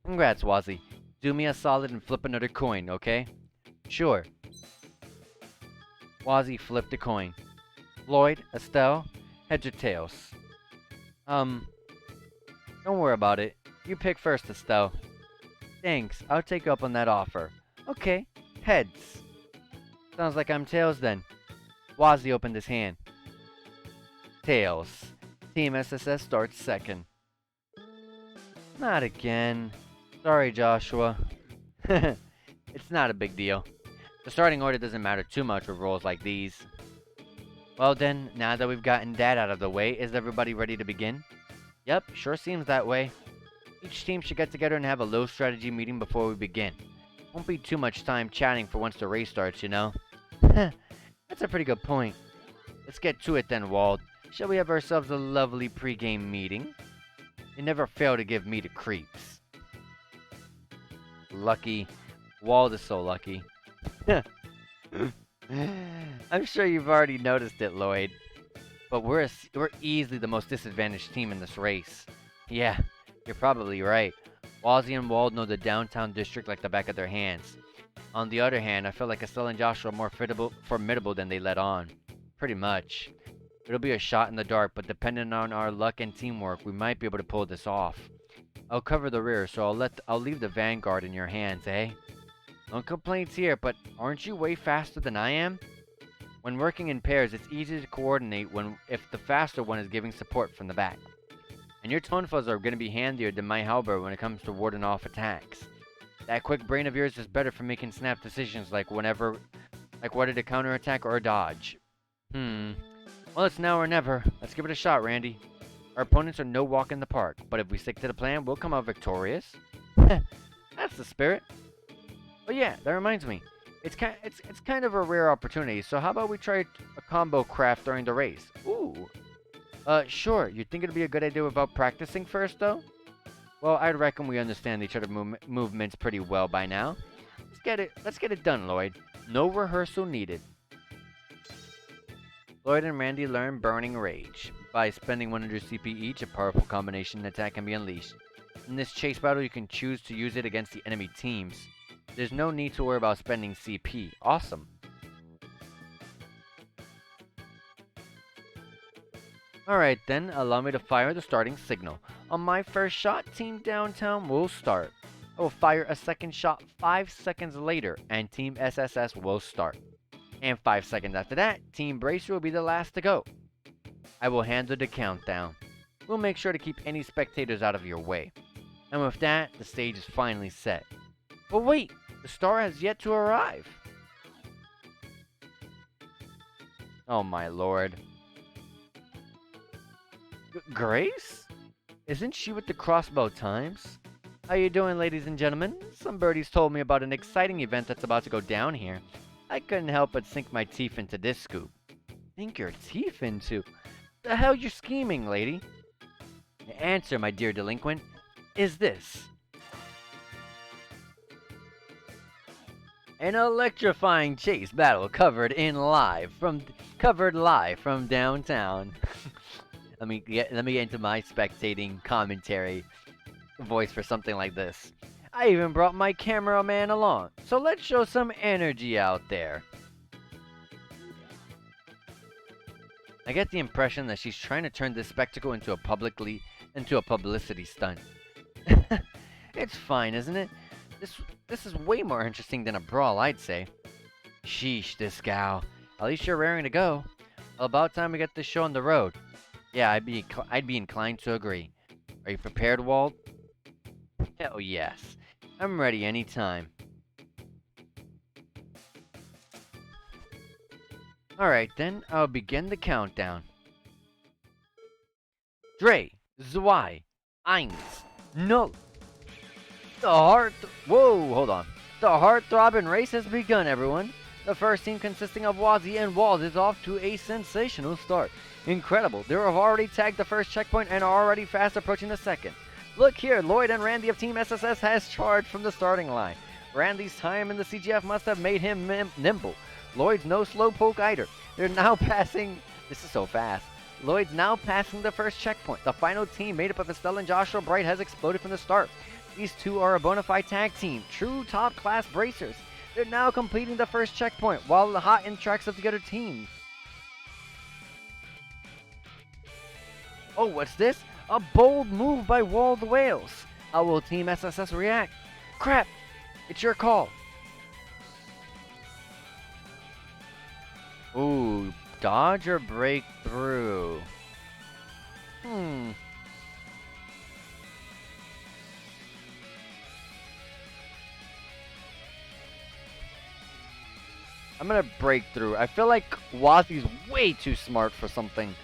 Congrats, Wazzy. Do me a solid and flip another coin, okay? Sure. Wazzy flipped a coin. Lloyd, Estelle, heads or tails? Don't worry about it. You pick first, Estelle. Thanks, I'll take you up on that offer. Okay, heads. Sounds like I'm tails then. Wazzy opened his hand. Tails. Team SSS starts second. Not again. Sorry, Joshua. It's not a big deal. The starting order doesn't matter too much with roles like these. Well then, now that we've gotten that out of the way, is everybody ready to begin? Yep, sure seems that way. Each team should get together and have a low strategy meeting before we begin. Won't be too much time chatting for once the race starts, you know? That's a pretty good point. Let's get to it then, Wald. Shall we have ourselves a lovely pre-game meeting? You never fail to give me the creeps. Lucky. Wald is so lucky. I'm sure you've already noticed it, Lloyd. But we're easily the most disadvantaged team in this race. Yeah, you're probably right. Wazzy and Wald know the downtown district like the back of their hands. On the other hand, I feel like Estelle and Joshua are more formidable than they let on. Pretty much. It'll be a shot in the dark, but depending on our luck and teamwork, we might be able to pull this off. I'll cover the rear, so I'll leave the vanguard in your hands, eh? No complaints here, but aren't you way faster than I am? When working in pairs, it's easy to coordinate if the faster one is giving support from the back. And your tone fuzz are going to be handier than my halberd when it comes to warding off attacks. That quick brain of yours is better for making snap decisions like whether to counterattack or dodge. Well, it's now or never. Let's give it a shot, Randy. Our opponents are no walk in the park, but if we stick to the plan, we'll come out victorious. That's the spirit. But yeah, that reminds me. It's kind of a rare opportunity, so how about we try a combo craft during the race? Ooh. Sure. You think it'd be a good idea without practicing first, though? Well, I'd reckon we understand each other's movements pretty well by now. Let's get it done, Lloyd. No rehearsal needed. Lloyd and Randy learn Burning Rage. By spending 100 CP each, a powerful combination attack can be unleashed. In this chase battle, you can choose to use it against the enemy teams. There's no need to worry about spending CP. Awesome. Alright then, allow me to fire the starting signal. On my first shot, Team Downtown will start. I will fire a second shot 5 seconds later, and Team SSS will start. And 5 seconds after that, Team Bracer will be the last to go. I will handle the countdown. We'll make sure to keep any spectators out of your way. And with that, the stage is finally set. But wait, the star has yet to arrive. Oh my lord. Grace? Isn't she with the Crossbow Times? How you doing, ladies and gentlemen? Some birdies told me about an exciting event that's about to go down here. I couldn't help but sink my teeth into this scoop. Sink your teeth into? The hell you scheming, lady? The answer, my dear delinquent, is this. An electrifying chase battle covered live from downtown. Let me get into my spectating commentary voice for something like this. I even brought my cameraman along, so let's show some energy out there. I get the impression that she's trying to turn this spectacle into a publicity stunt. It's fine, isn't it? This is way more interesting than a brawl, I'd say. Sheesh, this gal. At least you're raring to go. Well, about time we get this show on the road. Yeah, I'd be inclined to agree. Are you prepared, Walt? Hell yes. I'm ready anytime. Alright then, I'll begin the countdown. 3, 2, 1, 0. Whoa, hold on. The heart-throbbing race has begun, everyone. The first team, consisting of Wazzy and Walls, is off to a sensational start. Incredible. They have already tagged the first checkpoint and are already fast approaching the second. Look here, Lloyd and Randy of Team SSS has charged from the starting line. Randy's time in the CGF must have made him nimble. Lloyd's no slowpoke either. They're now passing... This is so fast. Lloyd's now passing the first checkpoint. The final team, made up of Estelle and Joshua Bright, has exploded from the start. These two are a bona fide tag team, true top-class bracers. They're now completing the first checkpoint, while the hot in tracks of the other teams. Oh, what's this? A bold move by Walled Whales. How will Team SSS react? Crap! It's your call. Ooh, dodge or break through? I'm gonna break through. I feel like Wazzy's way too smart for something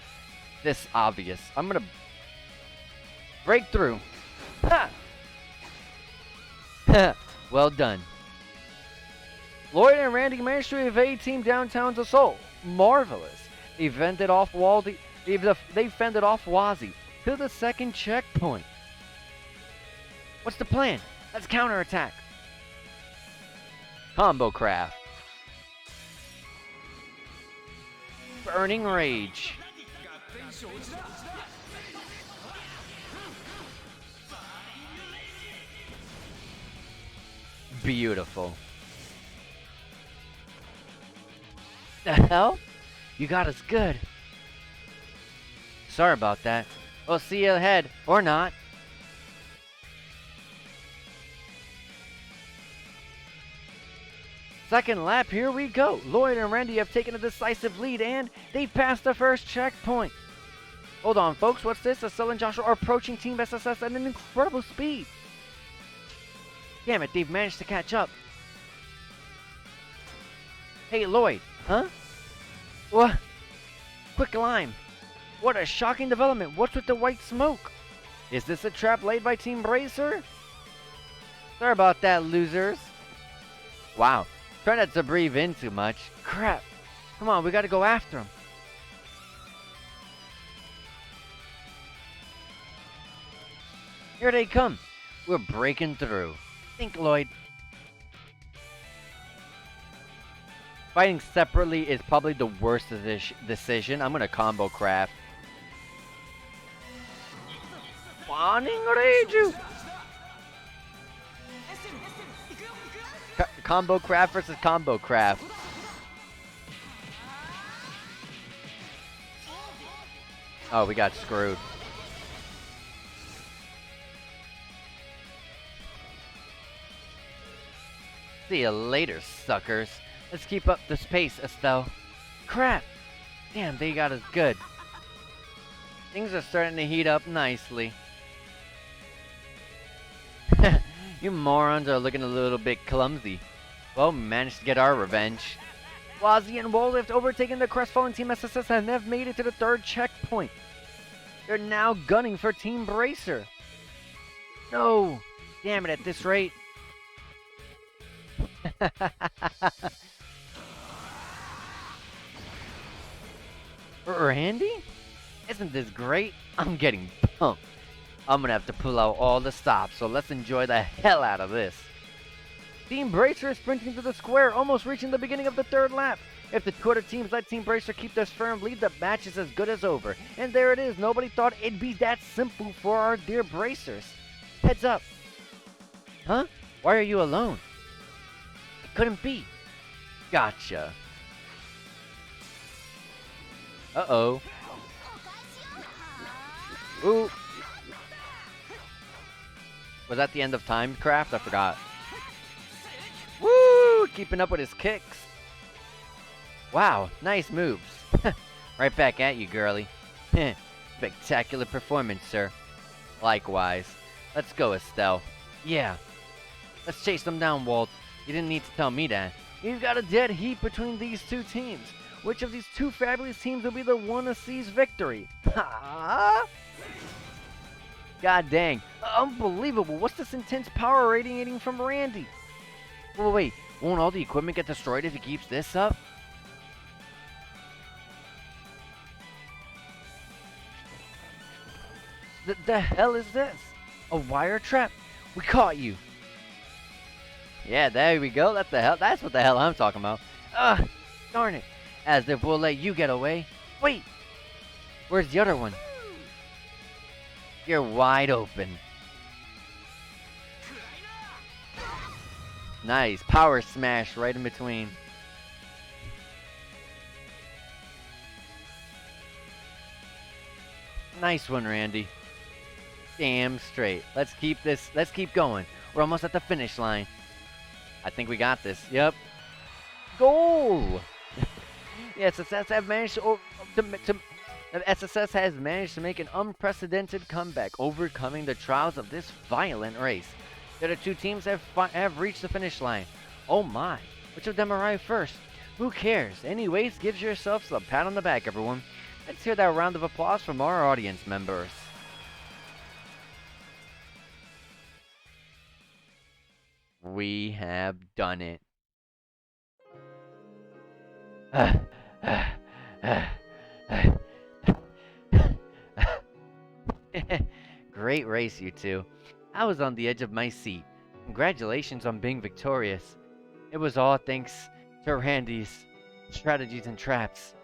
this obvious. I'm gonna break through. Ha! Well done. Lloyd and Randy managed to evade Team Downtown's assault. Marvelous. They fended off Wazzy to the second checkpoint. What's the plan? Let's counterattack. Combo craft. Burning rage. Beautiful. The hell? You got us good. Sorry about that. We'll see you ahead, or not. Second lap, here we go. Lloyd and Randy have taken a decisive lead, and they've passed the first checkpoint. Hold on, folks. What's this? Estelle and Joshua are approaching Team SSS at an incredible speed. Damn it, they've managed to catch up. Hey, Lloyd. Huh? What? Quick lime. What a shocking development. What's with the white smoke? Is this a trap laid by Team Bracer? Sorry about that, losers. Wow. Try not to breathe in too much. Crap. Come on, we gotta go after him. Here they come. We're breaking through. Think, Lloyd. Fighting separately is probably the worst decision. I'm gonna combo craft. Wanting Reiju! Combo craft versus combo craft. Oh, we got screwed. See you later, suckers. Let's keep up this pace, Estelle. Crap! Damn, they got us good. Things are starting to heat up nicely. You morons are looking a little bit clumsy. Well, we managed to get our revenge. Wazzy and Wolf have overtaken the crestfallen Team SSS and have made it to the third checkpoint. They're now gunning for Team Bracer. No! Damn it, at this rate. Randy? Isn't this great? I'm getting pumped. I'm gonna have to pull out all the stops, so let's enjoy the hell out of this. Team Bracer is sprinting to the square, almost reaching the beginning of the third lap. If the two other teams let Team Bracer keep this firm lead, the match is as good as over. And there it is. Nobody thought it'd be that simple for our dear Bracers. Heads up. Huh? Why are you alone? It couldn't be. Gotcha. Uh-oh. Ooh. Was that the end of time craft? I forgot. Woo! Keeping up with his kicks. Wow, nice moves. Right back at you, girly. Spectacular performance, sir. Likewise. Let's go, Estelle. Yeah. Let's chase them down, Walt. You didn't need to tell me that. You've got a dead heat between these two teams. Which of these two fabulous teams will be the one to seize victory? Ha! God dang. Unbelievable. What's this intense power radiating from Randy? Wait. Won't all the equipment get destroyed if he keeps this up? The hell is this? A wire trap? We caught you. Yeah, there we go. That's what the hell I'm talking about. Darn it. As if we'll let you get away. Wait. Where's the other one? You're wide open. Nice. Power smash right in between. Nice one, Randy. Damn straight. Let's keep going. We're almost at the finish line. I think we got this. Yep. Goal! Yes, SSS have managed the SSS has managed to make an unprecedented comeback, overcoming the trials of this violent race. The other two teams have reached the finish line. Oh my, which of them arrived first? Who cares? Anyways, give yourselves a pat on the back, everyone. Let's hear that round of applause from our audience members. We have done it. Great race, you two. I was on the edge of my seat. Congratulations on being victorious. It was all thanks to Randy's strategies and traps.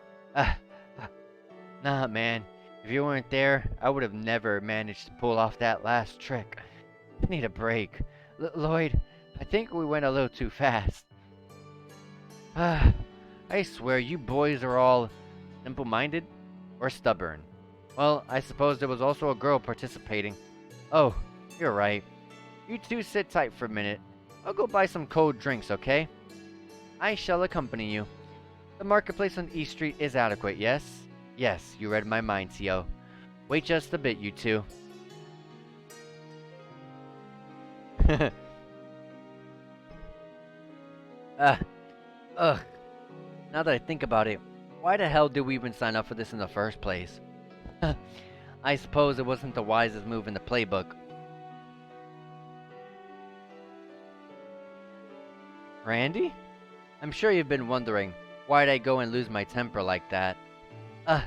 Nah, man. If you weren't there, I would have never managed to pull off that last trick. I need a break. Lloyd, I think we went a little too fast. I swear you boys are all simple-minded or stubborn. Well, I suppose there was also a girl participating. Oh, you're right. You two sit tight for a minute. I'll go buy some cold drinks, okay? I shall accompany you. The marketplace on East Street is adequate, yes? Yes, you read my mind, Tio. Wait just a bit, you two. Ugh. Now that I think about it, why the hell did we even sign up for this in the first place? I suppose it wasn't the wisest move in the playbook. Randy? I'm sure you've been wondering, why'd I go and lose my temper like that? I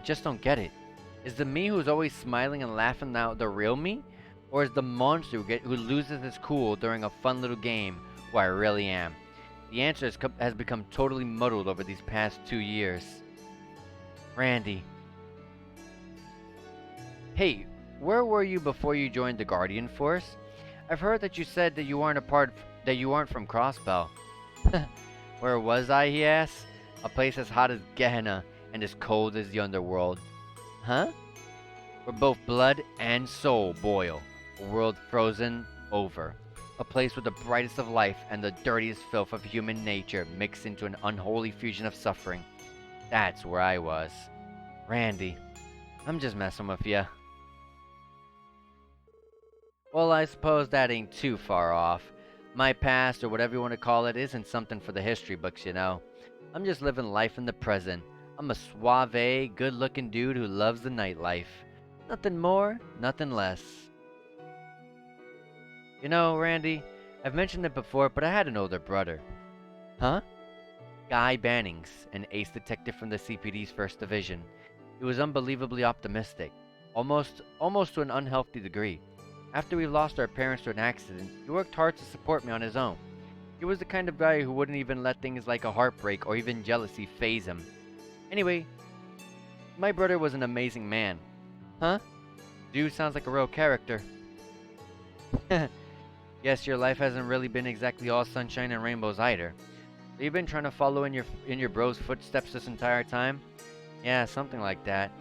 just don't get it. Is the me who's always smiling and laughing now the real me? Or is the monster who loses his cool during a fun little game who I really am? The answer has become totally muddled over these past 2 years. Randy. Hey, where were you before you joined the Guardian Force? I've heard that you said that you aren't from Crossbell. Where was I, he asks? A place as hot as Gehenna and as cold as the underworld. Huh? Where both blood and soul boil. A world frozen over. A place where the brightest of life and the dirtiest filth of human nature mix into an unholy fusion of suffering. That's where I was. Randy, I'm just messing with ya. Well, I suppose that ain't too far off. My past, or whatever you want to call it, isn't something for the history books, you know. I'm just living life in the present. I'm a suave, good-looking dude who loves the nightlife. Nothing more, nothing less. You know, Randy, I've mentioned it before, but I had an older brother. Huh? Guy Bannings, an ace detective from the CPD's 1st Division. He was unbelievably optimistic, almost to an unhealthy degree. After we lost our parents to an accident, he worked hard to support me on his own. He was the kind of guy who wouldn't even let things like a heartbreak or even jealousy faze him. Anyway, my brother was an amazing man. Huh? Dude sounds like a real character. Guess your life hasn't really been exactly all sunshine and rainbows either. So you've been trying to follow in your bro's footsteps this entire time? Yeah, something like that.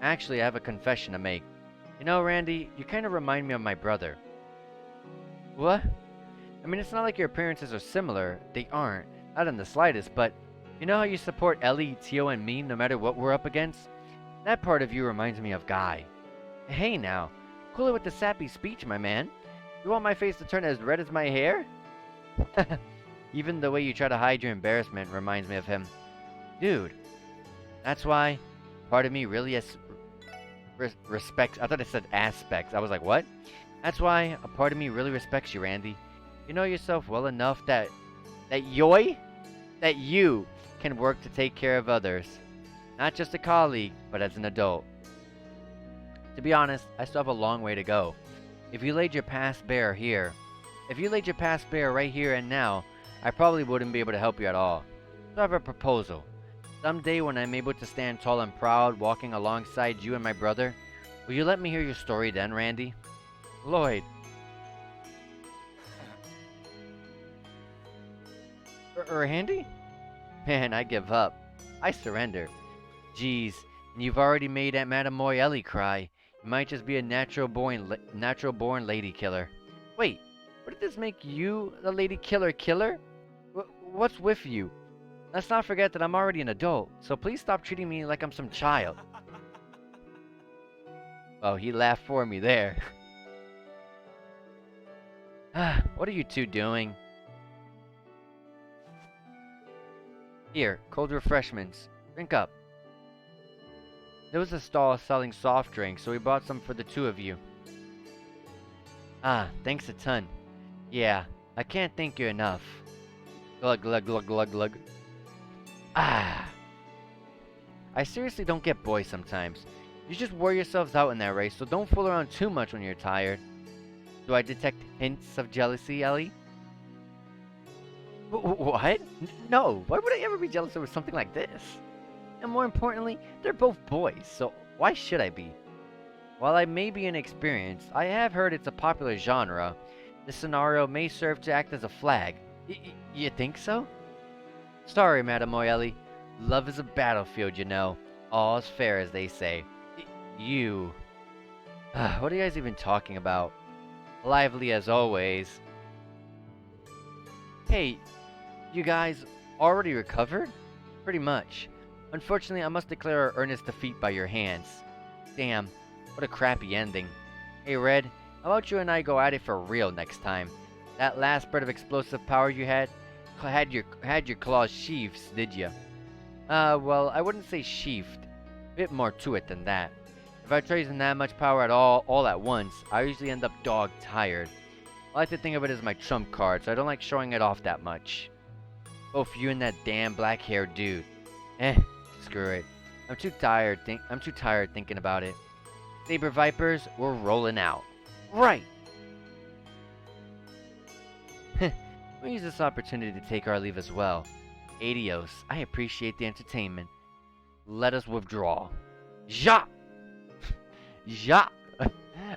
Actually, I have a confession to make. You know, Randy, you kind of remind me of my brother. What? I mean, it's not like your appearances are similar. They aren't. Not in the slightest, but you know how you support Ellie, Tio, and me no matter what we're up against? That part of you reminds me of Guy. Hey now, cool it with the sappy speech, my man. You want my face to turn as red as my hair? Even the way you try to hide your embarrassment reminds me of him. Dude, that's why part of me really respects. I thought it said aspects. I was like, what? That's why a part of me really respects you, Randy. You know yourself well enough that you can work to take care of others. Not just a colleague, but as an adult. To be honest, I still have a long way to go. If you laid your past bare right here and now, I probably wouldn't be able to help you at all. So I have a proposal. Someday when I'm able to stand tall and proud walking alongside you and my brother, will you let me hear your story then, Randy? Lloyd. Randy? Man, I give up. I surrender. Geez, and you've already made Aunt Madame Moyelli cry. You might just be a natural-born lady killer. Wait, what did this make you the lady killer? What's with you? Let's not forget that I'm already an adult, so please stop treating me like I'm some child. Oh, he laughed for me there. What are you two doing? Here, cold refreshments. Drink up. There was a stall selling soft drinks, so we bought some for the two of you. Ah, thanks a ton. Yeah, I can't thank you enough. Glug glug glug glug glug. Ah. I seriously don't get boys sometimes. You just wear yourselves out in that race, so don't fool around too much when you're tired. Do I detect hints of jealousy, Ellie? What? No, why would I ever be jealous over something like this? And more importantly, they're both boys, so why should I be? While I may be inexperienced, I have heard it's a popular genre. This scenario may serve to act as a flag. You think so? Sorry, Madame Moyelli. Love is a battlefield, you know. All's fair, as they say. You... what are you guys even talking about? Lively as always. Hey, you guys already recovered? Pretty much. Unfortunately, I must declare our earnest defeat by your hands. Damn, what a crappy ending. Hey, Red, how about you and I go at it for real next time? That last spurt of explosive power you had your claws sheaths, did ya? Well, I wouldn't say sheathed. A bit more to it than that. If I try using that much power at all at once, I usually end up dog-tired. I like to think of it as my trump card, so I don't like showing it off that much. Both you and that damn black-haired dude. Screw it. I'm too tired thinking about it. Saber Vipers, we're rolling out. Right! We'll use this opportunity to take our leave as well. Adios. I appreciate the entertainment. Let us withdraw. Ja! Ja!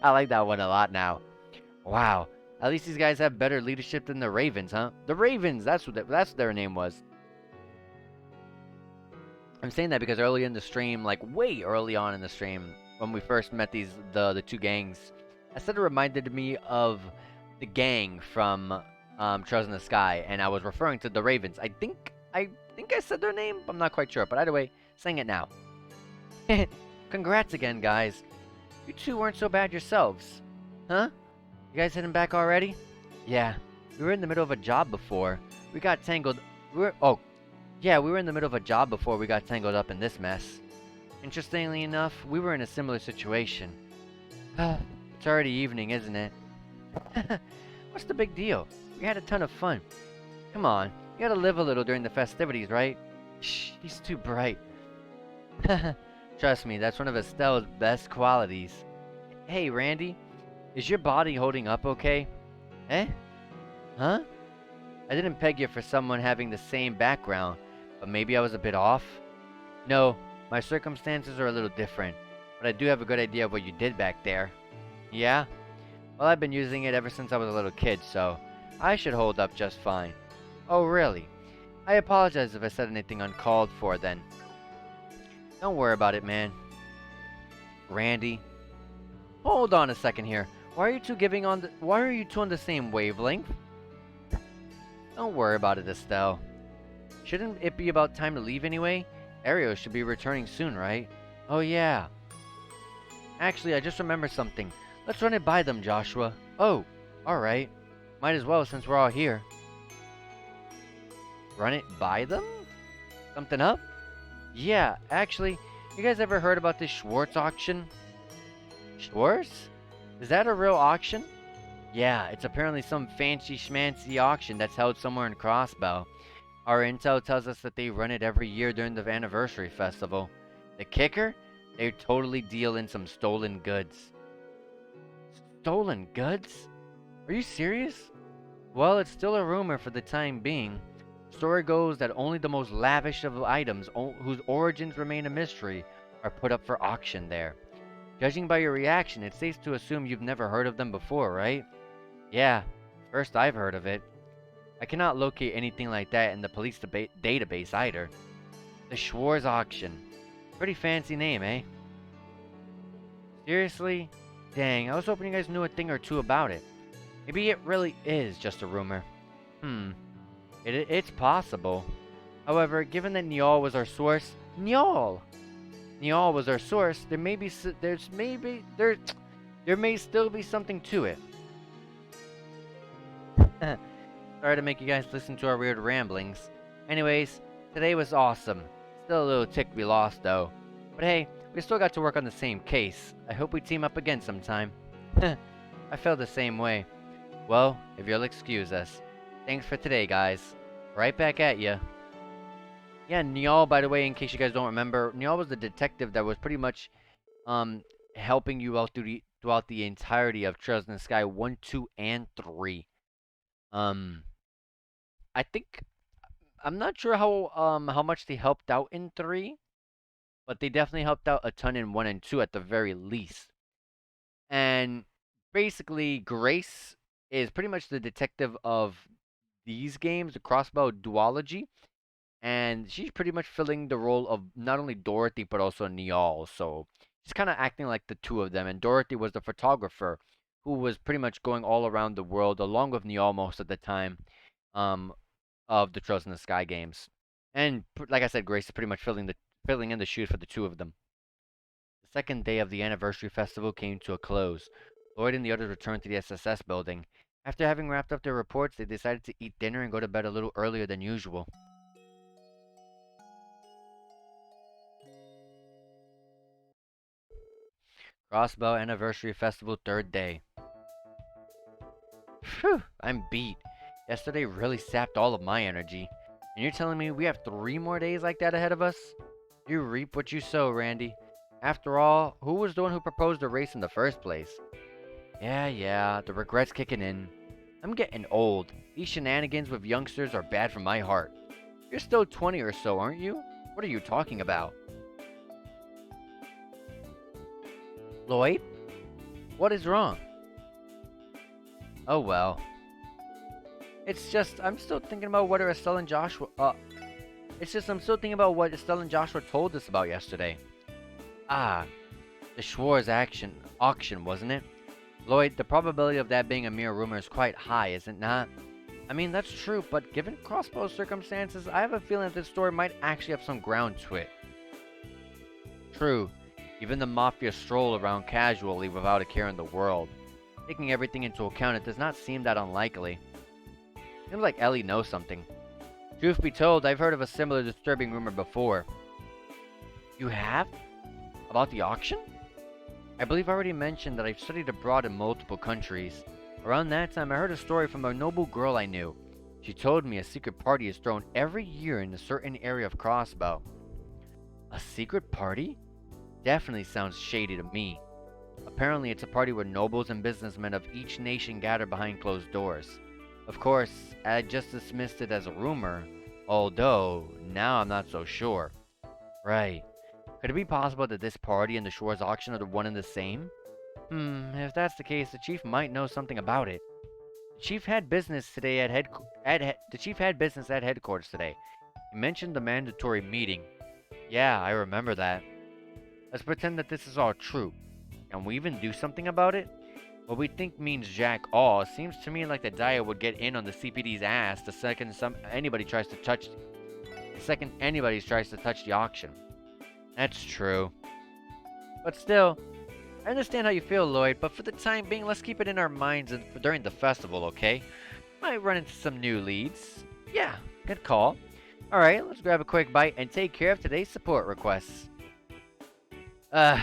I like that one a lot now. Wow. At least these guys have better leadership than the Ravens, huh? The Ravens, that's what their name was. I'm saying that because early in the stream, like way early on in the stream, when we first met the two gangs, I said it reminded me of the gang from Trails in the Sky, and I was referring to the Ravens. I think I said their name, but I'm not quite sure. But either way, saying it now. Congrats again, guys. You two weren't so bad yourselves. Huh? You guys heading back already? Yeah. We were in the middle of a job before. We got tangled. We were in the middle of a job before we got tangled up in this mess. Interestingly enough, we were in a similar situation. It's already evening, isn't it? What's the big deal? We had a ton of fun. Come on, you gotta live a little during the festivities, right? Shh, he's too bright. Trust me, that's one of Estelle's best qualities. Hey, Randy, is your body holding up okay? Eh? Huh? I didn't peg you for someone having the same background, but maybe I was a bit off? No, my circumstances are a little different, but I do have a good idea of what you did back there. Yeah? Well, I've been using it ever since I was a little kid, so I should hold up just fine. Oh, really? I apologize if I said anything uncalled for then. Don't worry about it, man. Randy. Hold on a second here. Why are you two on the same wavelength? Don't worry about it, Estelle. Shouldn't it be about time to leave anyway? Ario should be returning soon, right? Oh, yeah. Actually, I just remembered something. Let's run it by them, Joshua. Oh, alright. Might as well since we're all here. Run it by them? Something up? Yeah, actually, you guys ever heard about this Schwartz Auction? Schwartz? Is that a real auction? Yeah, it's apparently some fancy schmancy auction that's held somewhere in Crossbow. Our intel tells us that they run it every year during the anniversary festival. The kicker? They totally deal in some stolen goods. Stolen goods? Are you serious? Well, it's still a rumor for the time being. Story goes that only the most lavish of items, whose origins remain a mystery, are put up for auction there. Judging by your reaction, it's safe to assume you've never heard of them before, right? Yeah, first I've heard of it. I cannot locate anything like that in the police database either. The Schwartz Auction. Pretty fancy name, eh? Seriously? Dang, I was hoping you guys knew a thing or two about it. Maybe it really is just a rumor. It's possible. However, given that Niall was our source... Niall was our source, there may still be something to it. Sorry to make you guys listen to our weird ramblings. Anyways, today was awesome. Still a little ticked we lost though. But hey, we still got to work on the same case. I hope we team up again sometime. I felt the same way. Well, if you'll excuse us. Thanks for today, guys. Right back at ya. Yeah, Niall, by the way, in case you guys don't remember, Niall was the detective that was pretty much helping you out throughout the entirety of Trails in the Sky 1, 2, and 3. I think I'm not sure how much they helped out in 3, but they definitely helped out a ton in 1 and 2 at the very least. And basically, Grace is pretty much the detective of these games, the Crossbow duology, and she's pretty much filling the role of not only Dorothy but also Niall. So she's kind of acting like the two of them, and Dorothy was the photographer who was pretty much going all around the world along with Niall most of the time of the Trails in the Sky games. And like I said, Grace is pretty much filling in the shoes for the two of them. The second day of the anniversary festival came to a close. Lloyd and the others returned to the SSS building. After having wrapped up their reports, they decided to eat dinner and go to bed a little earlier than usual. Crossbow Anniversary Festival 3rd day. Phew, I'm beat. Yesterday really sapped all of my energy. And you're telling me we have 3 more days like that ahead of us? You reap what you sow, Randy. After all, who was the one who proposed the race in the first place? Yeah, the regret's kicking in. I'm getting old. These shenanigans with youngsters are bad for my heart. You're still 20 or so, aren't you? What are you talking about? Lloyd? What is wrong? Oh well. It's just, I'm still thinking about what Estelle and Joshua, I'm still thinking about what Estelle and Joshua told us about yesterday. Ah, the Schwartz auction, wasn't it? Lloyd, the probability of that being a mere rumor is quite high, is it not? I mean, that's true, but given Crossbow's circumstances, I have a feeling that this story might actually have some ground to it. True. Even the Mafia stroll around casually without a care in the world. Taking everything into account, it does not seem that unlikely. Seems like Ellie knows something. Truth be told, I've heard of a similar disturbing rumor before. You have? About the auction? I believe I already mentioned that I've studied abroad in multiple countries. Around that time, I heard a story from a noble girl I knew. She told me a secret party is thrown every year in a certain area of Crossbow. A secret party? Definitely sounds shady to me. Apparently, it's a party where nobles and businessmen of each nation gather behind closed doors. Of course, I had just dismissed it as a rumor, although now I'm not so sure. Right. Could it be possible that this party and the Schwartz auction are the one and the same? If that's the case, the chief might know something about it. The chief had business today at headquarters today. He mentioned the mandatory meeting. Yeah, I remember that. Let's pretend that this is all true. Can we even do something about it? What we think means jack all. Seems to me like the Diet would get in on the CPD's ass the second anybody tries to touch the auction. That's true. But still, I understand how you feel, Lloyd, but for the time being, let's keep it in our minds during the festival, okay? Might run into some new leads. Yeah, good call. Alright, let's grab a quick bite and take care of today's support requests.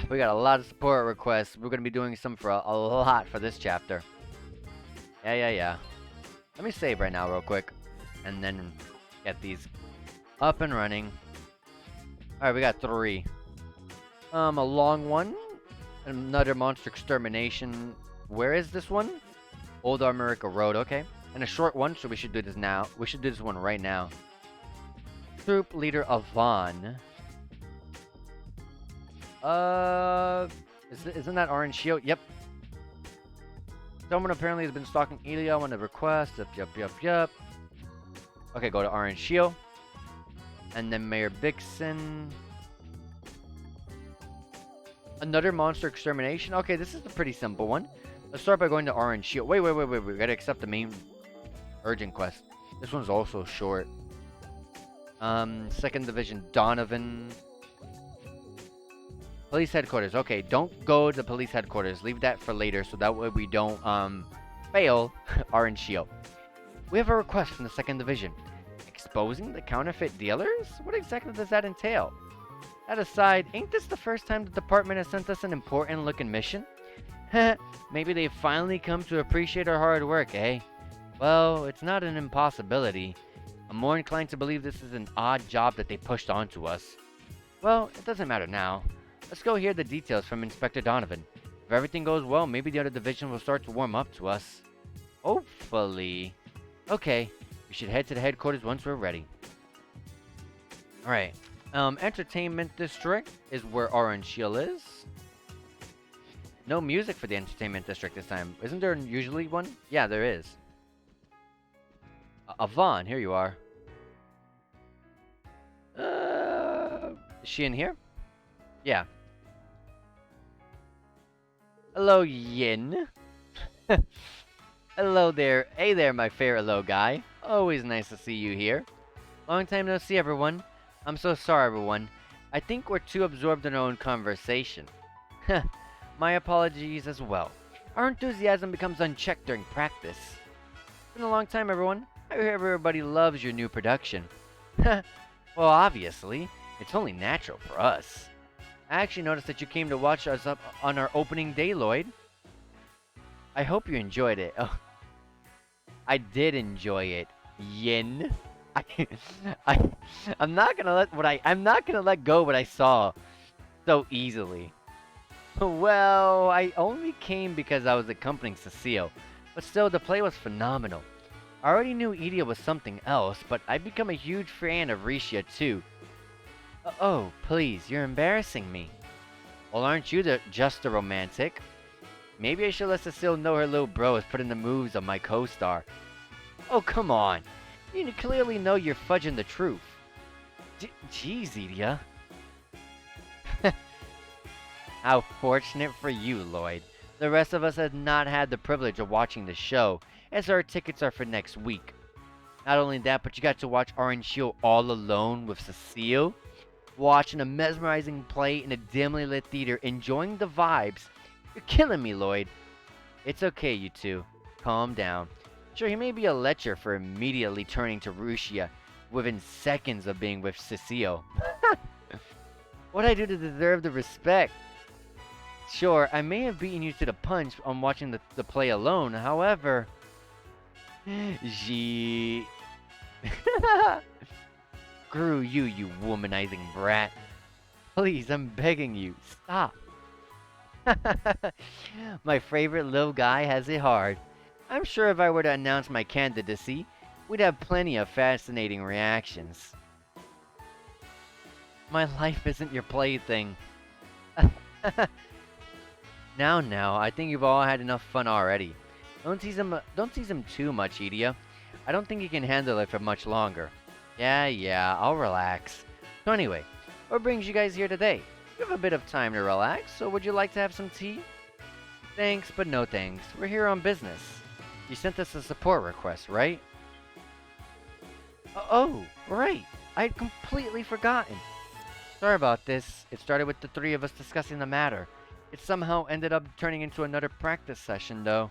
We got a lot of support requests. We're gonna be doing some for a lot for this chapter. Yeah. Let me save right now real quick. And then get these up and running. Alright, we got 3. A long one. Another monster extermination. Where is this one? Old Armorica Road, okay. And a short one, so we should do this now. We should do this one right now. Troop Leader Avon. Isn't that Orange Shield? Yep. Someone apparently has been stalking Elia on a request. Yup. Okay, go to Orange Shield. And then Mayor Bixen. Another monster extermination. Okay, this is a pretty simple one. Let's start by going to Orange Shield. Wait. We gotta accept the main urgent quest. This one's also short. 2nd Division Donovan. Police headquarters. Okay, don't go to police headquarters. Leave that for later so that way we don't fail Orange Shield. We have a request from the 2nd Division. Exposing the counterfeit dealers? What exactly does that entail? That aside, ain't this the first time the department has sent us an important looking mission? Maybe they've finally come to appreciate our hard work, eh? Well, it's not an impossibility. I'm more inclined to believe this is an odd job that they pushed onto us. Well, it doesn't matter now. Let's go hear the details from Inspector Donovan. If everything goes well, maybe the other division will start to warm up to us. Hopefully. Okay, we should head to the headquarters once we're ready. Alright. Entertainment District is where Orange Shield is. No music for the Entertainment District this time. Isn't there usually one? Yeah, there is. Avon, here you are. Is she in here? Yeah. Hello, Yin. Hello there. Hey there, my fair hello guy. Always nice to see you here. Long time no see, everyone. I'm so sorry, everyone. I think we're too absorbed in our own conversation. My apologies as well. Our enthusiasm becomes unchecked during practice. It's been a long time, everyone. I hear everybody loves your new production. Well, obviously. It's only natural for us. I actually noticed that you came to watch us up on our opening day, Lloyd. I hope you enjoyed it. Oh, I did enjoy it, Yin. I'm not gonna let go what I saw so easily. Well, I only came because I was accompanying Cecile, but still the play was phenomenal. I already knew Edia was something else, but I've become a huge fan of Risha too. Oh, please, you're embarrassing me. Well, aren't you just a romantic? Maybe I should let Cecile know her little bro is putting the moves on my co-star. Oh, come on. You clearly know you're fudging the truth. Jeez, Edia. How fortunate for you, Lloyd. The rest of us have not had the privilege of watching the show, as our tickets are for next week. Not only that, but you got to watch Orange Shield all alone with Cecile, watching a mesmerizing play in a dimly lit theater, enjoying the vibes. You're killing me, Lloyd. It's okay, you two. Calm down. Sure, he may be a lecher for immediately turning to Rushia within seconds of being with Cecile. What'd I do to deserve the respect? Sure, I may have beaten you to the punch on watching the play alone, however... Screw you, you womanizing brat. Please, I'm begging you, stop. My favorite little guy has it hard. I'm sure if I were to announce my candidacy, we'd have plenty of fascinating reactions. My life isn't your plaything. Now, I think you've all had enough fun already. Don't tease him too much, Edia. I don't think he can handle it for much longer. Yeah, I'll relax. So anyway, what brings you guys here today? You have a bit of time to relax, so would you like to have some tea? Thanks, but no thanks. We're here on business. You sent us a support request, right? Oh, right. I had completely forgotten. Sorry about this. It started with the 3 of us discussing the matter. It somehow ended up turning into another practice session, though.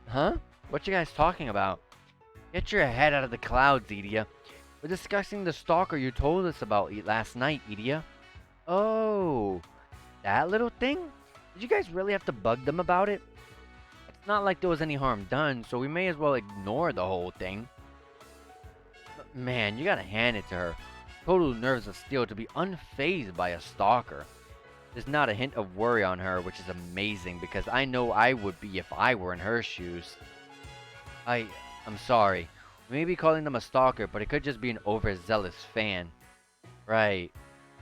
Huh? What you guys talking about? Get your head out of the clouds, Edia. We're discussing the stalker you told us about last night, Edia. Oh, that little thing? Did you guys really have to bug them about it? It's not like there was any harm done, so we may as well ignore the whole thing. But man, you gotta hand it to her. Total nerves of steel to be unfazed by a stalker. There's not a hint of worry on her, which is amazing because I know I would be if I were in her shoes. I'm sorry. We may be calling them a stalker, but it could just be an overzealous fan. Right.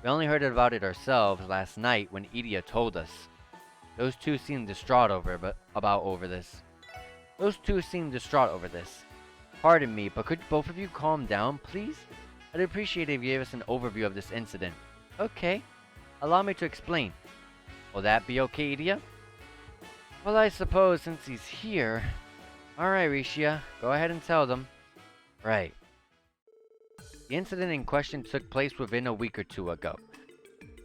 We only heard about it ourselves last night when Idia told us. Those two seemed distraught over this. Those two seemed distraught over this. Pardon me, but could both of you calm down, please? I'd appreciate it if you gave us an overview of this incident. Okay. Allow me to explain. Will that be okay, Idia? Well, I suppose since he's here... Alright, Rishia. Go ahead and tell them. Right. The incident in question took place within a week or two ago.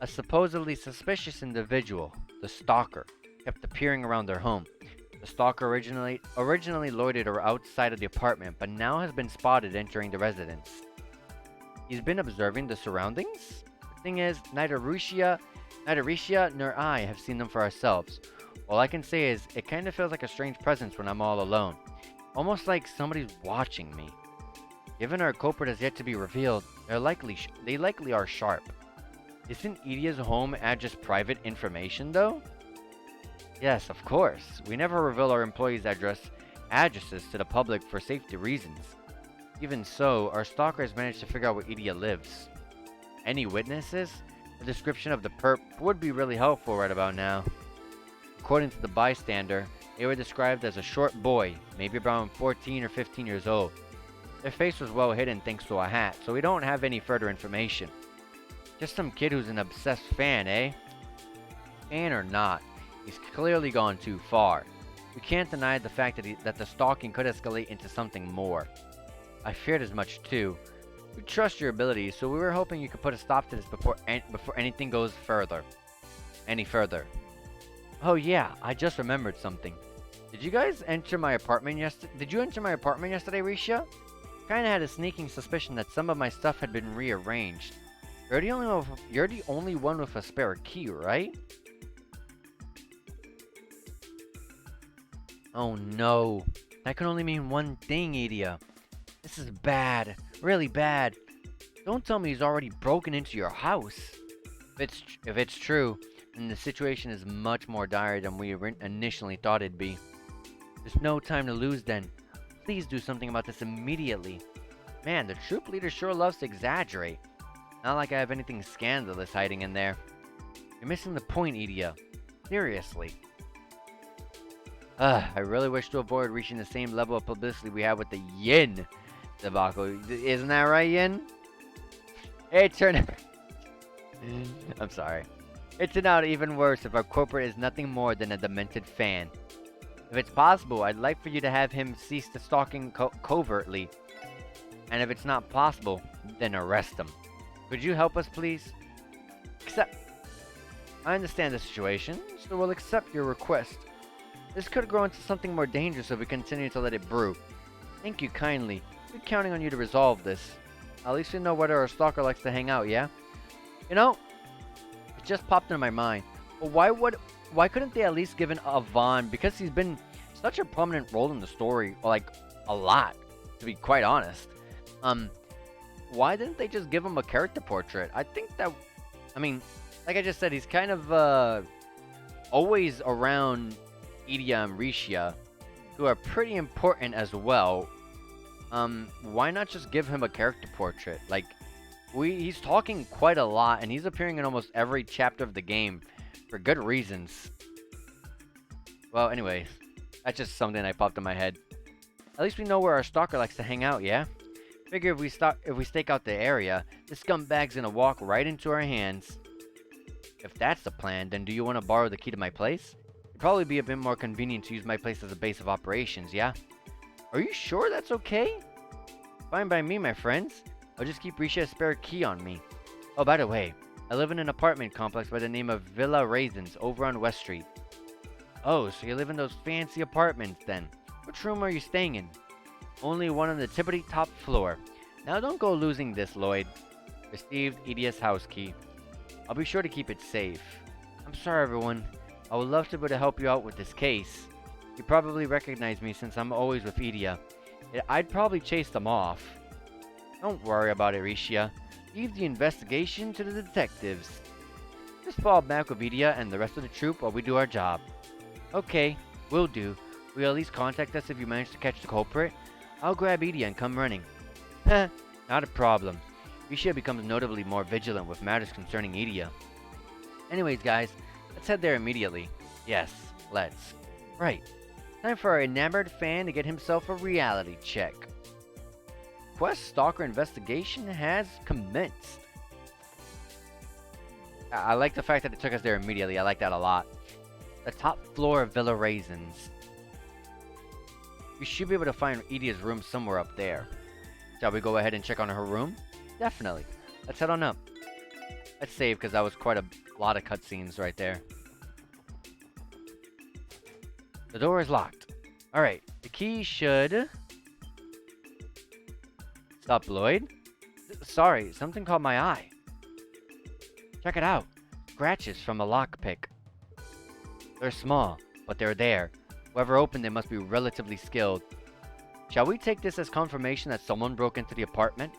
A supposedly suspicious individual, the stalker, kept appearing around their home. The stalker originally loitered outside of the apartment, but now has been spotted entering the residence. He's been observing the surroundings? The thing is, neither Rishia nor I have seen them for ourselves. All I can say is, it kind of feels like a strange presence when I'm all alone. Almost like somebody's watching me. Given our culprit has yet to be revealed, they likely are sharp. Isn't Idia's home just private information, though? Yes, of course. We never reveal our employees' addresses to the public for safety reasons. Even so, our stalker has managed to figure out where Idia lives. Any witnesses? A description of the perp would be really helpful right about now. According to the bystander, they were described as a short boy, maybe around 14 or 15 years old. Their face was well hidden thanks to a hat, so we don't have any further information. Just some kid who's an obsessed fan, eh? Fan or not, he's clearly gone too far. We can't deny the fact that the stalking could escalate into something more. I feared as much too. We trust your abilities, so we were hoping you could put a stop to this before anything goes further. Any further. Oh yeah, I just remembered something. Did you enter my apartment yesterday, Risha? Kinda had a sneaking suspicion that some of my stuff had been rearranged. You're the only one with a spare key, right? Oh no. That can only mean one thing, Idia. This is bad. Really bad. Don't tell me he's already broken into your house. If it's true, then the situation is much more dire than we initially thought it'd be. There's no time to lose then. Please do something about this immediately. Man, the troop leader sure loves to exaggerate. Not like I have anything scandalous hiding in there. You're missing the point, Idia. Seriously. I really wish to avoid reaching the same level of publicity we had with the Yin debacle. Isn't that right, Yin? I'm sorry. It turned out even worse if our corporate is nothing more than a demented fan. If it's possible, I'd like for you to have him cease the stalking covertly. And if it's not possible, then arrest him. Could you help us, please? I understand the situation, so we'll accept your request. This could grow into something more dangerous if we continue to let it brew. Thank you kindly. We're counting on you to resolve this. At least we know where our stalker likes to hang out, yeah? You know, it just popped into my mind. But why couldn't they at least give Avon, because he's been such a prominent role in the story, like a lot, to be quite honest. Why didn't they just give him a character portrait? I think that, I mean, like I just said, he's kind of always around Idia and Rishia, who are pretty important as well. Why not just give him a character portrait? Like, he's talking quite a lot, and he's appearing in almost every chapter of the game for good reasons. Well, anyways, that's just something that popped in my head. At least we know where our stalker likes to hang out, yeah? Figure if we stake out the area, this scumbag's gonna walk right into our hands. If that's the plan, then do you want to borrow the key to my place? It'd probably be a bit more convenient to use my place as a base of operations, yeah? Are you sure that's okay? Fine by me, my friends. I'll just keep Risha's spare key on me. Oh, by the way, I live in an apartment complex by the name of Villa Raisins over on West Street. Oh, so you live in those fancy apartments then. Which room are you staying in? Only one on the tippity top floor. Now don't go losing this, Lloyd. Received Idia's house key. I'll be sure to keep it safe. I'm sorry, everyone. I would love to be able to help you out with this case. You probably recognize me since I'm always with Idia. I'd probably chase them off. Don't worry about it, Rishia. Leave the investigation to the detectives. Just fall back with Idia and the rest of the troop while we do our job. Okay, will do. Will you at least contact us if you manage to catch the culprit? I'll grab Idia and come running. Heh, not a problem. Rishia becomes notably more vigilant with matters concerning Idia. Anyways, guys, let's head there immediately. Yes, let's. Right. Time for our enamored fan to get himself a reality check. Quest Stalker investigation has commenced. I like the fact that it took us there immediately. I like that a lot. The top floor of Villa Raisins. We should be able to find Idia's room somewhere up there. Shall we go ahead and check on her room? Definitely. Let's head on up. Let's save because that was quite a lot of cutscenes right there. The door is locked. Alright, the key should... Stop, Lloyd. Sorry, something caught my eye. Check it out. Scratches from a lockpick. They're small, but they're there. Whoever opened it must be relatively skilled. Shall we take this as confirmation that someone broke into the apartment?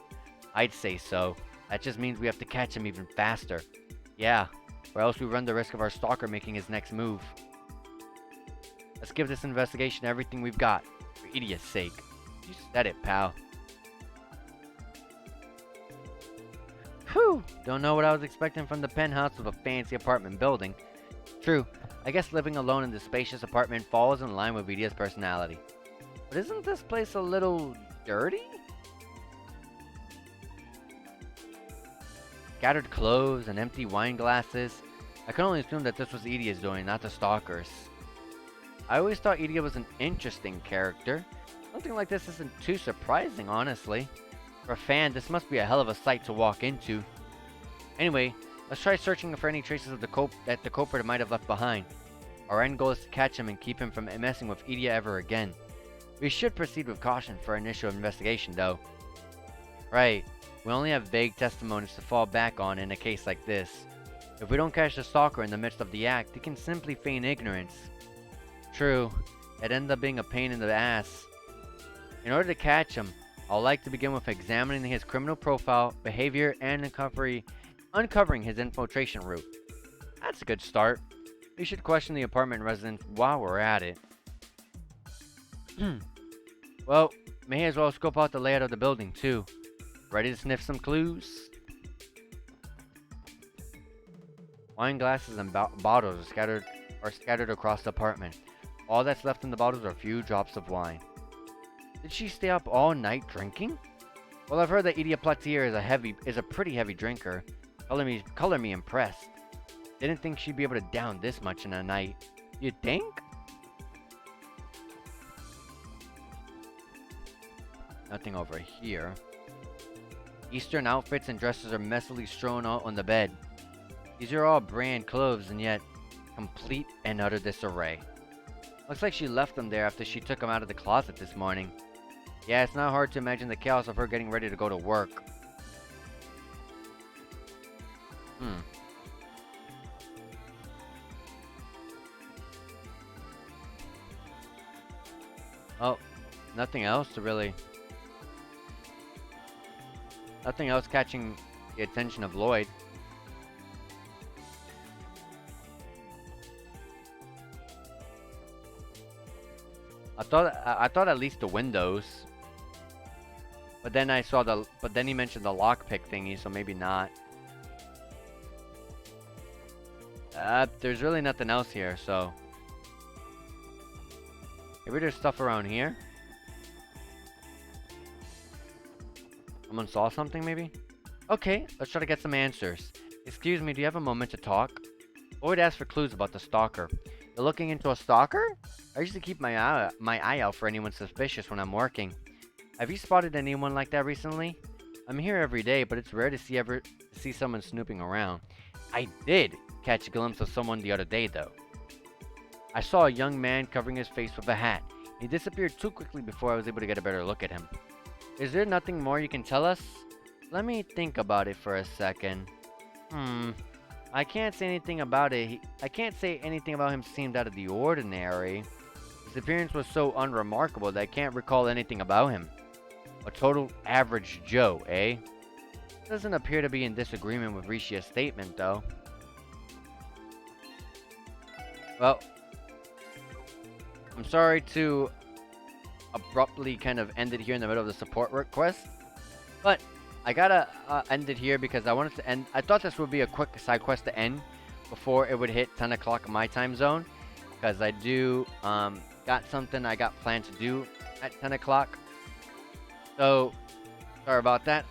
I'd say so. That just means we have to catch him even faster. Yeah, or else we run the risk of our stalker making his next move. Let's give this investigation everything we've got, for Idia's sake. You said it, pal. Whew! Don't know what I was expecting from the penthouse of a fancy apartment building. True, I guess living alone in this spacious apartment falls in line with Idia's personality. But isn't this place a little dirty? Scattered clothes and empty wine glasses. I can only assume that this was Idia's doing, not the stalkers. I always thought Idia was an interesting character. Something like this isn't too surprising, honestly. For a fan, this must be a hell of a sight to walk into. Anyway, let's try searching for any traces of the culprit might have left behind. Our end goal is to catch him and keep him from messing with Idia ever again. We should proceed with caution for our initial investigation, though. Right, we only have vague testimonies to fall back on in a case like this. If we don't catch the stalker in the midst of the act, he can simply feign ignorance. True, it ends up being a pain in the ass. In order to catch him, I'd like to begin with examining his criminal profile, behavior, and uncovering his infiltration route. That's a good start. We should question the apartment residents while we're at it. Well, may as well scope out the layout of the building too. Ready to sniff some clues? Wine glasses and bottles are scattered across the apartment. All that's left in the bottles are a few drops of wine. Did she stay up all night drinking? Well, I've heard that Idia Platier is a pretty heavy drinker. Color me impressed. Didn't think she'd be able to down this much in a night. You think? Nothing over here. Eastern outfits and dresses are messily strewn out on the bed. These are all brand clothes and yet complete and utter disarray. Looks like she left them there after she took them out of the closet this morning. Yeah, it's not hard to imagine the chaos of her getting ready to go to work. Oh, nothing else catching the attention of Lloyd. I thought at least the windows. But then he mentioned the lockpick thingy, so maybe not. There's really nothing else here, so maybe there's stuff around here. Someone saw something, maybe? Okay, let's try to get some answers. Excuse me, do you have a moment to talk? Lloyd asked for clues about the stalker. You're looking into a stalker? I usually keep my eye out for anyone suspicious when I'm working. Have you spotted anyone like that recently? I'm here every day, but it's rare to see someone snooping around. I did catch a glimpse of someone the other day, though. I saw a young man covering his face with a hat. He disappeared too quickly before I was able to get a better look at him. Is there nothing more you can tell us? Let me think about it for a second. I can't say anything about it. I can't say anything about him seemed out of the ordinary. His appearance was so unremarkable that I can't recall anything about him. A total average Joe, eh? Doesn't appear to be in disagreement with Rishia's statement, though. Well, I'm sorry to abruptly kind of end it here in the middle of the support request, but I gotta end it here because I wanted to end. I thought this would be a quick side quest to end before it would hit 10 o'clock my time zone, because I do got something I got planned to do at 10 o'clock. So sorry about that.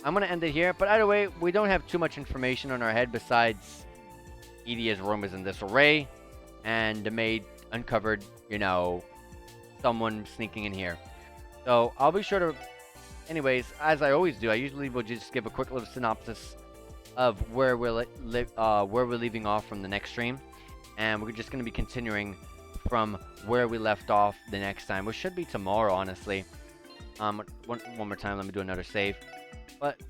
I'm gonna end it here, but either way, we don't have too much information on our head besides Edia's room is in disarray, and the maid uncovered, someone sneaking in here. So I'll be sure to, anyways, as I always do, I usually will just give a quick little synopsis of where we're leaving off from the next stream, and we're just gonna be continuing from where we left off the next time, which should be tomorrow, honestly. One more time, let me do another save. But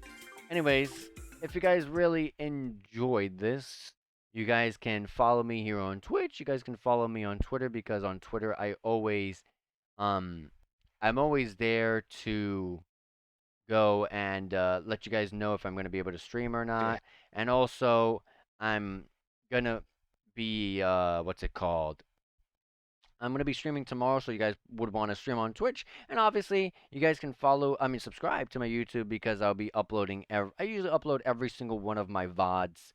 anyways, if you guys really enjoyed this, you guys can follow me here on Twitch. You guys can follow me on Twitter, because on Twitter I'm always there to go and let you guys know if I'm going to be able to stream or not. And also, I'm going to be, what's it called? I'm going to be streaming tomorrow, so you guys would want to stream on Twitch. And obviously, you guys can subscribe to my YouTube, because I'll be uploading, I usually upload every single one of my VODs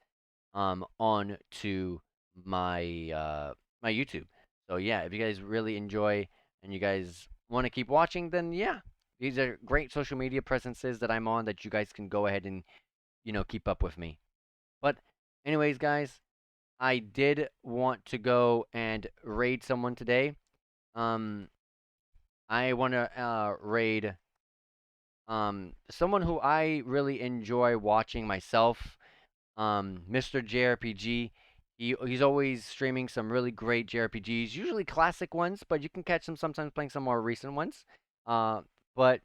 on to my my YouTube. So yeah, if you guys really enjoy and you guys want to keep watching, then yeah, these are great social media presences that I'm on that you guys can go ahead and keep up with me. But anyways, guys, I did want to go and raid someone today. Um, I want to raid someone who I really enjoy watching myself. Mr. JRPG. He's always streaming some really great JRPGs, usually classic ones, but you can catch him sometimes playing some more recent ones. Uh, but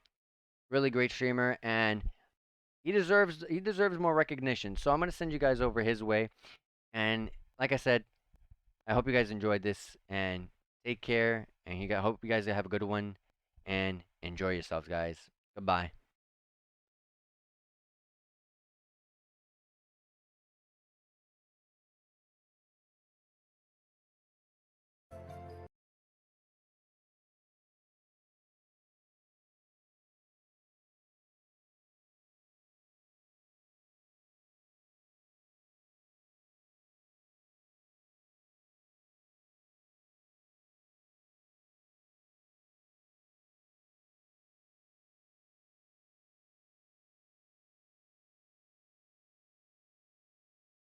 really great streamer, and he deserves more recognition. So I'm gonna send you guys over his way. And like I said, I hope you guys enjoyed this, and take care. And hope you guys have a good one, and enjoy yourselves, guys. Goodbye.